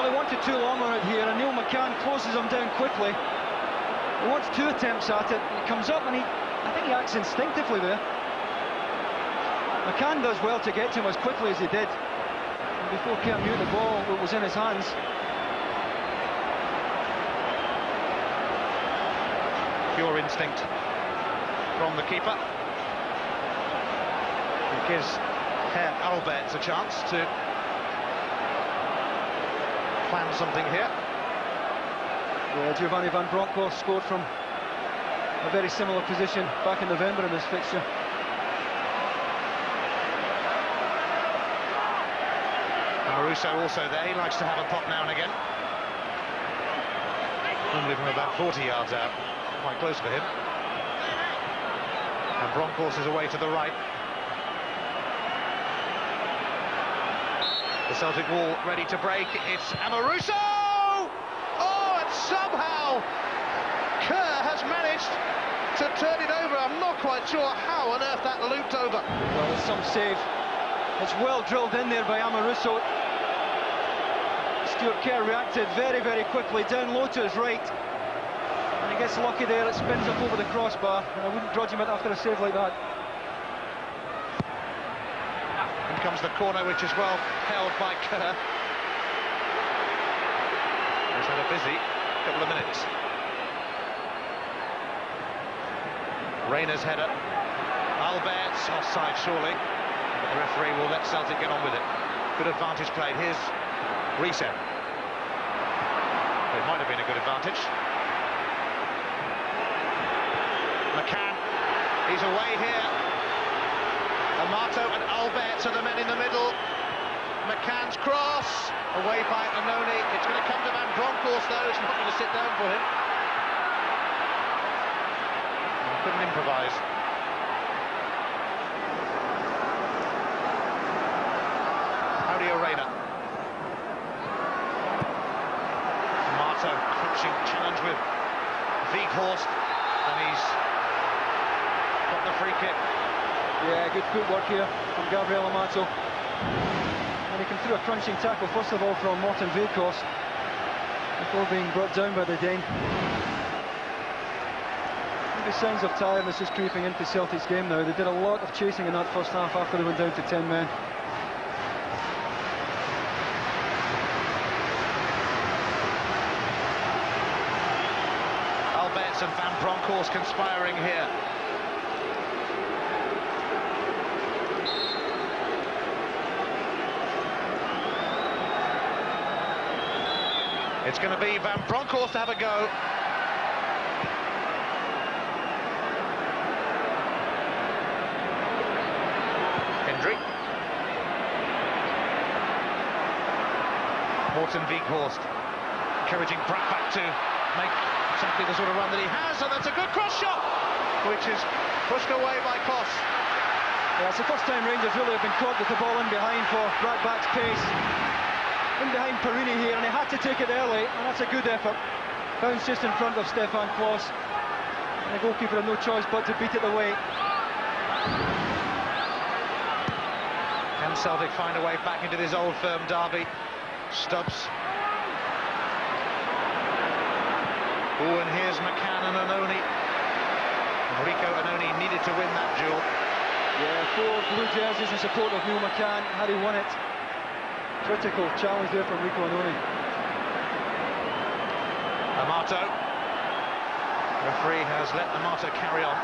Well, he wanted too long on it here, and Neil McCann closes him down quickly. He wants 2 attempts at it, he comes up and I think he acts instinctively there. McCann does well to get to him as quickly as he did. And before Kerr knew the ball was in his hands. Pure instinct from the keeper. It gives Herr Alberts a chance to plan something here. Yeah, Giovanni Van Bronckhorst scored from a very similar position back in November in this fixture. Russo also there, he likes to have a pop now and again. Normally from about 40 yards out. Quite close for him. And Bronckhorst is away to the right. The Celtic wall ready to break. It's Amoruso! Oh, and somehow Kerr has managed to turn it over. I'm not quite sure how on earth that looped over. Well, there's some save. It's well drilled in there by Amoruso. Stuart Kerr reacted very, very quickly, down low to his right. And he gets lucky there, it spins up over the crossbar, and I wouldn't grudge him it after a save like that. In comes the corner, which is well held by Kerr. He's had a busy couple of minutes. Reyna's header. Alberts offside surely, but the referee will let Celtic get on with it. Good advantage played. Here's Reset. It might have been a good advantage. McCann, he's away here. Amato and Alberts are the men in the middle. McCann's cross, away by Anoni. It's going to come to Van Bronckhorst though, it's not going to sit down for him. Couldn't improvise. Claudio Reyna. Amato crunching challenge with Weghorst, and he's got the free kick. Yeah, good footwork here from Gabriel Amato. And he came through a crunching tackle, first of all from Morten Weghorst, before being brought down by the Dane. Maybe signs of tiredness is creeping into Celtic's game now. They did a lot of chasing in that first half after they went down to 10 men. Alberts and Van Bronckhorst conspiring here. It's going to be Van Bronckhorst to have a go. Hendry. Morten Weghorst encouraging Brabant to make exactly the sort of run that he has, and that's a good cross shot, which is pushed away by Kos. Yeah, it's the first time Rangers really have been caught with the ball in behind for Bradback's pace. In behind Perini here, and he had to take it early, and that's a good effort. Bounce just in front of Stefan Klos, and the goalkeeper had no choice but to beat it away. Can Celtic find a way back into this old firm derby? Stubbs. Oh, and here's McCann and Anoni. Enrico Anoni needed to win that duel. Yeah, 4 blue jerseys in support of Neil McCann. Had he won it, critical challenge there from Enrico Anoni. Amato. Referee has let Amato carry on.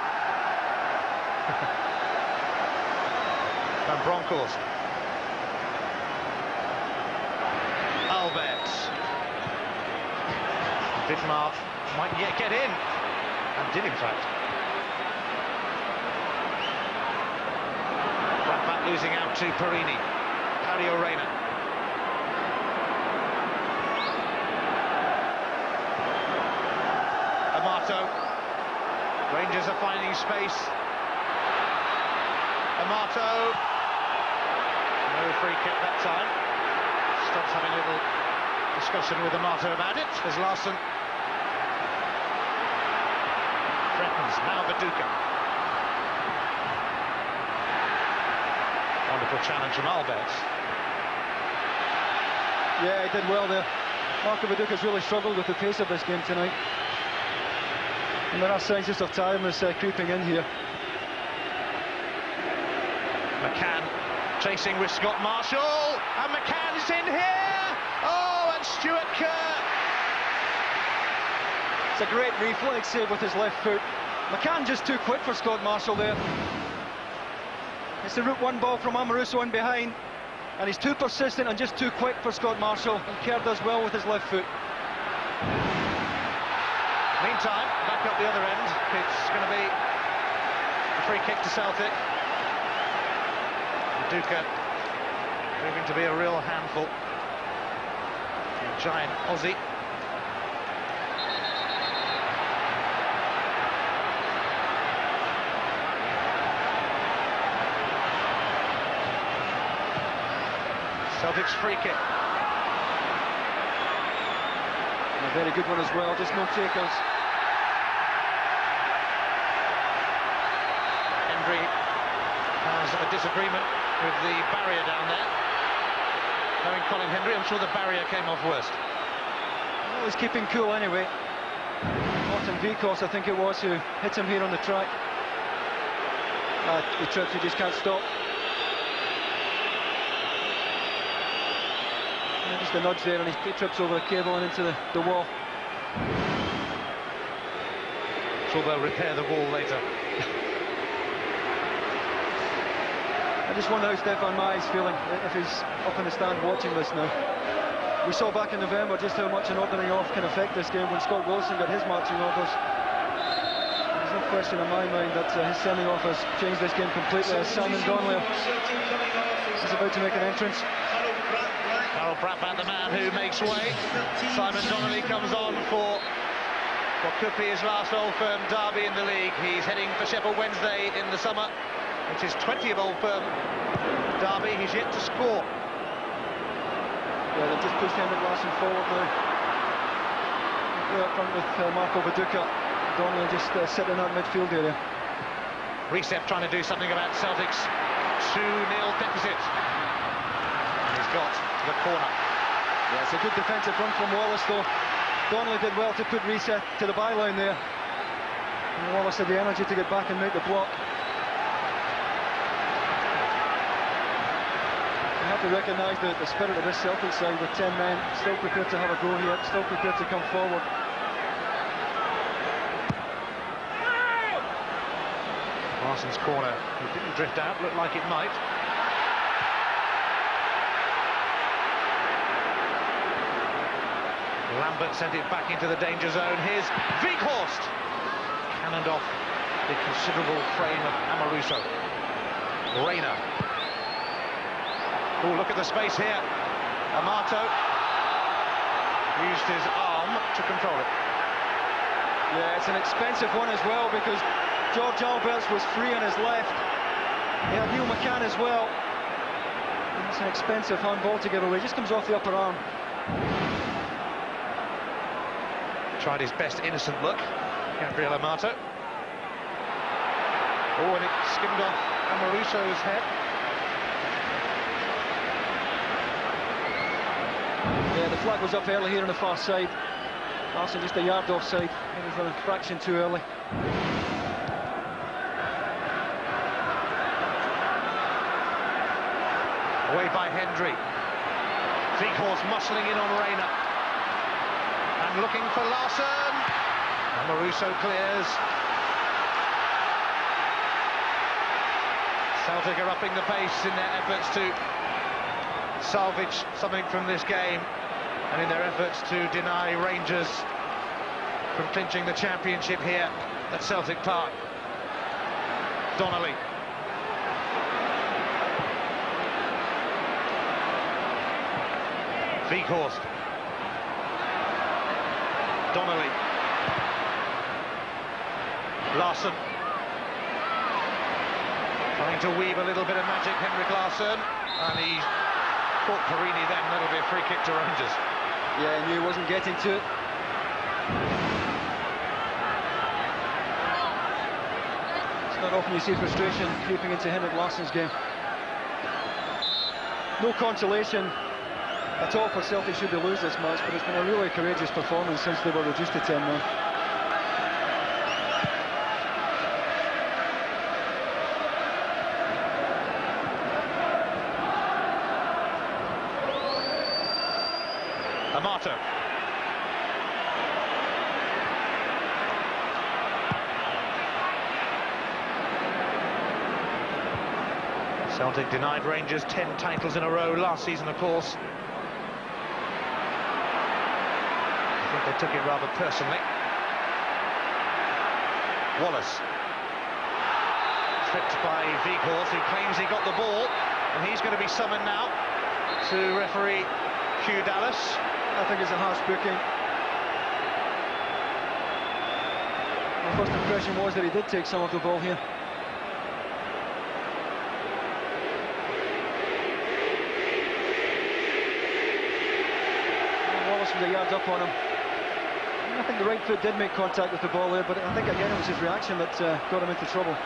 Van Bronckhorst. Alberts. Vidmar might yet get in, and did in fact. losing out to Perini. Claudio Reyna. Amato. Rangers are finding space. Amato. No free kick that time. Stops having a little discussion with Amato about it. There's Larsson. Threatens. Now Viduka. Wonderful challenge from Albert. Yeah, he did well there. Marco Viduka's really struggled with the pace of this game tonight. And there are signs just of tiredness creeping in here. McCann chasing with Scott Marshall, and McCann's in here! Oh, and Stuart Kerr! It's a great reflex save with his left foot. McCann just too quick for Scott Marshall there. It's the route one ball from Amoruso in behind, and he's too persistent and just too quick for Scott Marshall, and Kerr does well with his left foot. Meantime, back up the other end, it's going to be a free kick to Celtic. Viduka proving to be a real handful. A giant Aussie. Celtic's free kick. A very good one as well, just no takers. Hendry has a disagreement with the barrier down there. Knowing Colin Hendry, I'm sure the barrier came off worst. Well, he's keeping cool anyway. Martin Vikos, I think it was, who hit him here on the track. He trips, he just can't stop. Yeah, just a nudge there, and he trips over a cable and into the wall. So they'll repair the wall later. I just wonder how Stefan Mai's feeling, if he's up in the stand watching this now. We saw back in November just how much an ordering off can affect this game when Scott Wilson got his marching orders. There's no question in my mind that his sending off has changed this game completely, as Simon Donnelly is about to make an entrance. Harold Brattband, the man who makes way. Simon Donnelly comes on for what could be his last Old Firm derby in the league. He's heading for Sheffield Wednesday in the summer. It's his 20th Old Firm derby. He's yet to score. Yeah, they've just pushed Henrik Larsson forward now. Way up front with Marco Viduka. Donnelly just sitting in that midfield area. Recep trying to do something about Celtic's 2-0 deficit. He's got the corner. Yeah, it's a good defensive run from Wallace though. Donnelly did well to put Recep to the byline there. And Wallace had the energy to get back and make the block. You have to recognise the spirit of this Celtic side with 10 men, still prepared to have a go here, still prepared to come forward. Larson's corner, it didn't drift out, looked like it might. Lambert sent it back into the danger zone. Here's Weghorst, cannoned off the considerable frame of Amoruso. Reyna. Oh, look at the space here. Amato used his arm to control it. Yeah, it's an expensive one as well, because George Alberts was free on his left. He had Neil McCann as well. It's an expensive handball to give away. Just comes off the upper arm. Tried his best innocent look, Gabriel Amato. Oh, and it skimmed off Amoruso's head. Yeah, the flag was up early here on the far side. Larsson just a yard offside. Maybe for a fraction too early. Away by Hendry. Weghorst muscling in on Reyna. And looking for Larsson. Amoruso clears. Celtic are upping the pace in their efforts to salvage something from this game, and in their efforts to deny Rangers from clinching the championship here at Celtic Park. Donnelly. Weghorst. Donnelly. Larsson. Trying to weave a little bit of magic, Henrik Larsson. And he caught Perini then. That'll be a free kick to Rangers. Yeah, he knew he wasn't getting to it. It's not often you see frustration creeping into Henrik Larsson's game. No consolation at all for Celtic should they lose this match, but it's been a really courageous performance since they were reduced to 10 men. Amato. Celtic denied Rangers 10 titles in a row last season, of course. I think they took it rather personally. Wallace. Tripped by Weghorst, who claims he got the ball, and he's going to be summoned now to referee Hugh Dallas. I think it's a harsh booking. My first impression was that he did take some of the ball here. Wallace was a yard up on him. I think the right foot did make contact with the ball there, but I think again it was his reaction that got him into trouble.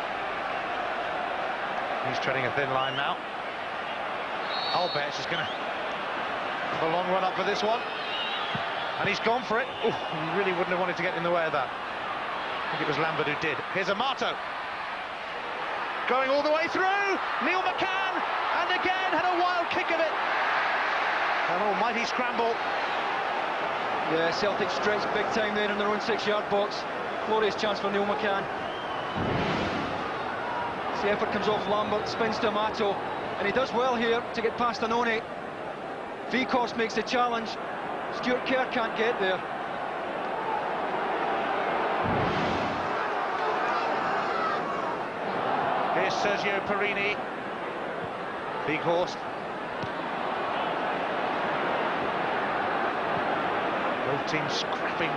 He's treading a thin line now. Alberts is going to have a long run up for this one. And he's gone for it. Ooh, he really wouldn't have wanted to get in the way of that. I think it was Lambert who did. Here's Amato. Going all the way through. Neil McCann. And again had a wild kick of it. An almighty scramble. Yeah, Celtic stretched big time there in their own 6-yard box. Glorious chance for Neil McCann. As the effort comes off Lambert, spins to Amato. And he does well here to get past Annoni. Weghorst makes the challenge. Stuart Kerr can't get there. Here's Sergio Perini. Weghorst. Both teams scrapping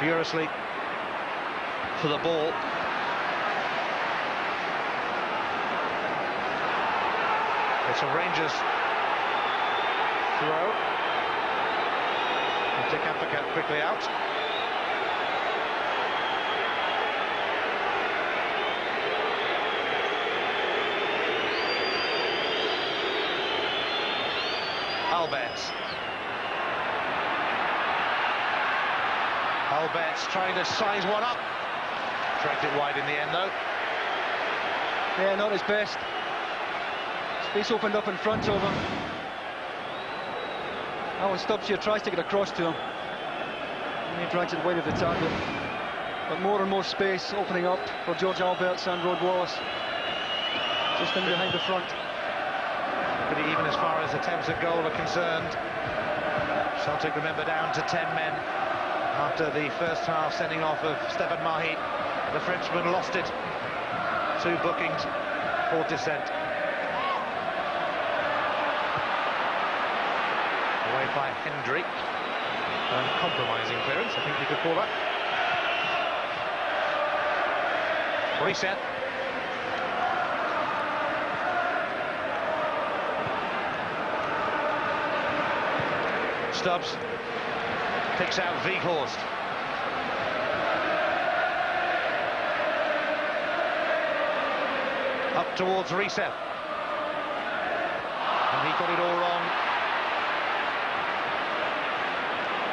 furiously for the ball. It's a Rangers throw. Dick Advocat quickly out. Alberts. Alberts trying to size one up. Dragged it wide in the end though. Yeah, not his best. Space opened up in front of him. Alan Stubbs here tries to get across to him. And he drags it wide of the target. But more and more space opening up for George Alberts and Rod Wallace. Just in behind the front. Pretty even as far as attempts at goal are concerned. Celtic, remember, down to 10 men after the first half sending off of Stefan Mahi. The Frenchman lost it. 2 bookings for dissent. Away by Hendry. Compromising clearance, I think you could call that. Reset. Stubbs picks out Weghorst. Up towards Reset. And he got it all wrong.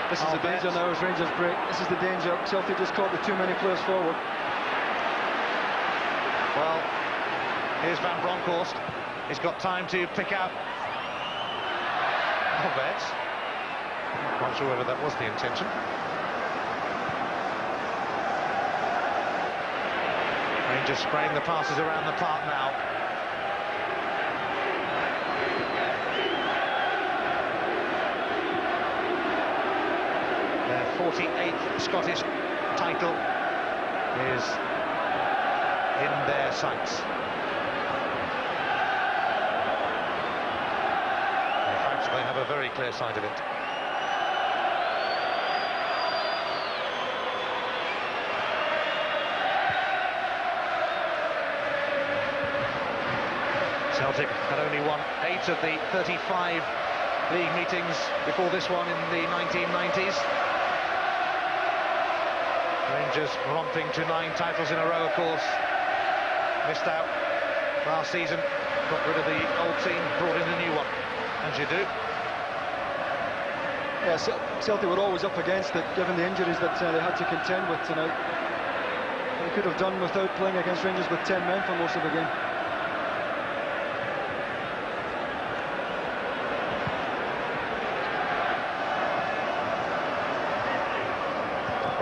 This is the danger now as Rangers break. This is the danger. Celtic just caught the too many players forward. Well, here's Van Bronckhorst. He's got time to pick out Alberts. Not quite sure whether that was the intention. Rangers spraying the passes around the park now. Their 48th Scottish title is in their sights. They have a very clear sight of it. Celtic had only won 8 of the 35 league meetings before this one in the 1990s. Rangers romping to 9 titles in a row, of course. Missed out last season, got rid of the old team, brought in the new one, as you do. Yeah, Celtic were always up against it, given the injuries that they had to contend with tonight. They could have done without playing against Rangers with 10 men for most of the game.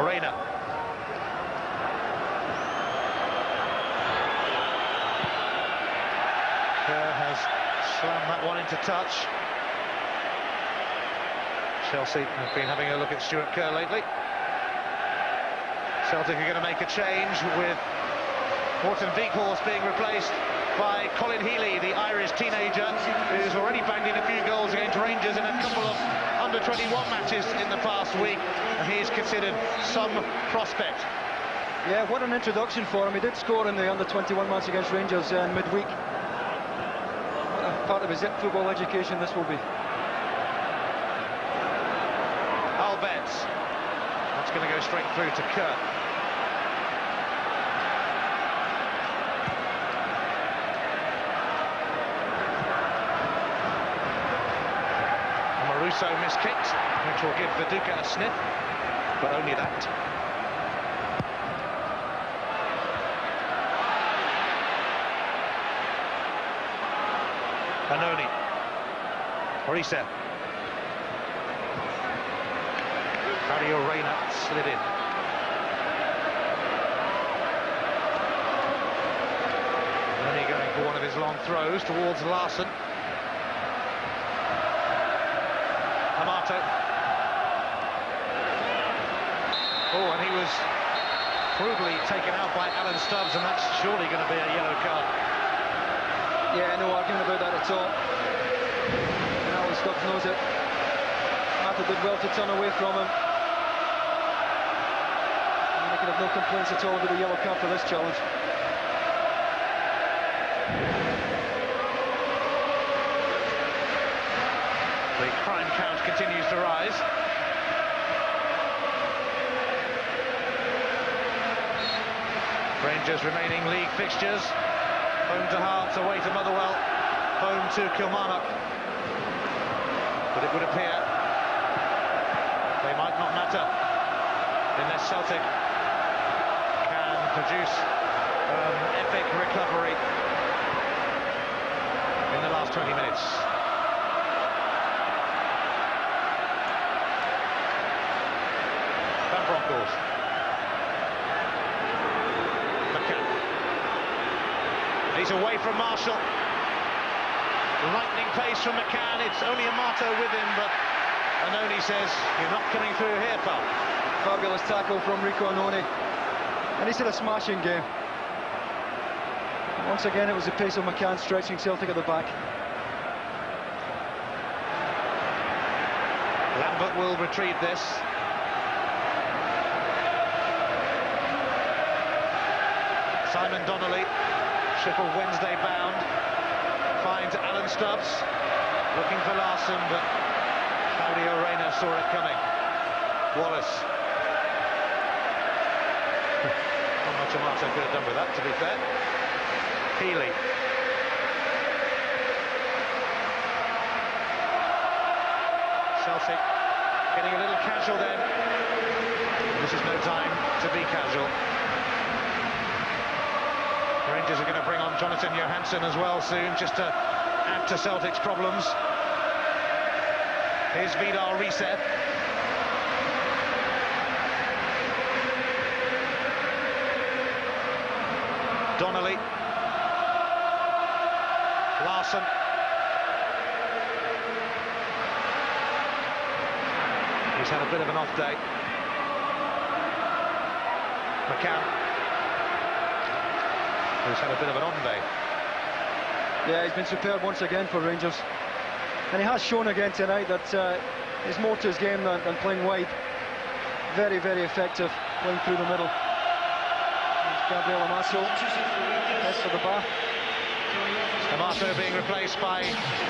Reina. Kerr has slammed that one into touch. Chelsea have been having a look at Stuart Kerr lately. Celtic are going to make a change with Morton Weghorst being replaced by Colin Healy, the Irish teenager who's already banged in a few goals against Rangers in a couple of under-21 matches in the past week, and he is considered some prospect. Yeah, what an introduction for him. He did score in the under-21 match against Rangers midweek. Part of his football education this will be. Albets. That's going to go straight through to Kerr. Maruso miskicked, which will give Viduka a sniff, but only that. Benoni. Orisa. Mario Reina slid in. Benoni going for one of his long throws towards Larson. Amato. Oh, and he was brutally taken out by Alan Stubbs, and that's surely going to be a yellow card. Yeah, no argument about that at all. And Alan Stubbs knows it. Amato did well to turn away from him. And they can have no complaints at all about the yellow card for this challenge. The crime count continues to rise. Rangers remaining league fixtures. Home to Hearts, away to Motherwell, home to Kilmarnock. But it would appear they might not matter unless Celtic can produce an epic recovery in the last 20 minutes. Van Bronckhorst. McCann. He's away from Marshall. Lightning pace from McCann. It's only Amato with him, but Anoni says, "You're not coming through here, pal." Fabulous tackle from Rico Anoni. And he's had a smashing game. Once again, it was the pace of McCann stretching Celtic at the back. Lambert will retrieve this. Simon Donnelly, Sheffield Wednesday bound, finds Alan Stubbs, looking for Larson, but Claudio Reyna saw it coming. Wallace. Not much Amato could have done with that, to be fair. Healy. Celtic getting a little casual then. This is no time to be casual. Rangers are going to bring on Jonathan Johansson as well soon, just to add to Celtic's problems. Here's Vidar Riseth. Donnelly. Larson. He's had a bit of an off day. McCann, who's had a bit of an on day. Yeah, he's been superb once again for Rangers. And he has shown again tonight that there's more to his game than playing wide. Very, very effective playing through the middle. There's Gabriel Amato. Heads for the bar. Amato being replaced by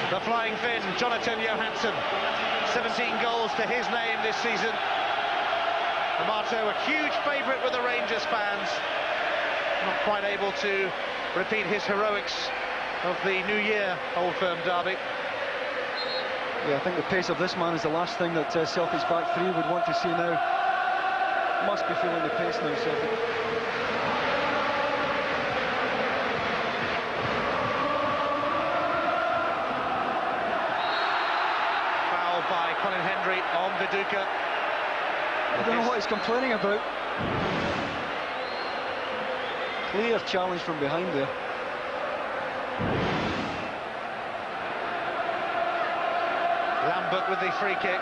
the flying Finn, Jonathan Johansson. 17 goals to his name this season. Amato, a huge favourite with the Rangers fans. Not quite able to repeat his heroics of the New Year Old Firm derby. Yeah, I think the pace of this man is the last thing that Celtic's back three would want to see now. Must be feeling the pace now, Celtic. Foul by Colin Hendry on Viduka. I don't know what he's complaining about. Clear challenge from behind there. Lambert with the free kick.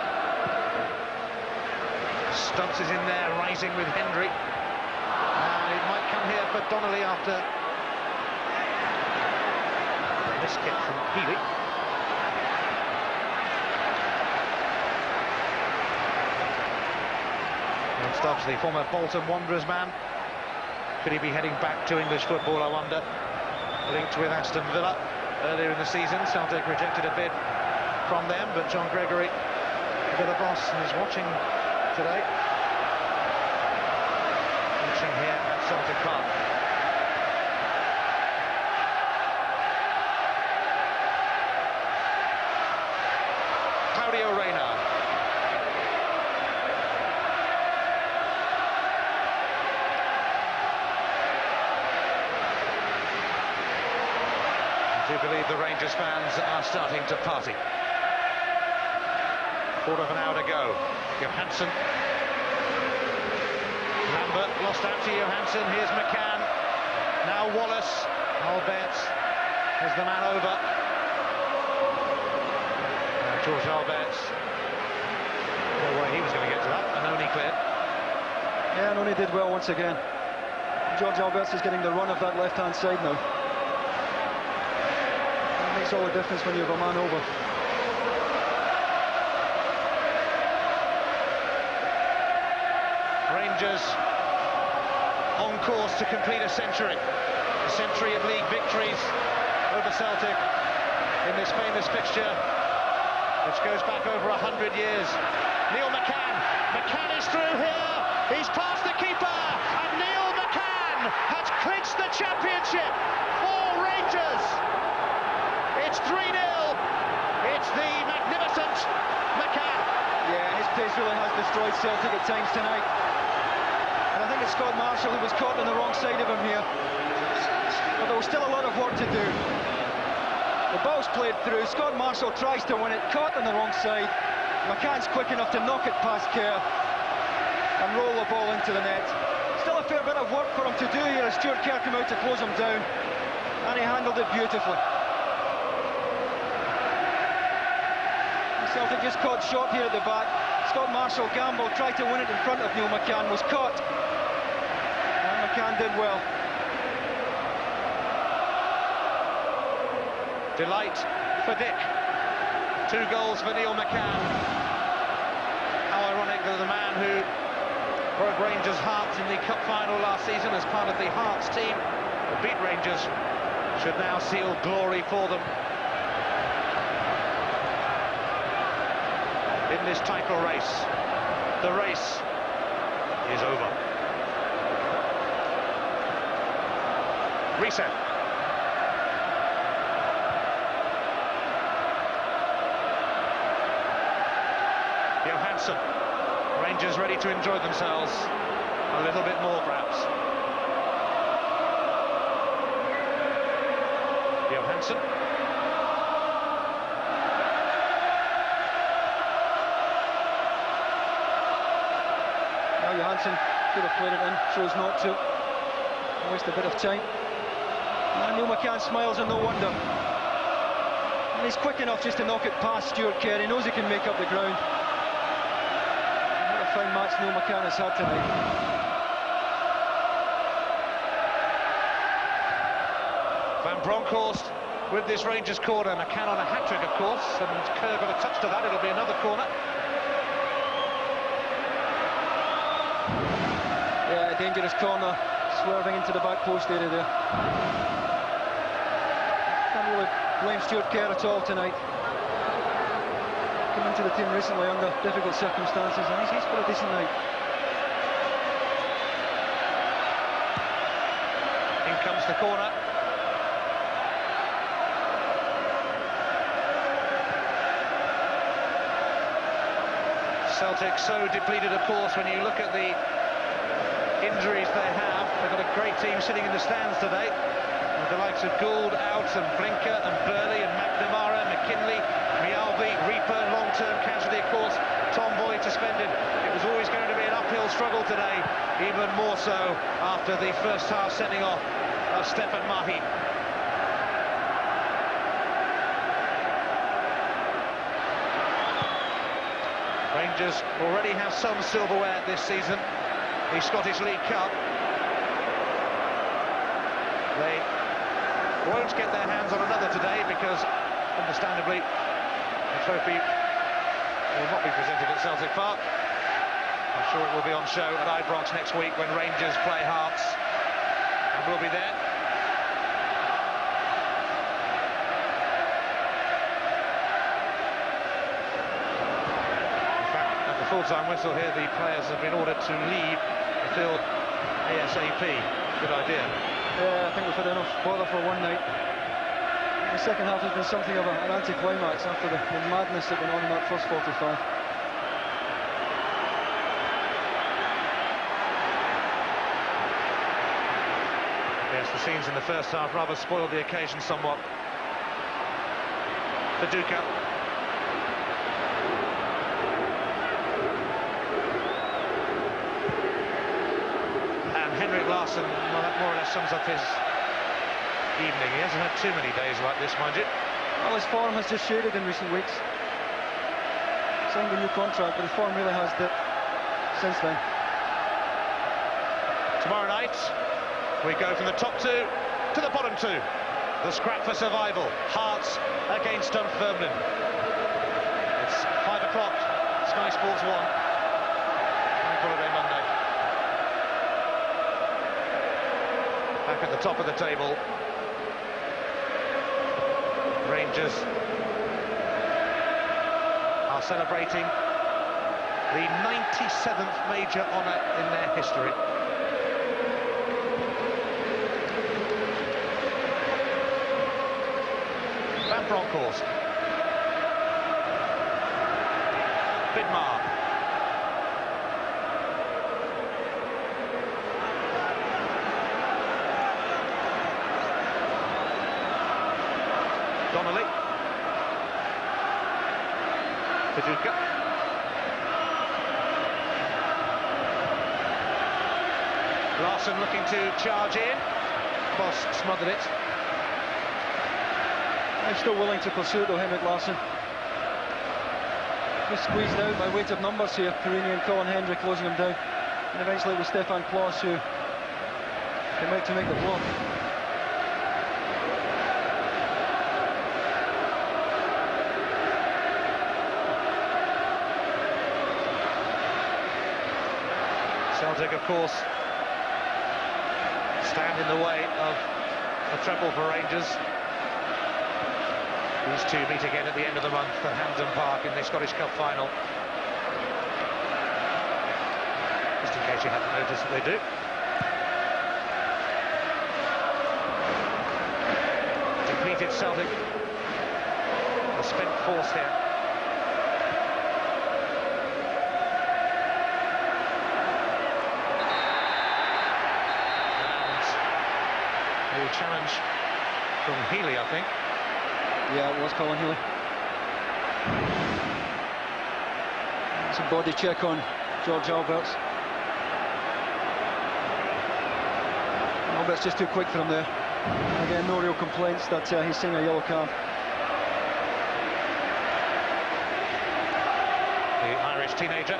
Stubbs is in there, rising with Hendry. And it might come here for Donnelly after this kick from Healy. And Stubbs, the former Bolton Wanderers man. Could he be heading back to English football, I wonder? Linked with Aston Villa earlier in the season. Celtic rejected a bid from them, but John Gregory, the boss, is watching today. Watching here at Celtic Park. Claudio Reyna. I do believe the Rangers fans are starting to party. Quarter of an hour to go. Johansson. Lambert lost out to Johansson. Here's McCann. Now Wallace. Alberts is the man over. George Alberts. No way he was going to get to that. And only cleared. Yeah, and only did well once again. George Alberts is getting the run of that left-hand side now. It makes all the difference when you have a man over. Rangers on course to complete a century of league victories over Celtic in this famous fixture, which goes back over 100 years. Neil McCann. McCann is through here. He's past the keeper, and Neil McCann has clinched the championship for Rangers. It's 3-0. It's the magnificent McCann. Yeah, his pace really has destroyed Celtic at times tonight. And I think it's Scott Marshall who was caught on the wrong side of him here. But there was still a lot of work to do. The ball's played through. Scott Marshall tries to win it, caught on the wrong side. McCann's quick enough to knock it past Kerr and roll the ball into the net. Still a fair bit of work for him to do here as Stuart Kerr came out to close him down. And he handled it beautifully. Celtic just caught short here at the back. Scott Marshall gambled, tried to win it in front of Neil McCann, was caught. And McCann did well. Delight for Dick. 2 goals for Neil McCann. How ironic that the man who broke Rangers' hearts in the cup final last season as part of the Hearts team that beat Rangers should now seal glory for them in this title race. The race is over. Reset. Johansson. Rangers ready to enjoy themselves a little bit more, perhaps. Johansson. Now Johansson could have played it in, chose not to. Waste a bit of time. And Neil McCann smiles, and no wonder. And he's quick enough just to knock it past Stuart Kerr. He knows he can make up the ground. What a fine match Neil McCann has had tonight. Van Bronckhorst with this Rangers corner. McCann on a hat-trick, of course, and Kerr got a touch to that. It'll be another corner. Yeah, dangerous corner, swerving into the back post area there. Can't really blame Stuart Kerr at all tonight. Come into the team recently under difficult circumstances, and he's got a decent night. In comes the corner. Celtic so depleted, of course, when you look at the injuries they have. They've got a great team sitting in the stands today, with the likes of Gould out, and Blinker, and Burley, and McNamara, McKinley, Mialbi, Reaper, long-term casualty, of course, Tom Boyd suspended. It was always going to be an uphill struggle today, even more so after the first half sending off of Stefan Mahi. Rangers already have some silverware this season, the Scottish League Cup. They won't get their hands on another today because, understandably, the trophy will not be presented at Celtic Park. I'm sure it will be on show at Ibrox next week when Rangers play Hearts, and we'll be there. Full-time whistle here, the players have been ordered to leave the field ASAP. Good idea. Yeah, I think we've had enough bother for one night. The second half has been something of an anti-climax after the madness that went on in that first 45. Yes, the scenes in the first half rather spoiled the occasion somewhat. Paducah. Larson, well, that more or less sums up his evening. He hasn't had too many days like this, mind you. Well, his form has just shaded in recent weeks. Signed a new contract, but his form really has dipped since then. Tomorrow night, we go from the top two to the bottom two. The scrap for survival. Hearts against Dunfermline. It's 5 o'clock, Sky Sports 1. Bank Holiday Monday. Back at the top of the table, Rangers are celebrating the 97th major honour in their history. Van Bronckhorst, Vidmar. Donnelly. Paducah. Larson looking to charge in. Boss smothered it. I'm still willing to pursue it though, Henrik Larsson. Just squeezed out by weight of numbers here. Perini and Colin Hendry closing him down. And eventually it was Stefan Klos who came out to make the block. Celtic, of course, stand in the way of a treble for Rangers. These two meet again at the end of the month at Hampden Park in the Scottish Cup final. Just in case you hadn't noticed that they do. Depleted Celtic. A spent force here. And a challenge from Healy, I think. Yeah, it was Colin Healy. It's a body check on George Alberts. Alberts just too quick for him there. Again, no real complaints that he's seeing a yellow card. The Irish teenager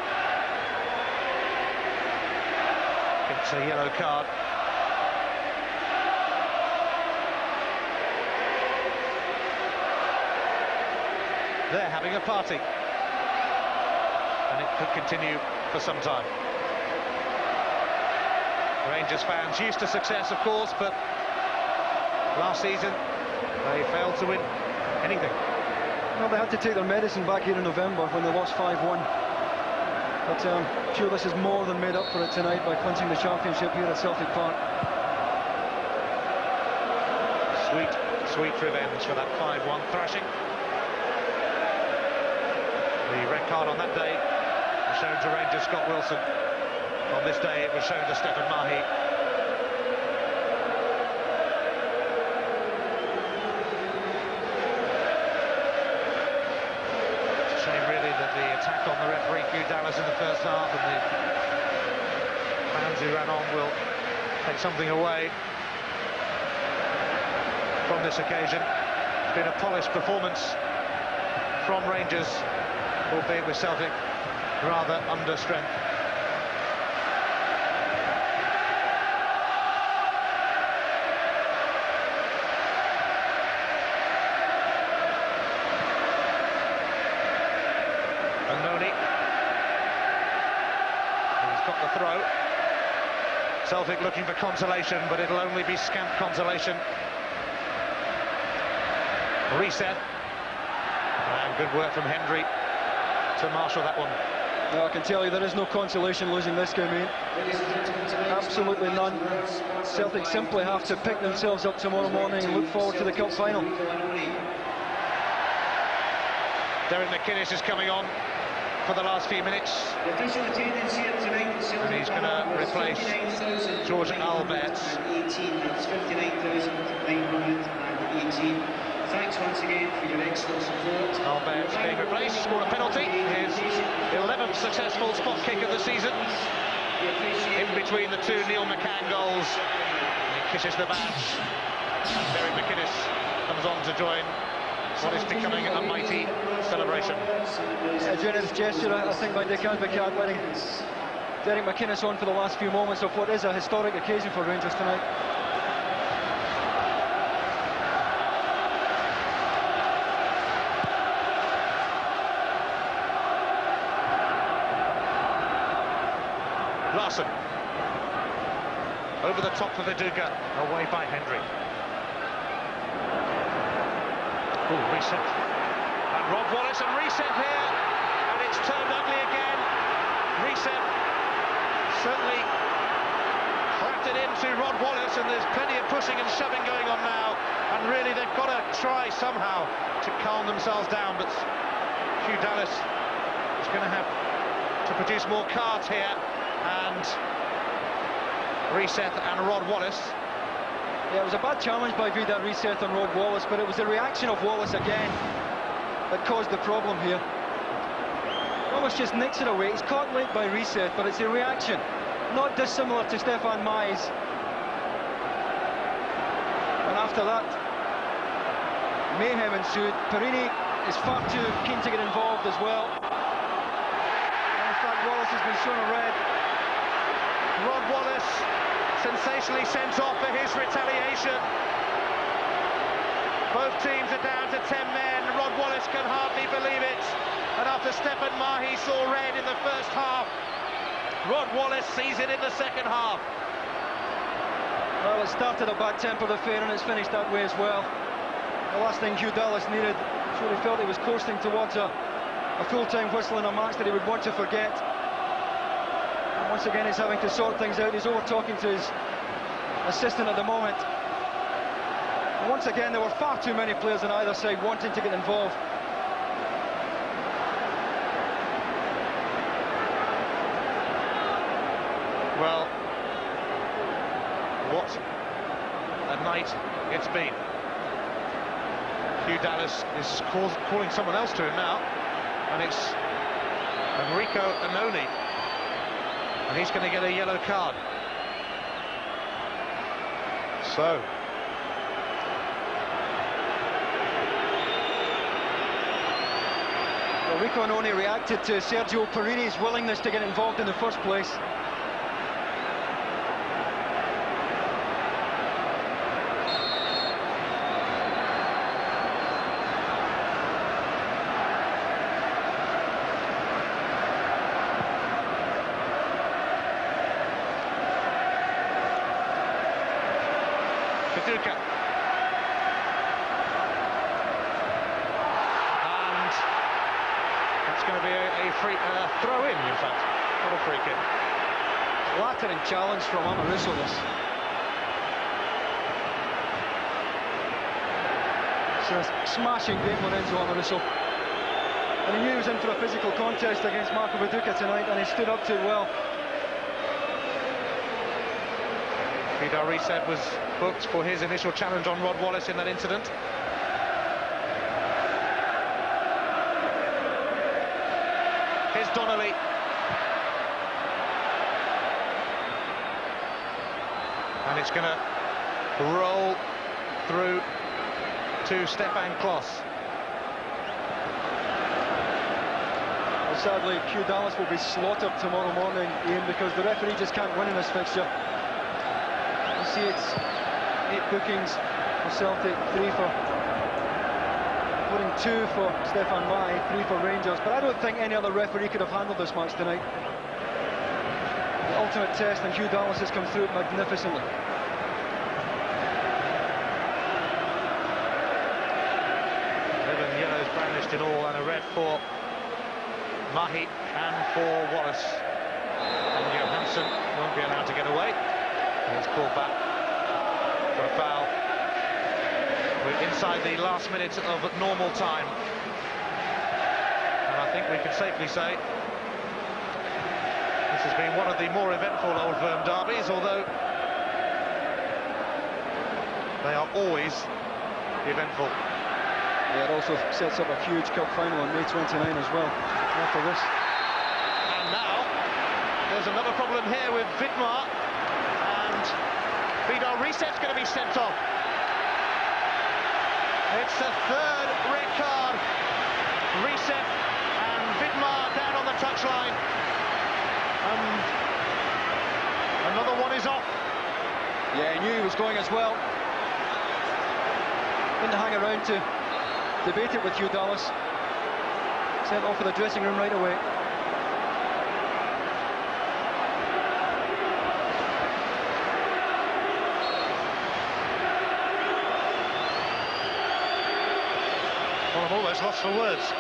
gets a yellow card. they're having a party. And it could continue for some time. Rangers fans used to success, of course, but last season they failed to win anything. Well, they had to take their medicine back here in November when they lost 5-1. But I'm sure this is more than made up for it tonight by clinching the championship here at Celtic Park. Sweet, sweet revenge for that 5-1 thrashing. The red card on that day was shown to Rangers Scott Wilson. On this day it was shown to Stefan Mahi. The attack on the referee, Hugh Dallas, in the first half, and the fans who ran on will take something away from this occasion. It's been a polished performance from Rangers, albeit with Celtic rather under strength. Throw. Celtic looking for consolation, but it'll only be scant consolation. Reset. And good work from Hendry to marshal that one. No, I can tell you there is no consolation losing this game, mate. Absolutely none. Celtic simply have to pick themselves up tomorrow morning and look forward to the cup final. Derek McInnes is coming on for the last few minutes. And he's going to replace George Alberts. That's 59,918. Thanks once again for your excellent support. Alberts being replaced, scored a penalty. His 11th successful spot kick of the season. In between the two Neil McCann goals. He kisses the badge. And Derek McInnes comes on to join what is becoming a mighty celebration. A generous gesture, I think, by Dick Advocaat, letting Derek McInnes on for the last few moments of what is a historic occasion for Rangers tonight. Larson. Over the top for Viduka, away by Hendry. Oh, reset. And Rob Wallace, and reset here, and it's turned ugly again. Reset certainly cracked it into Rod Wallace, and there's plenty of pushing and shoving going on now, and really they've got to try somehow to calm themselves down, but Hugh Dallas is going to have to produce more cards here, and Reset and Rod Wallace. Yeah, it was a bad challenge by Vida Reset on Rod Wallace, but it was the reaction of Wallace again that caused the problem here. Wallace just nicks it away. He's caught late by Reset, but it's a reaction, not dissimilar to Stefan Mahi's. And after that, mayhem ensued. Perini is far too keen to get involved as well. And in fact, Wallace has been shown a red. Rod Wallace sensationally sent off for his retaliation. Both teams are down to 10 men. Rod Wallace can hardly believe it. And after Stefan Mahi saw red in the first half, Rod Wallace sees it in the second half. Well, it started a bad-tempered affair and it's finished that way as well. The last thing Hugh Dallas needed, sure he felt he was coasting towards a full-time whistle in a match that he would want to forget. And once again, he's having to sort things out. He's over talking to his assistant at the moment. And once again, there were far too many players on either side wanting to get involved. Well, what a night it's been. Hugh Dallas is calling someone else to him now, and it's Enrico Annoni, and he's going to get a yellow card. So Enrico Annoni reacted to Sergio Perini's willingness to get involved in the first place. Viduka. And it's going to be a free throw-in, in fact, not a free kick. Lattering challenge from Amoruso, this. It's a smashing game, Lorenzo Amoruso. And he knew he was in for a physical contest against Marco Viduka tonight, and he stood up to it well. Vidal Reset was booked for his initial challenge on Rod Wallace in that incident. Here's Donnelly. And it's going to roll through to Stefan Klos. Well, sadly, Hugh Dallas will be slaughtered tomorrow morning, Ian, because the referee just can't win in this fixture. You see, it's 8 bookings for Celtic, 3 for... including 2 for Stefan Mai, 3 for Rangers, but I don't think any other referee could have handled this match tonight. The ultimate test, and Hugh Dallas has come through it magnificently. 11 yellows brandished in all, and a red for Mahi and for Wallace. And Johansson won't be allowed to get away. He's called back for a foul. We're inside the last minute of normal time. And I think we can safely say this has been one of the more eventful Old Firm derbies, although they are always eventful. Yeah, it also sets up a huge cup final on May 29 as well, after this. And now, there's another problem here with Vidmar, and Vidal Reset's going to be sent off. It's the 3rd red card. Reset and Vidmar down on the touchline. And another one is off. Yeah, he knew he was going as well. Didn't hang around to debate it with Hugh Dallas. Sent off for the dressing room right away. Well, I'm almost lost for words.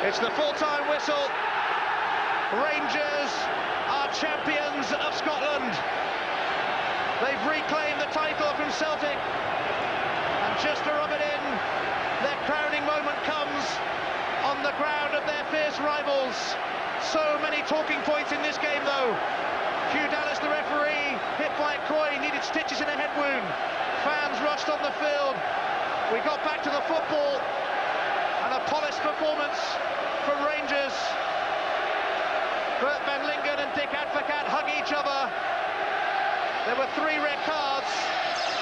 It's the full-time whistle. Rangers are champions of Scotland. They've reclaimed the title from Celtic. And just to rub it in, their crowning moment comes on the ground of their fierce rivals. So many talking points in this game, though. Hugh Dallas, the referee, hit by a Croy, needed stitches in a head wound. Fans rushed on the field. We got back to the football, and a polished performance from Rangers. Bert van Lingen and Dick Advocat hug each other. There were 3 red cards,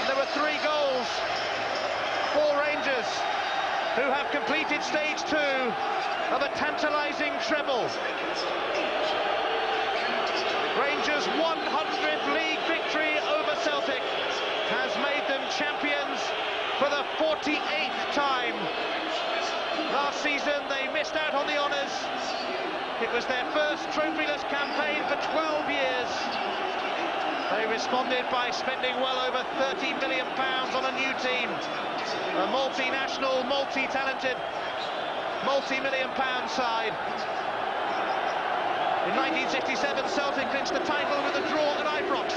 and there were 3 goals for Rangers, who have completed stage 2 of a tantalising treble. Rangers' 100th league victory over Celtic has made them champions for the 48th time. Last season they missed out on the honours. It was their first trophyless campaign for 12 years. They responded by spending well over £30 million on a new team. A multinational, multi-talented, multi-million-pound side. In 1967, Celtic clinched the title with a draw at Ibrox.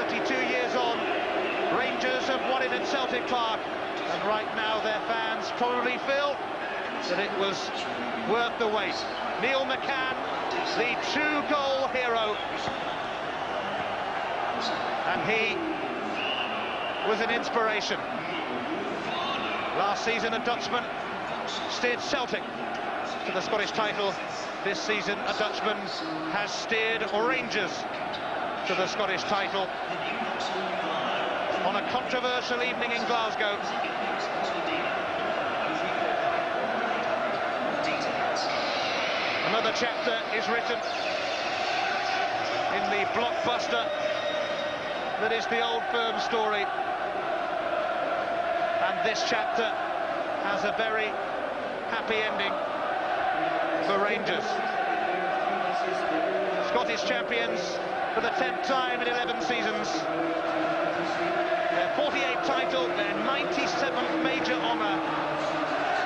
32 years on, Rangers have won it at Celtic Park. And right now their fans probably feel that it was worth the wait. Neil McCann, the 2-goal hero. And he was an inspiration. Last season, a Dutchman steered Celtic to the Scottish title. This season, a Dutchman has steered Rangers to the Scottish title on a controversial evening in Glasgow. Another chapter is written in the blockbuster that is the Old Firm story. And this chapter has a very happy ending for Rangers. Scottish champions for the 10th time in 11 seasons. Their 48th title, their 97th major honour.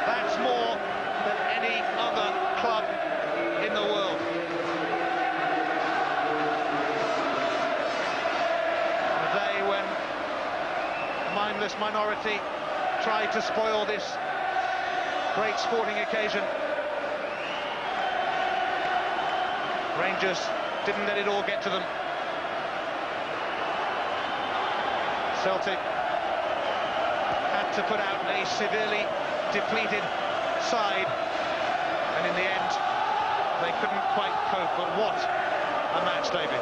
That's more than any other club in the world. A day when a mindless minority tried to spoil this great sporting occasion. Rangers didn't let it all get to them. Celtic had to put out a severely depleted side, and in the end they couldn't quite cope. But what a match, David.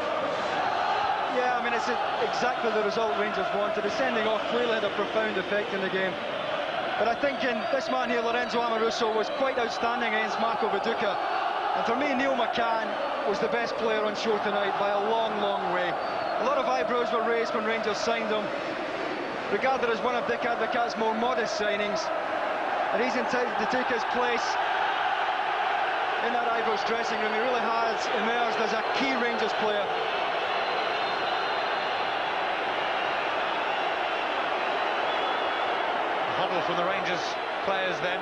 Yeah, I mean, it's exactly the result Rangers wanted. The sending off clearly had a profound effect in the game. But I think this man here, Lorenzo Amoruso, was quite outstanding against Marco Viduka. And for me, Neil McCann was the best player on show tonight by a long, long way. A lot of eyebrows were raised when Rangers signed him, regarded as one of Dick Advocaat's more modest signings. And he's entitled to take his place in that Ibrox dressing room. He really has emerged as a key Rangers player. Huddle from the Rangers players then.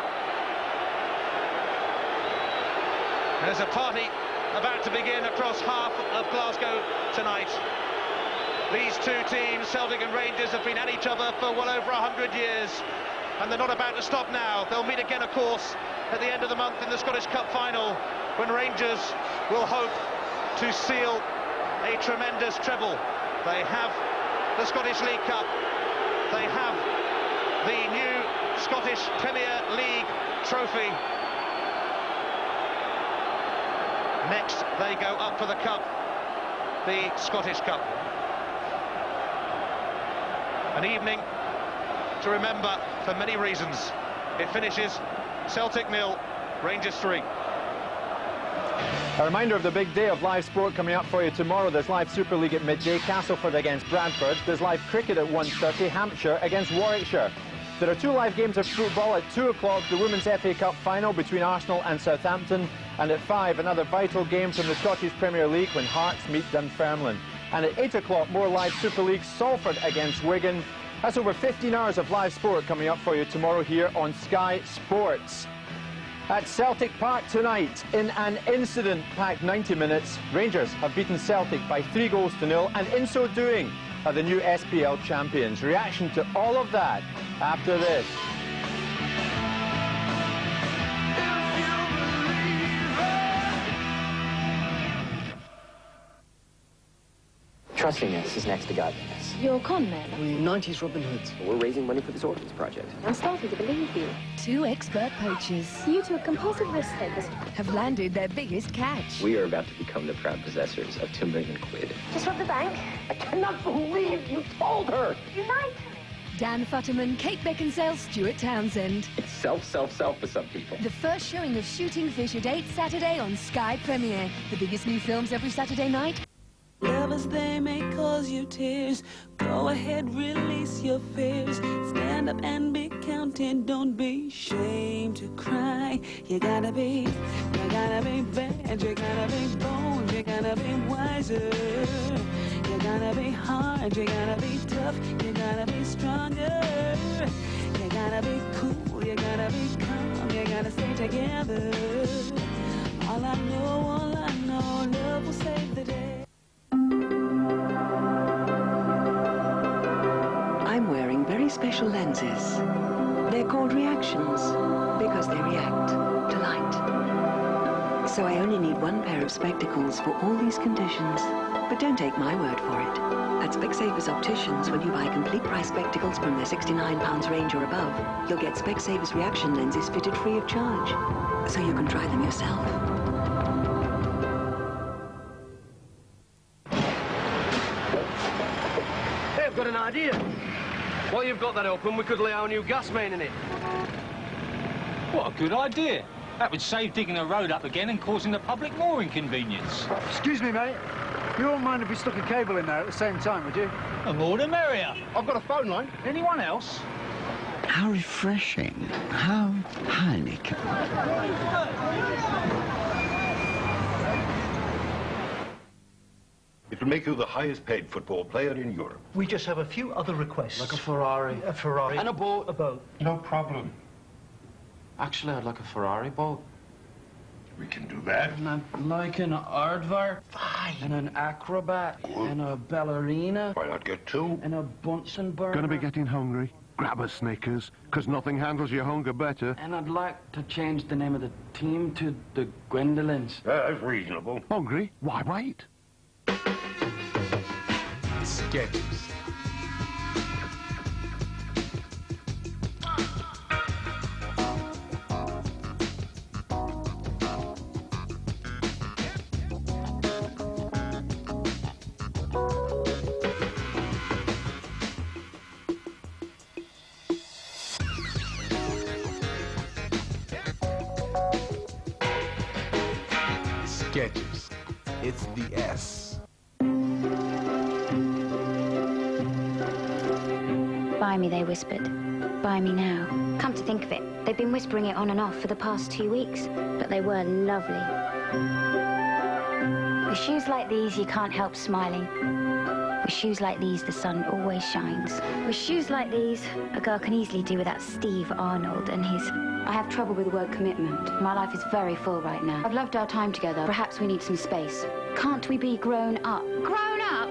There's a party about to begin across half of Glasgow tonight. These two teams, Celtic and Rangers, have been at each other for well over 100 years, and they're not about to stop now. They'll meet again, of course, at the end of the month in the Scottish Cup final, when Rangers will hope to seal a tremendous treble. They have the Scottish League Cup. They have the new Scottish Premier League trophy. Next, they go up for the cup, the Scottish Cup. An evening to remember for many reasons. It finishes Celtic 0, Rangers 3. A reminder of the big day of live sport coming up for you tomorrow. There's live Super League at midday, Castleford against Bradford. There's live cricket at 1:30, Hampshire against Warwickshire. There are two live games of football at 2 o'clock, the Women's FA Cup final between Arsenal and Southampton, and at 5, another vital game from the Scottish Premier League when Hearts meet Dunfermline. And at 8 o'clock, more live Super League, Salford against Wigan. That's over 15 hours of live sport coming up for you tomorrow here on Sky Sports. At Celtic Park tonight, in an incident-packed 90 minutes, Rangers have beaten Celtic by 3-0, and in so doing are the new SPL champions. Reaction to all of that after this. Trustiness is next to godliness. You're a con man. We're 90s Robin Hoods. We're raising money for this orphans project. I'm starting to believe you. Two expert poachers. You two are compulsive risk takers. Have landed their biggest catch. We are about to become the proud possessors of £2 million. Just rob the bank? I cannot believe you told her! You lied. Dan Futterman, Kate Beckinsale, Stuart Townsend. It's self for some people. The first showing of Shooting Fish at 8 Saturday on Sky Premiere. The biggest new films every Saturday night. Lovers, they may cause you tears. Go ahead, release your fears. Stand up and be counted. Don't be ashamed to cry. You gotta be bad. You gotta be bold. You gotta be wiser. You gotta be hard. You gotta be tough. You gotta be stronger. You gotta be cool. You gotta be calm. You gotta stay together. All I know, love will save the day. I'm wearing very special lenses. They're called reactions because they react to light. So I only need one pair of spectacles for all these conditions. But don't take my word for it. At Specsavers Opticians, when you buy complete price spectacles from their £69 range or above, you'll get Specsavers reaction lenses fitted free of charge. So you can try them yourself. Hey, I've got an idea. While you've got that open, we could lay our new gas main in it. What a good idea. That would save digging a road up again and causing the public more inconvenience. Excuse me, mate. You wouldn't mind if we stuck a cable in there at the same time, would you? The more the merrier. I've got a phone line. Anyone else? How refreshing. How Heineken. If It'll make you the highest paid football player in Europe. We just have a few other requests. Like a Ferrari. A Ferrari. And a boat. A boat. No problem. Actually, I'd like a Ferrari boat. We can do that. And I'd like an aardvark. Fine. And an acrobat. Good. And a ballerina. Why not get two? And a Bunsen burner. Gonna be getting hungry? Grab a Snickers, because nothing handles your hunger better. And I'd like to change the name of the team to the Gwendolyn's. That's reasonable. Hungry? Why wait? Sketches. Sketches. It's the S. Buy me, they whispered. Buy me now. Come to think of it, they've been whispering it on and off for the past 2 weeks, but they were lovely. With shoes like these, you can't help smiling. With shoes like these, the sun always shines. With shoes like these, a girl can easily do without Steve Arnold and his... I have trouble with the word commitment. My life is very full right now. I've loved our time together. Perhaps we need some space. Can't we be grown up? Grown up?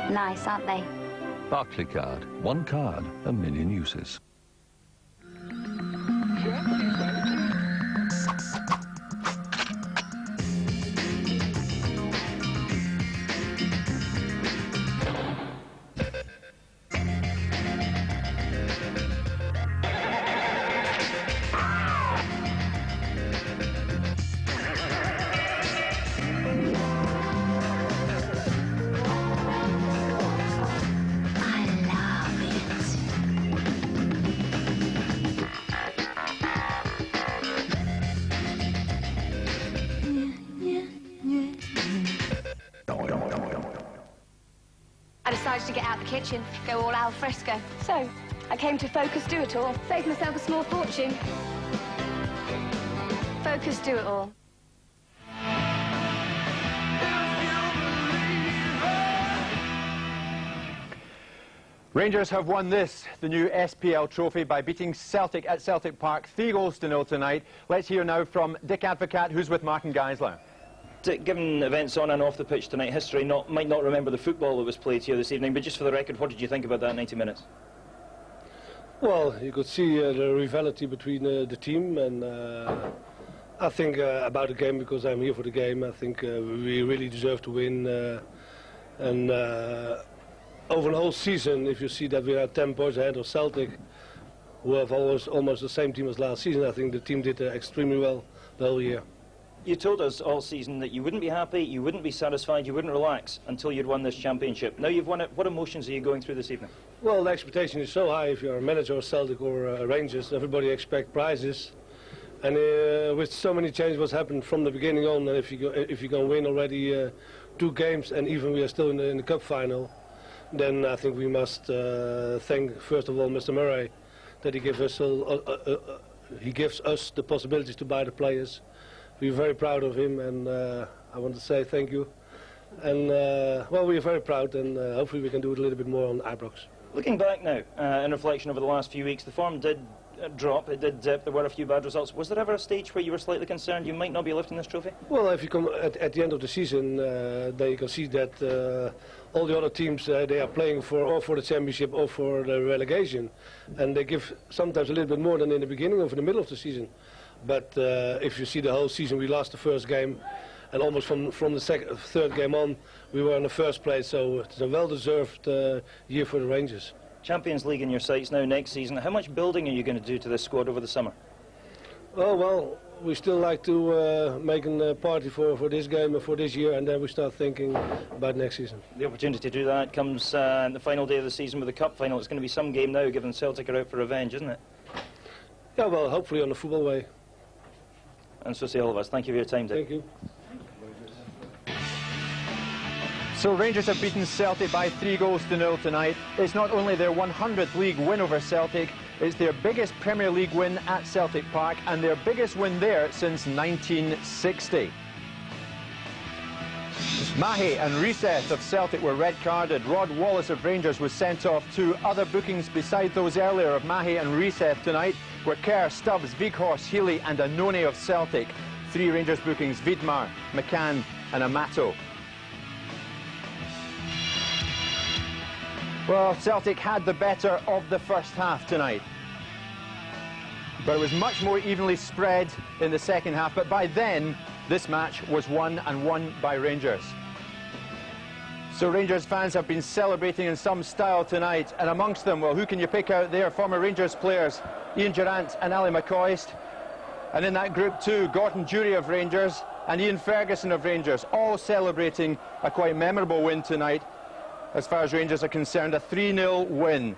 Nice, aren't they? Barclaycard. One card, a million uses. I decided to get out the kitchen, go all al fresco. So, I came to Focus Do It All, save myself a small fortune. Focus Do It All. Rangers have won this, the new SPL trophy, by beating Celtic at Celtic Park 3-0 tonight. Let's hear now from Dick Advocat, who's with Martin Geisler. Dick, given events on and off the pitch tonight, history might not remember the football that was played here this evening, but just for the record, what did you think about that 90 minutes? Well, you could see the rivalry between the team, and I think about the game, because I'm here for the game, I think we really deserve to win. And over the whole season, if you see that we are 10 points ahead of Celtic, who have almost the same team as last season, I think the team did extremely well the whole year. You told us all season that you wouldn't be happy, you wouldn't be satisfied, you wouldn't relax until you'd won this championship. Now you've won it, what emotions are you going through this evening? Well, the expectation is so high if you're a manager of Celtic or Rangers. Everybody expects prizes. And with so many changes what's happened from the beginning on, and if you can win already 2 games, and even we are still in the cup final, then I think we must thank, first of all, Mr. Murray, that he gives us the possibilities to buy the players. We're very proud of him, and I want to say thank you. And, well, we're very proud, and hopefully we can do it a little bit more on Ibrox. Looking back now, in reflection over the last few weeks, the form did drop, it did dip, there were a few bad results. Was there ever a stage where you were slightly concerned you might not be lifting this trophy? Well, if you come at the end of the season, then you can see that all the other teams, they are playing or for the championship or for the relegation. And they give sometimes a little bit more than in the beginning or in the middle of the season. But if you see the whole season, we lost the first game, and almost from the third game on, we were in the first place. So it's a well-deserved year for the Rangers. Champions League in your sights now next season. How much building are you going to do to this squad over the summer? Oh, well, we still like to make a party for this game and for this year, and then we start thinking about next season. The opportunity to do that comes on the final day of the season with the cup final. It's going to be some game now, given Celtic are out for revenge, isn't it? Yeah, well, hopefully on the football way. And so say all of us. Thank you for your time, Dick. Thank you. So Rangers have beaten Celtic by 3-0 tonight. It's not only their 100th league win over Celtic, it's their biggest Premier League win at Celtic Park and their biggest win there since 1960. Mahe and Reeseth of Celtic were red-carded. Rod Wallace of Rangers was sent off. 2 other bookings beside those earlier of Mahe and Reeseth tonight were Kerr, Stubbs, Weghorst, Healy and Anone of Celtic. 3 Rangers bookings, Vidmar, McCann and Amato. Well, Celtic had the better of the first half tonight. But it was much more evenly spread in the second half. But by then, this match was won, and won by Rangers. So Rangers fans have been celebrating in some style tonight, and amongst them, well, who can you pick out there? Former Rangers players, Ian Durrant and Ali McCoist. And in that group too, Gordon Durie of Rangers and Ian Ferguson of Rangers, all celebrating a quite memorable win tonight. As far as Rangers are concerned, a 3-0 win.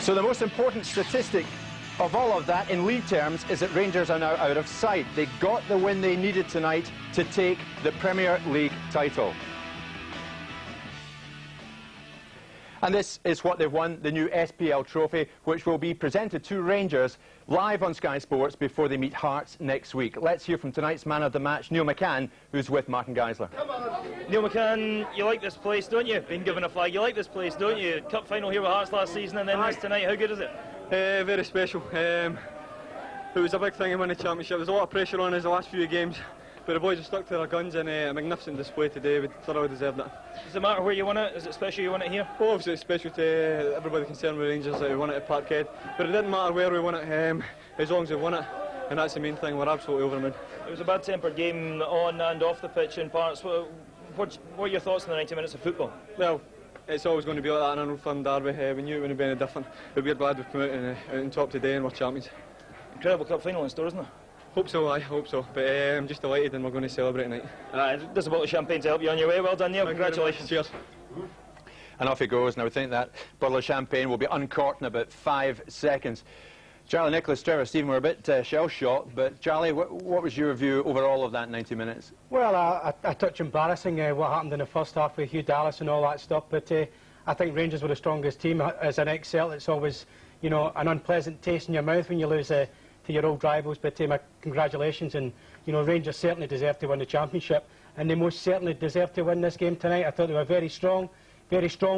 So the most important statistic of all of that in league terms is that Rangers are now out of sight. They got the win they needed tonight to take the Premier League title. And this is what they've won, the new SPL trophy, which will be presented to Rangers live on Sky Sports before they meet Hearts next week. Let's hear from tonight's man of the match, Neil McCann, who's with Martin Geisler. Neil McCann, you like this place, don't you? Been given a flag, you like this place, don't you? Cup final here with Hearts last season and then this tonight, how good is it? Very special. It was a big thing in winning the championship. There was a lot of pressure on us the last few games, but the boys have stuck to their guns, and a magnificent display today. We thoroughly deserved it. Does it matter where you won it? Is it special you won it here? Well, obviously it's special to everybody concerned with Rangers that we won it at Parkhead, but it didn't matter where we won it, as long as we won it, and that's the main thing. We're absolutely over the moon. It was a bad-tempered game on and off the pitch in parts. What are your thoughts on the 90 minutes of football? Well, it's always going to be like that in an Old Firm derby. We knew it wouldn't be any different, but we're glad we've come out on top today and we're champions. Incredible cup final in store, isn't it? Hope so, I hope so. But I'm just delighted, and we're going to celebrate tonight. There's a bottle of champagne to help you on your way. Well done, Neil. Congratulations. Cheers. And off he goes. Now we think that bottle of champagne will be uncorked in about 5 seconds. Charlie, Nicholas, Trevor, Stephen were a bit shell-shocked, but Charlie, what was your view overall of that 90 minutes? Well, a touch embarrassing what happened in the first half with Hugh Dallas and all that stuff, but I think Rangers were the strongest team. As an ex-Celtic, it's always, you know, an unpleasant taste in your mouth when you lose to your old rivals, but my congratulations, and you know, Rangers certainly deserve to win the championship, and they most certainly deserve to win this game tonight. I thought they were very strong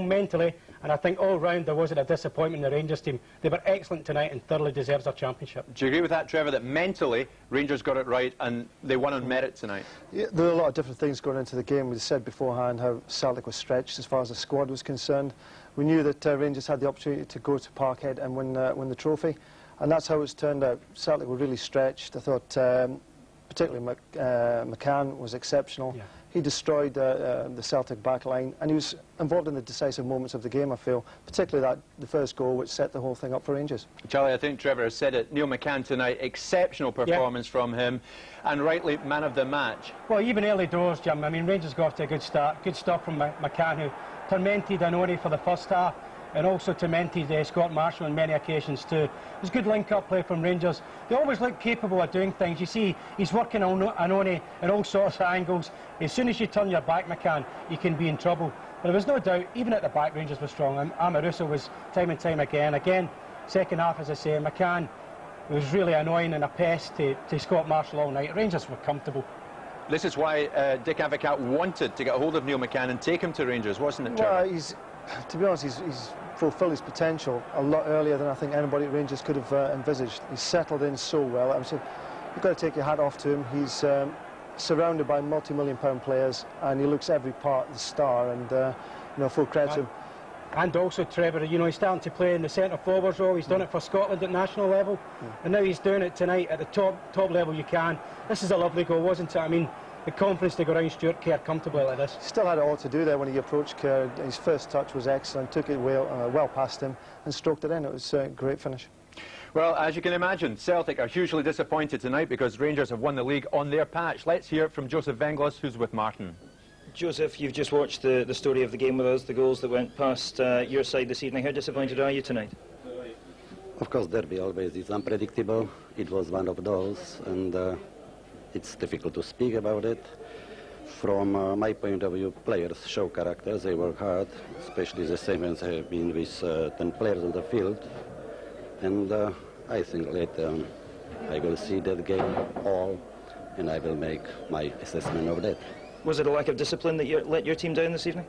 mentally, and I think all round there wasn't a disappointment in the Rangers team. They were excellent tonight and thoroughly deserves their championship. Do you agree with that, Trevor, that mentally Rangers got it right and they won on merit tonight? Yeah, there were a lot of different things going into the game. We said beforehand how Celtic was stretched as far as the squad was concerned. We knew that Rangers had the opportunity to go to Parkhead and win the trophy, and that's how it's turned out. Celtic were really stretched. I thought particularly McCann was exceptional. Yeah. He destroyed the Celtic back line, and he was involved in the decisive moments of the game, I feel, particularly the first goal, which set the whole thing up for Rangers. Charlie, I think Trevor has said it. Neil McCann tonight, exceptional performance from him, and rightly man of the match. Well, even early doors, Jim, I mean, Rangers got off to a good start. Good stuff from McCann, who tormented Anone for the first half, and also tormented Scott Marshall on many occasions too. It was good link-up play from Rangers. They always look capable of doing things. You see, he's working on Anone in all sorts of angles. As soon as you turn your back, McCann, you can be in trouble. But there was no doubt, even at the back, Rangers were strong. Amaruso was time and time again. Again, second half, as I say, McCann was really annoying and a pest to Scott Marshall all night. Rangers were comfortable. This is why Dick Advocaat wanted to get hold of Neil McCann and take him to Rangers, wasn't it, Trevor? Well, to be honest, he's fulfilled his potential a lot earlier than I think anybody at Rangers could have envisaged. He's settled in so well. You've got to take your hat off to him. He's surrounded by multi-million-pound players, and he looks every part the star, and you know, full credit to him. And also, Trevor, you know, he's starting to play in the centre-forwards role. He's done it for Scotland at national level, and now he's doing it tonight at the top level you can. This is a lovely goal, wasn't it? I mean, the confidence to go around Stuart Kerr comfortably like this. Still had it all to do there when he approached Kerr. His first touch was excellent, took it well past him and stroked it in. It was a great finish. Well, as you can imagine, Celtic are hugely disappointed tonight because Rangers have won the league on their patch. Let's hear from Joseph Venglos, who's with Martin. Joseph, you've just watched the story of the game with us, the goals that went past your side this evening. How disappointed are you tonight? Of course, derby always is unpredictable. It was one of those, and it's difficult to speak about it. From my point of view, players show character. They work hard, especially the same as have been with 10 players on the field. And I think later I will see that game all and I will make my assessment of that. Was it a lack of discipline that let your team down this evening?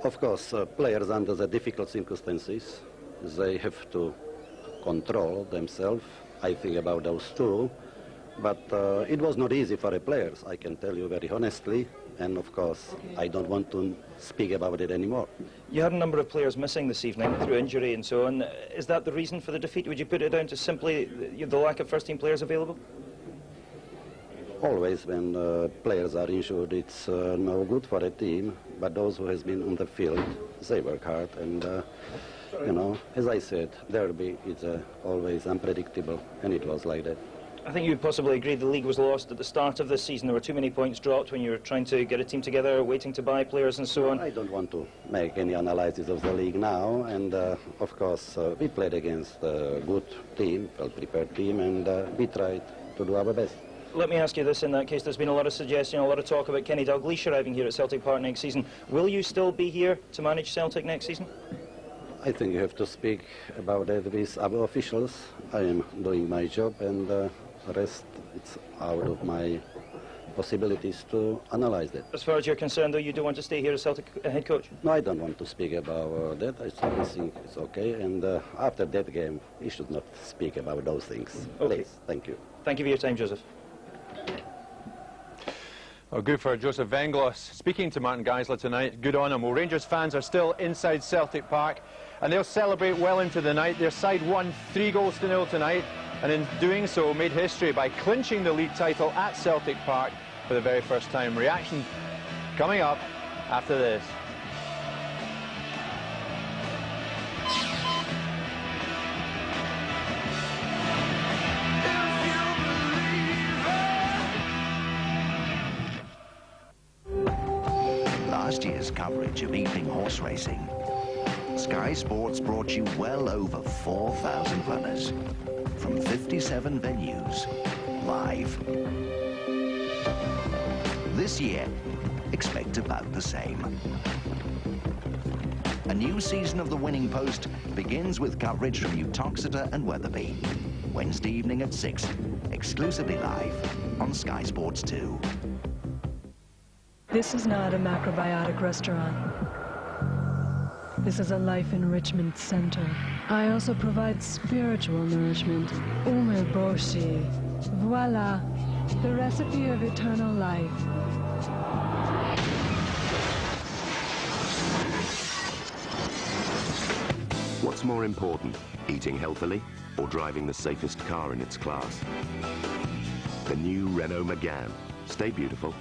Of course, players under the difficult circumstances, they have to control themselves. I think about those too. But it was not easy for the players, I can tell you very honestly. And of course, I don't want to speak about it anymore. You had a number of players missing this evening through injury and so on. Is that the reason for the defeat? Would you put it down to simply the lack of first-team players available? Always when players are injured, it's no good for a team. But those who has been on the field, they work hard. And, you know, as I said, derby is always unpredictable, and it was like that. I think you'd possibly agree the league was lost at the start of this season. There were too many points dropped when you were trying to get a team together, waiting to buy players and so on. I don't want to make any analysis of the league now. And, of course, we played against a good team, well-prepared team, and we tried to do our best. Let me ask you this in that case. There's been a lot of suggestion, a lot of talk about Kenny Dalglish arriving here at Celtic Park next season. Will you still be here to manage Celtic next season? I think you have to speak about that with our officials. I am doing my job, and the rest, it's out of my possibilities to analyze that. As far as you're concerned, though, you don't want to stay here as Celtic head coach? No, I don't want to speak about that. I think it's okay, and after that game, we should not speak about those things. Okay. Please, thank you. Thank you for your time, Joseph. Well, good for Joseph Venglos. Speaking to Martin Geisler tonight, good on him. Well, Rangers fans are still inside Celtic Park, and they'll celebrate well into the night. Their side won 3-0 tonight, and in doing so made history by clinching the league title at Celtic Park for the very first time. Reaction coming up after this. Last year's coverage of evening horse racing, Sky Sports brought you well over 4,000 runners from 57 venues, live. This year, expect about the same. A new season of The Winning Post begins with coverage from Uttoxeter and Wetherby. Wednesday evening at 6, exclusively live on Sky Sports 2. This is not a macrobiotic restaurant. This is a life enrichment center. I also provide spiritual nourishment. Umeboshi. Voila. The recipe of eternal life. What's more important, eating healthily or driving the safest car in its class? The new Renault Megane. Stay beautiful.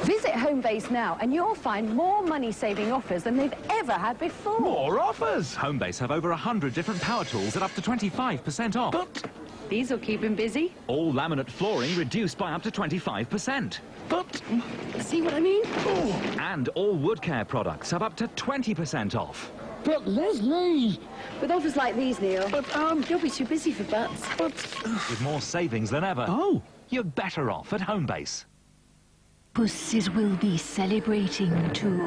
Visit Homebase now and you'll find more money-saving offers than they've ever had before. More offers? Homebase have over 100 different power tools at up to 25% off. But these will keep him busy. All laminate flooring reduced by up to 25%. But see what I mean? Oh. And all wood care products have up to 20% off. But Leslie! With offers like these, Neil, you'll be too busy for butts. With more savings than ever. Oh! You're better off at Homebase. Pussies will be celebrating too.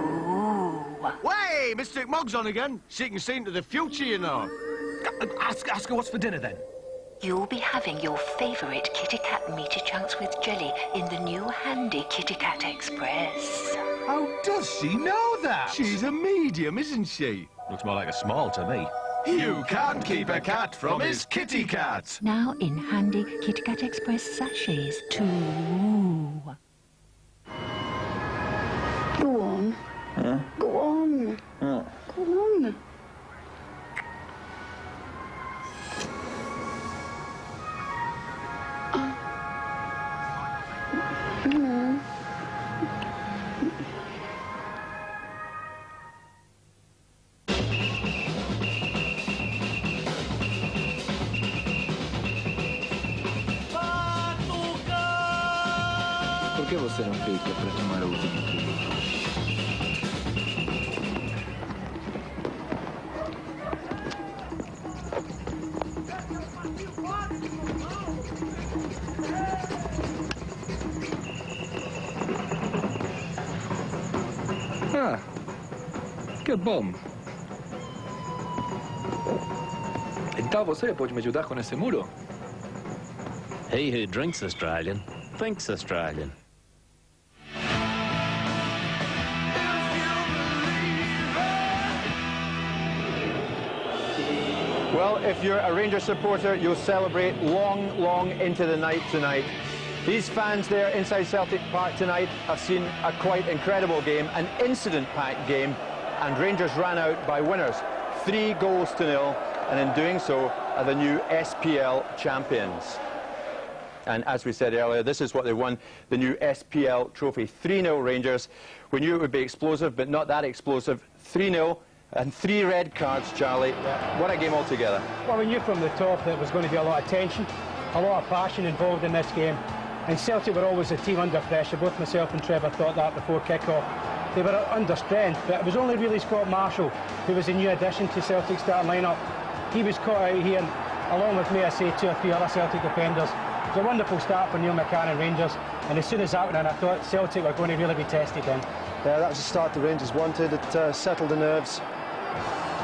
Way, Mr. Mog's on again. She can see into the future, you know. Ask her what's for dinner, then. You'll be having your favourite Kitty Cat meaty chunks with jelly in the new handy Kitty Cat Express. How does she know that? She's a medium, isn't she? Looks more like a small to me. You can't keep a cat from his kitty cat. Now in handy Kitty Cat Express sachets too. Go on. Huh? Go on. Oh. Go on. Perché você não fica para tomar o último quilo? Ah, que bom. Então você pode me ajudar com esse muro? He who drinks Australian thinks Australian. Well, if you're a Rangers supporter, you'll celebrate long, long into the night tonight. These fans there inside Celtic Park tonight have seen a quite incredible game, an incident-packed game, and Rangers ran out by winners, 3-0, and in doing so are the new SPL champions. And as we said earlier, this is what they won, the new SPL trophy, 3-0 Rangers. We knew it would be explosive, but not that explosive. 3-0 and 3 red cards, Charlie. Yeah. What a game altogether. Well, we knew from the top that there was going to be a lot of tension, a lot of passion involved in this game. And Celtic were always a team under pressure. Both myself and Trevor thought that before kick-off. They were under strength, but it was only really Scott Marshall who was a new addition to Celtic's starting line-up. He was caught out here, and along with, may I say, 2 or 3 other Celtic defenders. It was a wonderful start for Neil McCann and Rangers, and as soon as that went in, I thought Celtic were going to really be tested then. Yeah, that was the start the Rangers wanted. It settled the nerves,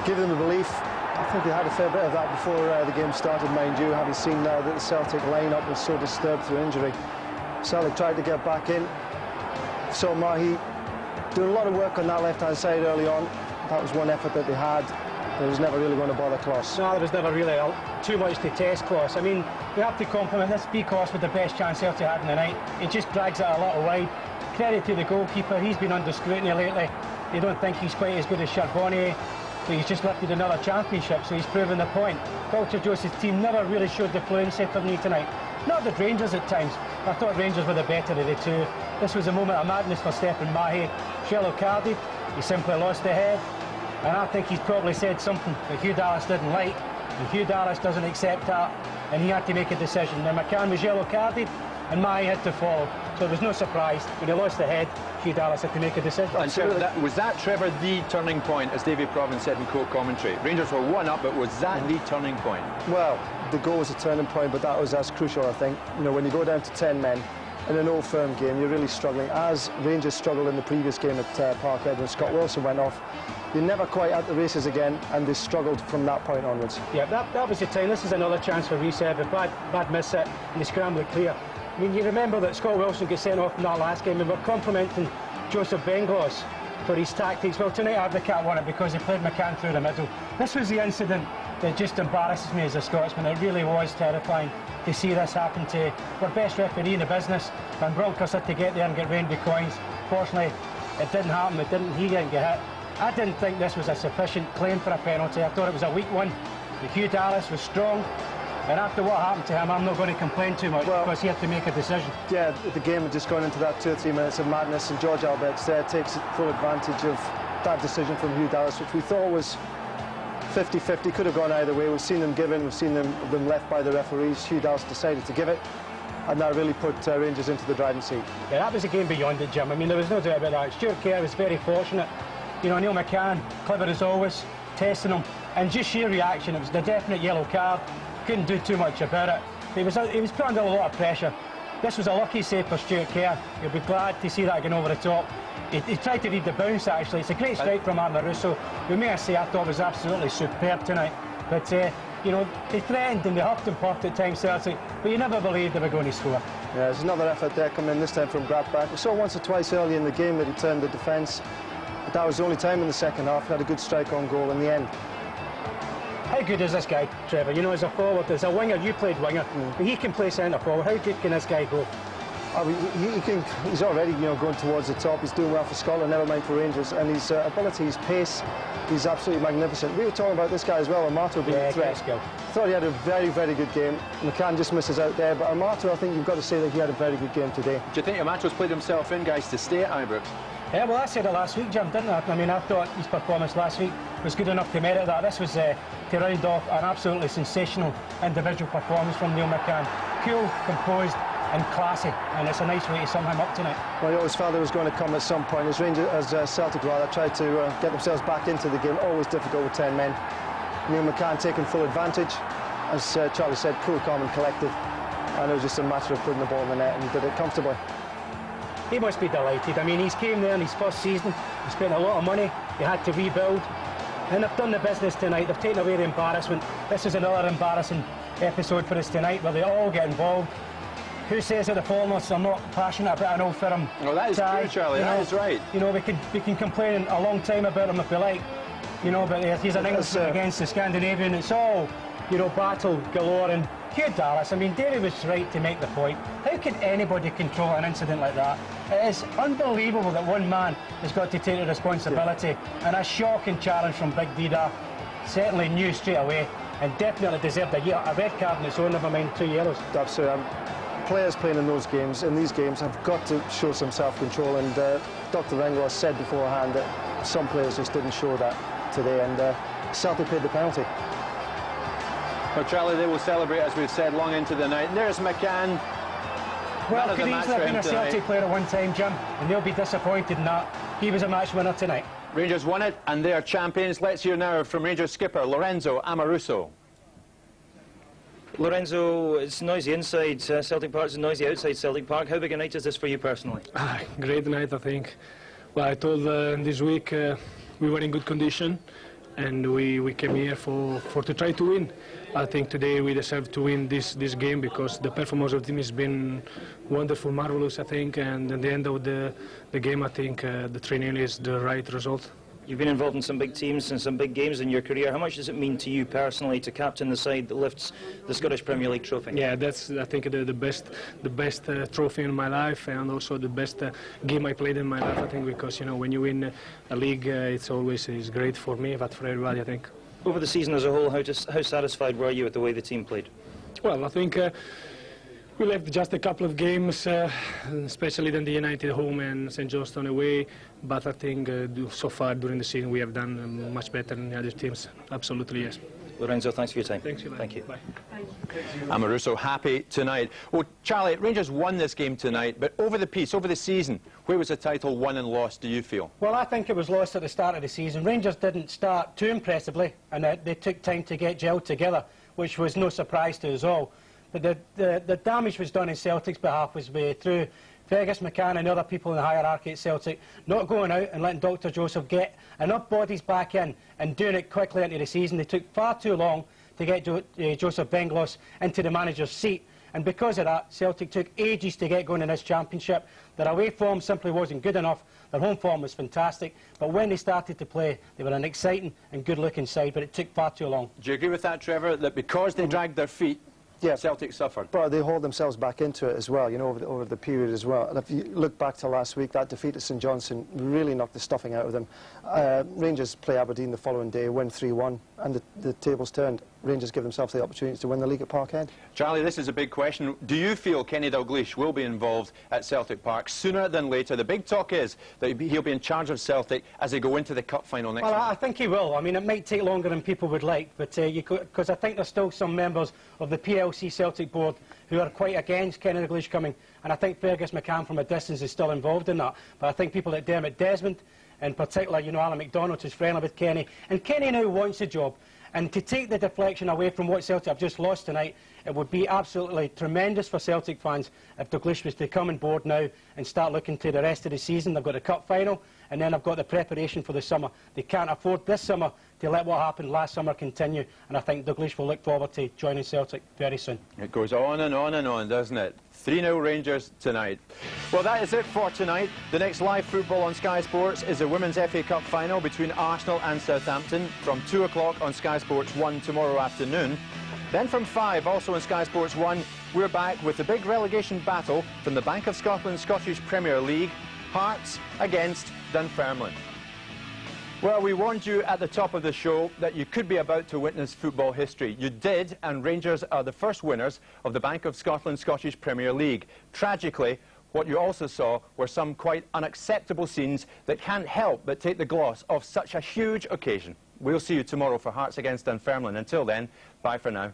gave them the belief. I think they had a fair bit of that before the game started, mind you, having seen now that the Celtic line-up was so disturbed through injury. Celtic tried to get back in. So Mahi doing a lot of work on that left-hand side early on. That was one effort that they had. It was never really going to bother Kloss. No, there was never really too much to test Kloss. I mean, we have to compliment this Kloss with the best chance Celtic had in the night. He just drags it a little wide. Credit to the goalkeeper. He's been under scrutiny lately. They don't think he's quite as good as Charbonnier. But he's just lifted another championship, so he's proven the point. Walter Joseph's team never really showed the fluency for me tonight. Not the Rangers at times. I thought Rangers were the better of the two. This was a moment of madness for Stephen Mahe. Yellow carded. He simply lost the head. And I think he's probably said something that Hugh Dallas didn't like. And Hugh Dallas doesn't accept that. And he had to make a decision. Now McCann was yellow carded, and Mahe had to follow. So it was no surprise. When he lost the head, Hugh Dallas had to make a decision. And Trevor, was that, Trevor, the turning point, as David Provan said in co-commentary? Rangers were 1 up, but was that the turning point? Well, the goal was a turning point, but that was as crucial, I think. You know, when you go down to 10 men in an all-firm game, you're really struggling. As Rangers struggled in the previous game at Parkhead when Scott Wilson went off, you're never quite at the races again, and they struggled from that point onwards. Yeah, that was the time. This is another chance for reset. A bad miss it, and they scramble it clear. I mean, you remember that Scott Wilson got sent off in that last game, and we're complimenting Joseph Benglos for his tactics. Well, tonight Advocat won it because he played McCann through the middle. This was the incident that just embarrasses me as a Scotsman. It really was terrifying to see this happen to our best referee in the business. Van Bronckhorst had to get there and get rained with coins. Fortunately, it didn't happen. He didn't get hit. I didn't think this was a sufficient claim for a penalty. I thought it was a weak one. The Hugh Dallas was strong. And after what happened to him, I'm not going to complain too much, because he had to make a decision. Yeah, the game had just gone into that 2 or 3 minutes of madness, and George Albertz there takes full advantage of that decision from Hugh Dallas, which we thought was 50-50, could have gone either way. We've seen them given, we've seen them left by the referees. Hugh Dallas decided to give it, and that really put Rangers into the driving seat. Yeah, that was a game beyond it, Jim. I mean, there was no doubt about that. Stuart Kerr was very fortunate. You know, Neil McCann, clever as always, testing him, and just sheer reaction. It was the definite yellow card. Couldn't do too much about it. He was put under a lot of pressure. This was a lucky save for Stuart Kerr. You'll be glad to see that going over the top. He tried to read the bounce, actually. It's a great strike from Arna Russo, who, may I say, I thought was absolutely superb tonight. But, you know, they threatened and they huffed and puffed at times, Celtic, but you never believed they were going to score. Yeah, there's another effort there coming in, this time from Gratbach. We saw once or twice early in the game that he turned the defence, but that was the only time in the second half. He had a good strike on goal in the end. How good is this guy, Trevor? You know, as a forward, as a winger, you played winger, but he can play centre forward. How good can this guy go? Oh, he's already, you know, going towards the top. He's doing well for Scotland, never mind for Rangers. And his ability, his pace, he's absolutely magnificent. We were talking about this guy as well, Amato being a threat. Thought he had a very, very good game. McCann just misses out there, but Amato, I think you've got to say that he had a very good game today. Do you think Amato's played himself in, guys, to stay at Ibrox? Yeah, well, I said it last week, Jim, didn't I? I mean, I thought his performance last week was good enough to merit that. This was to round off an absolutely sensational individual performance from Neil McCann. Cool, composed and classy, and it's a nice way to sum him up tonight. Well, you always felt it was going to come at some point. As Celtic tried to get themselves back into the game. Always difficult with 10 men. Neil McCann taking full advantage. As Charlie said, cool, calm and collected. And it was just a matter of putting the ball in the net, and he did it comfortably. He must be delighted. I mean, he's came there in his first season. He spent a lot of money. He had to rebuild. And they've done the business tonight. They've taken away the embarrassment. This is another embarrassing episode for us tonight, where they all get involved. who says that the foreigners are not passionate about an Old Firm Well, that is tie? true, Charlie, that is right. You know, we can complain a long time about him if we like, you know, but he's an Englishman against the Scandinavian. It's all, you know, battle galore. And Hugh Dallas, I mean, Davey was right to make the point. How can anybody control an incident like that? It is unbelievable that one man has got to take the responsibility. And a shocking challenge from Big Dida. Certainly knew straight away and definitely deserved a red card in its own, never mind 2 yellows. Absolutely. Players playing in these games, have got to show some self-control, and Dr. Venglos said beforehand that some players just didn't show that today, and Celtic paid the penalty. Well, Charlie, they will celebrate, as we've said, long into the night. And there's McCann. Well, could easily have been a Celtic player at one time, Jim, and they'll be disappointed in that. He was a match winner tonight. Rangers won it, and they are champions. Let's hear now from Rangers skipper Lorenzo Amoruso. Lorenzo, it's noisy inside Celtic Park, it's noisy outside Celtic Park. How big a night is this for you personally? Great night, I think. Well, I told this week we were in good condition, and we came here to try to win. I think today we deserve to win this game because the performance of the team has been wonderful, marvelous, I think, and at the end of the game, I think the 3-0 is the right result. You've been involved in some big teams and some big games in your career. How much does it mean to you personally to captain the side that lifts the Scottish Premier League trophy? Yeah, that's, I think, the best trophy in my life, and also the best game I played in my life, I think, because, you know, when you win a league, it's always great for me, but for everybody, I think. Over the season as a whole, how satisfied were you with the way the team played? Well, I think we left just a couple of games, especially Dundee United home and St Johnstone away. But I think so far during the season we have done much better than the other teams. Absolutely, yes. Lorenzo, thanks for your time. Thanks, Thank you. Bye. Amoruso happy tonight. Well, Charlie, Rangers won this game tonight, but over the piece, over the season, where was the title won and lost, do you feel? Well, I think it was lost at the start of the season. Rangers didn't start too impressively, and they took time to get gelled together, which was no surprise to us all. But the damage was done in Celtic's behalf was through Fergus, McCann and other people in the hierarchy at Celtic not going out and letting Dr. Joseph get enough bodies back in and doing it quickly into the season. They took far too long to get Joseph Venglos into the manager's seat. And because of that, Celtic took ages to get going in this championship. Their away form simply wasn't good enough. Their home form was fantastic. But when they started to play, they were an exciting and good-looking side, but it took far too long. Do you agree with that, Trevor, that because they dragged their feet, yeah, Celtic suffered? But they hauled themselves back into it as well, you know, over the period as well. And if you look back to last week, that defeat at St Johnstone really knocked the stuffing out of them. Rangers play Aberdeen the following day, win 3-1, and the tables turned. Rangers give themselves the opportunity to win the league at Parkhead. Charlie, this is a big question. Do you feel Kenny Dalglish will be involved at Celtic Park sooner than later? The big talk is that he'll be in charge of Celtic as they go into the cup final next week. Well, I think he will. I mean, it might take longer than people would like, but because I think there's still some members of the PLC Celtic board who are quite against Kenny Dalglish coming, and I think Fergus McCann from a distance is still involved in that. But I think people like Dermot Desmond, in particular, you know, Alan McDonald is friendly with Kenny, and Kenny now wants the job. And to take the deflection away from what Celtic have just lost tonight, it would be absolutely tremendous for Celtic fans if Dalglish was to come on board now and start looking to the rest of the season. They've got the cup final, and then they've got the preparation for the summer. They can't afford this summer to let what happened last summer continue, and I think Dalglish will look forward to joining Celtic very soon. It goes on and on and on, doesn't it? 3-0 Rangers tonight. Well, that is it for tonight. The next live football on Sky Sports is the Women's FA Cup final between Arsenal and Southampton from 2 o'clock on Sky Sports 1 tomorrow afternoon. Then from 5, also on Sky Sports 1, we're back with the big relegation battle from the Bank of Scotland Scottish Premier League, Hearts against Dunfermline. Well, we warned you at the top of the show that you could be about to witness football history. You did, and Rangers are the first winners of the Bank of Scotland Scottish Premier League. Tragically, what you also saw were some quite unacceptable scenes that can't help but take the gloss off such a huge occasion. We'll see you tomorrow for Hearts against Dunfermline. Until then, bye for now.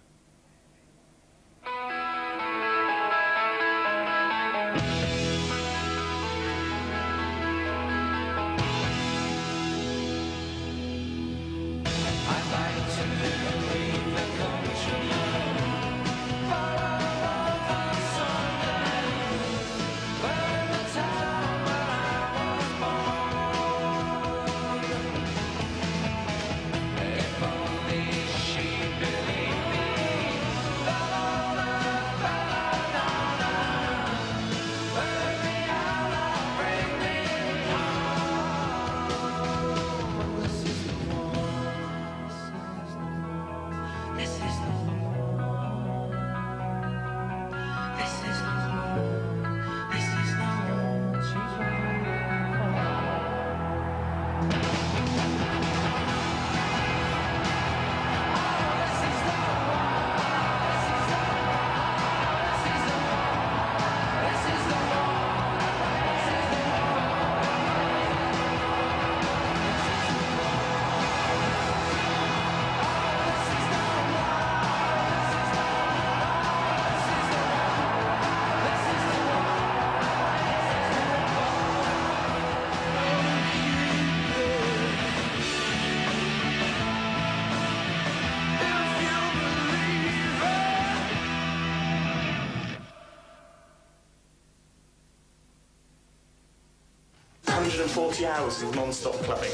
40 hours of non-stop clubbing.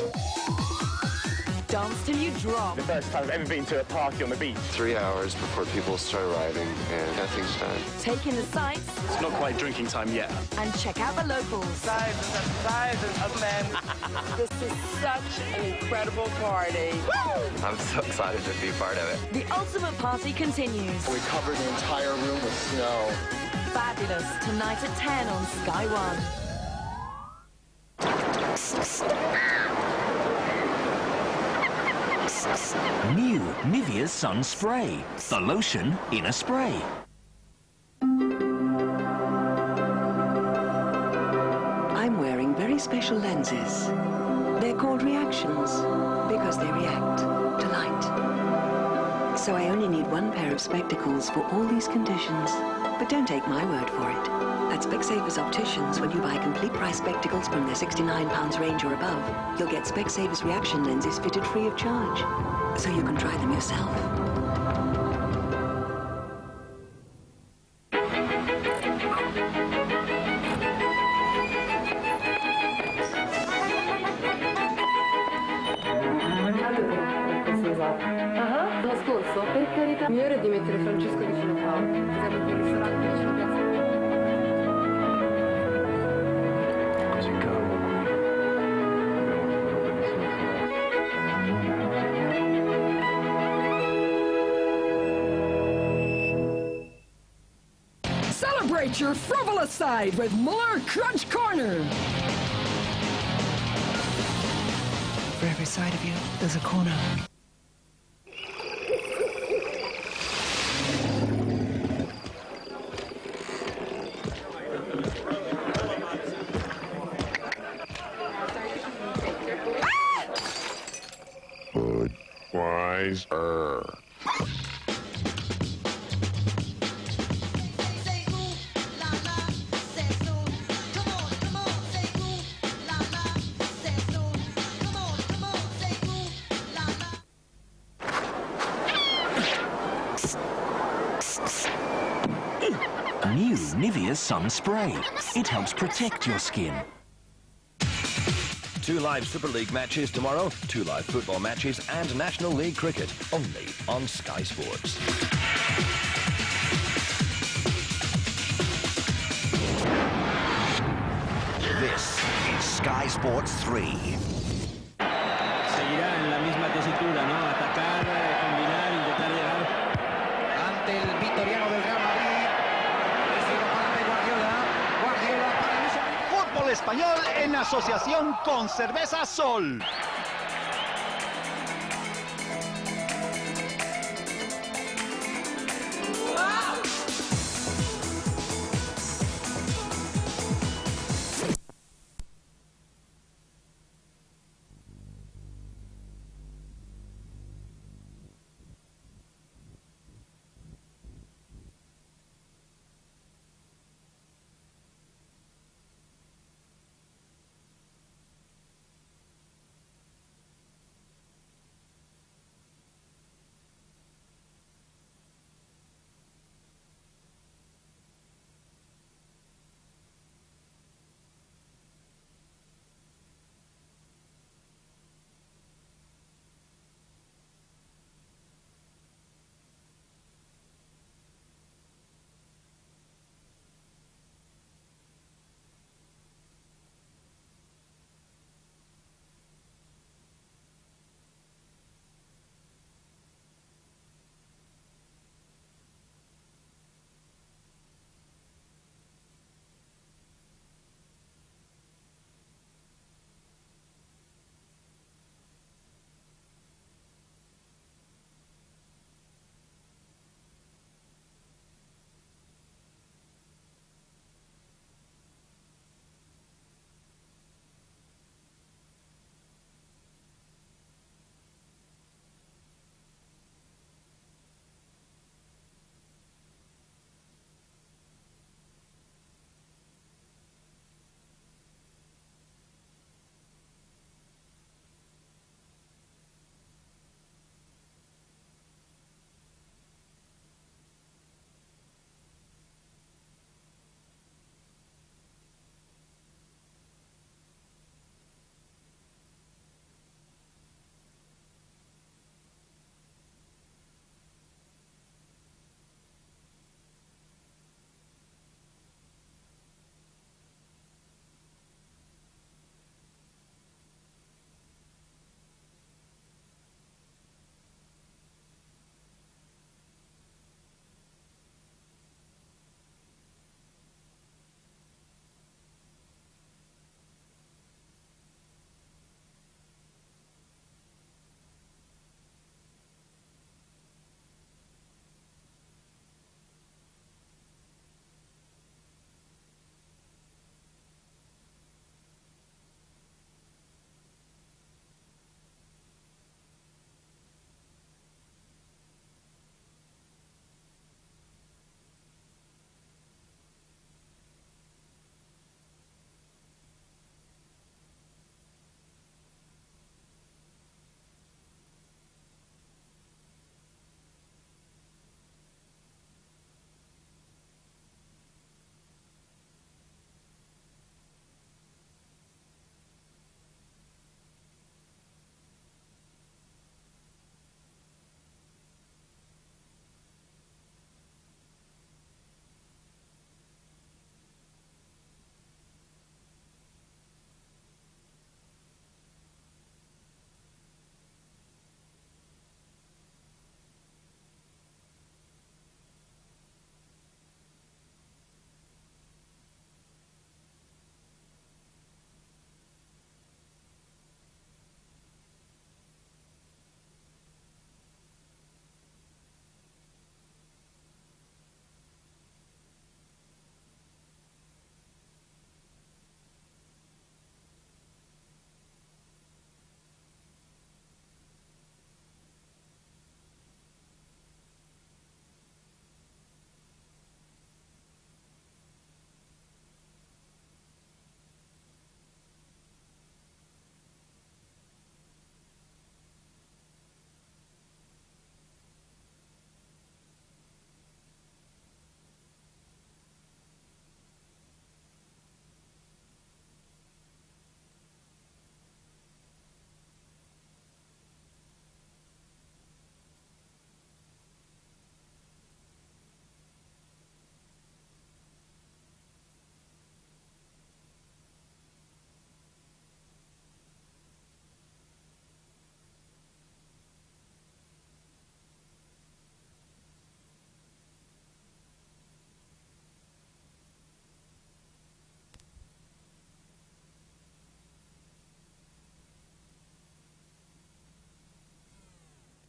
Dance till you drop. The first time I've ever been to a party on the beach. 3 hours before people start arriving, and nothing's done. Take in the sights. It's not quite drinking time yet. And check out the locals. Thousands of men. This is such an incredible party. Woo! I'm so excited to be part of it. The ultimate party continues. We covered the entire room with snow. Fabulous, tonight at 10 on Sky One. New Nivea Sun Spray. The lotion in a spray. I'm wearing very special lenses. They're called reactions because they react to light. So I only need one pair of spectacles for all these conditions. But don't take my word for it. At Specsavers Opticians, when you buy complete price spectacles from their £69 range or above, you'll get Specsavers reaction lenses fitted free of charge. So you can try them yourself. L'anno scorso, per carità, mi ero di mettere Francesco vicino a Paolo. Siamo in quel ristorante vicino a Piazza. Così calmo. Celebrate your frivolous side with Muller Crunch Corner. For every side of you, there's a corner. Budweiser. New Nivea Sun Spray. It helps protect your skin. 2 live Super League matches tomorrow, 2 live football matches and National League cricket, only on Sky Sports. This is Sky Sports 3. Seguirá en la misma tesitura, ¿no? Atacar, combinar, intentar llegar. Ante el victoriano del Real Madrid. Recibo para Pep Guardiola. Guardiola para Luis Enrique. Fútbol español en asociación con Cerveza Sol.